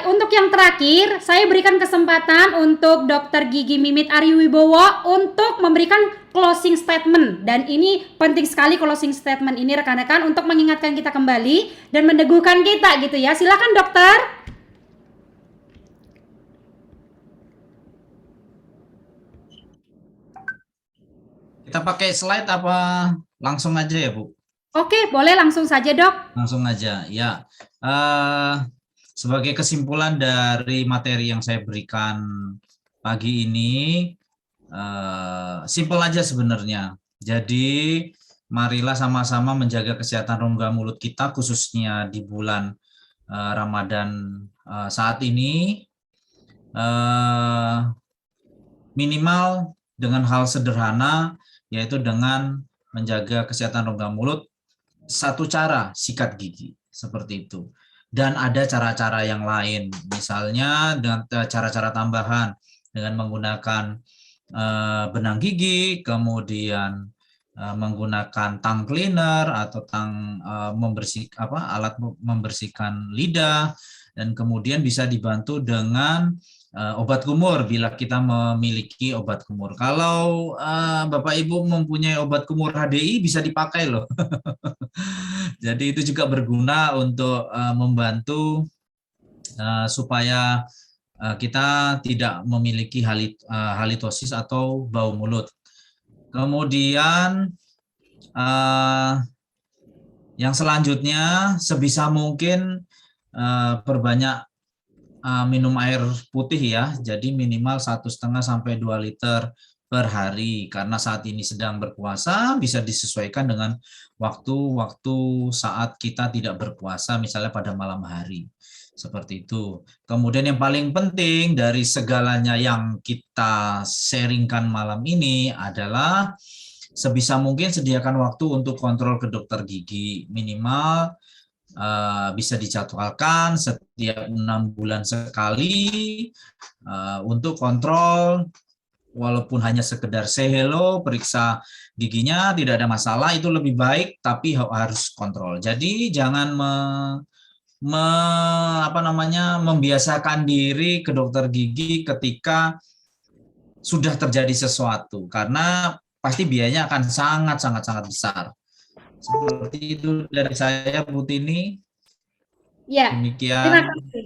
untuk yang terakhir, saya berikan kesempatan untuk Dr. Gigi Mimit Ariwibowo untuk memberikan closing statement. Dan ini penting sekali closing statement ini rekan-rekan untuk mengingatkan kita kembali dan meneguhkan kita gitu ya. Silakan dokter. Kita pakai slide apa langsung aja ya Bu? Oke, boleh langsung saja dok. Langsung aja ya. Sebagai kesimpulan dari materi yang saya berikan pagi ini, simpel aja sebenarnya. Jadi marilah sama-sama menjaga kesehatan rongga mulut kita, khususnya di bulan Ramadan saat ini. Minimal dengan hal sederhana, yaitu dengan menjaga kesehatan rongga mulut. Satu cara, sikat gigi, seperti itu. Dan ada cara-cara yang lain, misalnya dengan cara-cara tambahan dengan menggunakan benang gigi, kemudian menggunakan tongue cleaner atau alat membersihkan lidah, dan kemudian bisa dibantu dengan obat kumur bila kita memiliki obat kumur. Kalau Bapak Ibu mempunyai obat kumur HDI bisa dipakai loh. Jadi itu juga berguna untuk membantu supaya kita tidak memiliki halitosis atau bau mulut. Kemudian yang selanjutnya sebisa mungkin perbanyak minum air putih ya, jadi minimal 1,5 sampai 2 liter per hari, karena saat ini sedang berpuasa, bisa disesuaikan dengan waktu-waktu saat kita tidak berpuasa, misalnya pada malam hari, seperti itu. Kemudian yang paling penting dari segalanya yang kita sharingkan malam ini adalah sebisa mungkin sediakan waktu untuk kontrol ke dokter gigi, minimal bisa dijadwalkan setiap 6 bulan sekali untuk kontrol, walaupun hanya sekedar say hello, periksa giginya, tidak ada masalah, itu lebih baik, tapi harus kontrol. Jadi jangan membiasakan diri ke dokter gigi ketika sudah terjadi sesuatu, karena pasti biayanya akan sangat besar. Seperti itu dari saya, Bu Tini. Ya, demikian. terima kasih.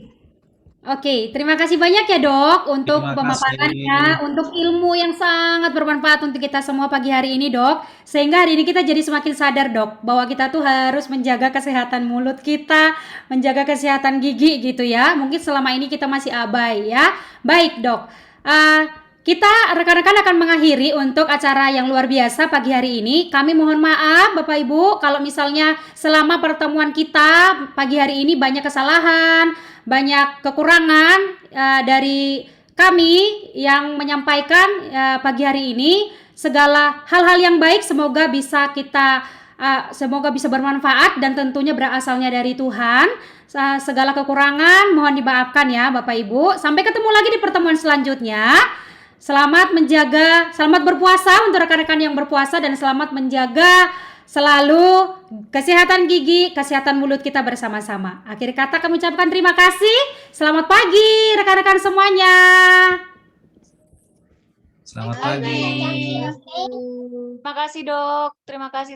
Oke, terima kasih banyak ya dok untuk pemaparannya, untuk ilmu yang sangat bermanfaat untuk kita semua pagi hari ini dok. Sehingga hari ini kita jadi semakin sadar dok, bahwa kita tuh harus menjaga kesehatan mulut kita, menjaga kesehatan gigi gitu ya. Mungkin selama ini kita masih abai ya. Baik dok, kita rekan-rekan akan mengakhiri untuk acara yang luar biasa pagi hari ini. Kami mohon maaf Bapak Ibu kalau misalnya selama pertemuan kita pagi hari ini banyak kesalahan, banyak kekurangan dari kami yang menyampaikan pagi hari ini. Segala hal-hal yang baik semoga bisa semoga bisa bermanfaat dan tentunya berasalnya dari Tuhan. Segala kekurangan mohon dimaafkan ya Bapak Ibu. Sampai ketemu lagi di pertemuan selanjutnya. Selamat berpuasa untuk rekan-rekan yang berpuasa dan selamat menjaga selalu kesehatan gigi, kesehatan mulut kita bersama-sama. Akhir kata kami ucapkan terima kasih. Selamat pagi rekan-rekan semuanya. Selamat pagi. Terima kasih, Dok. Terima kasih.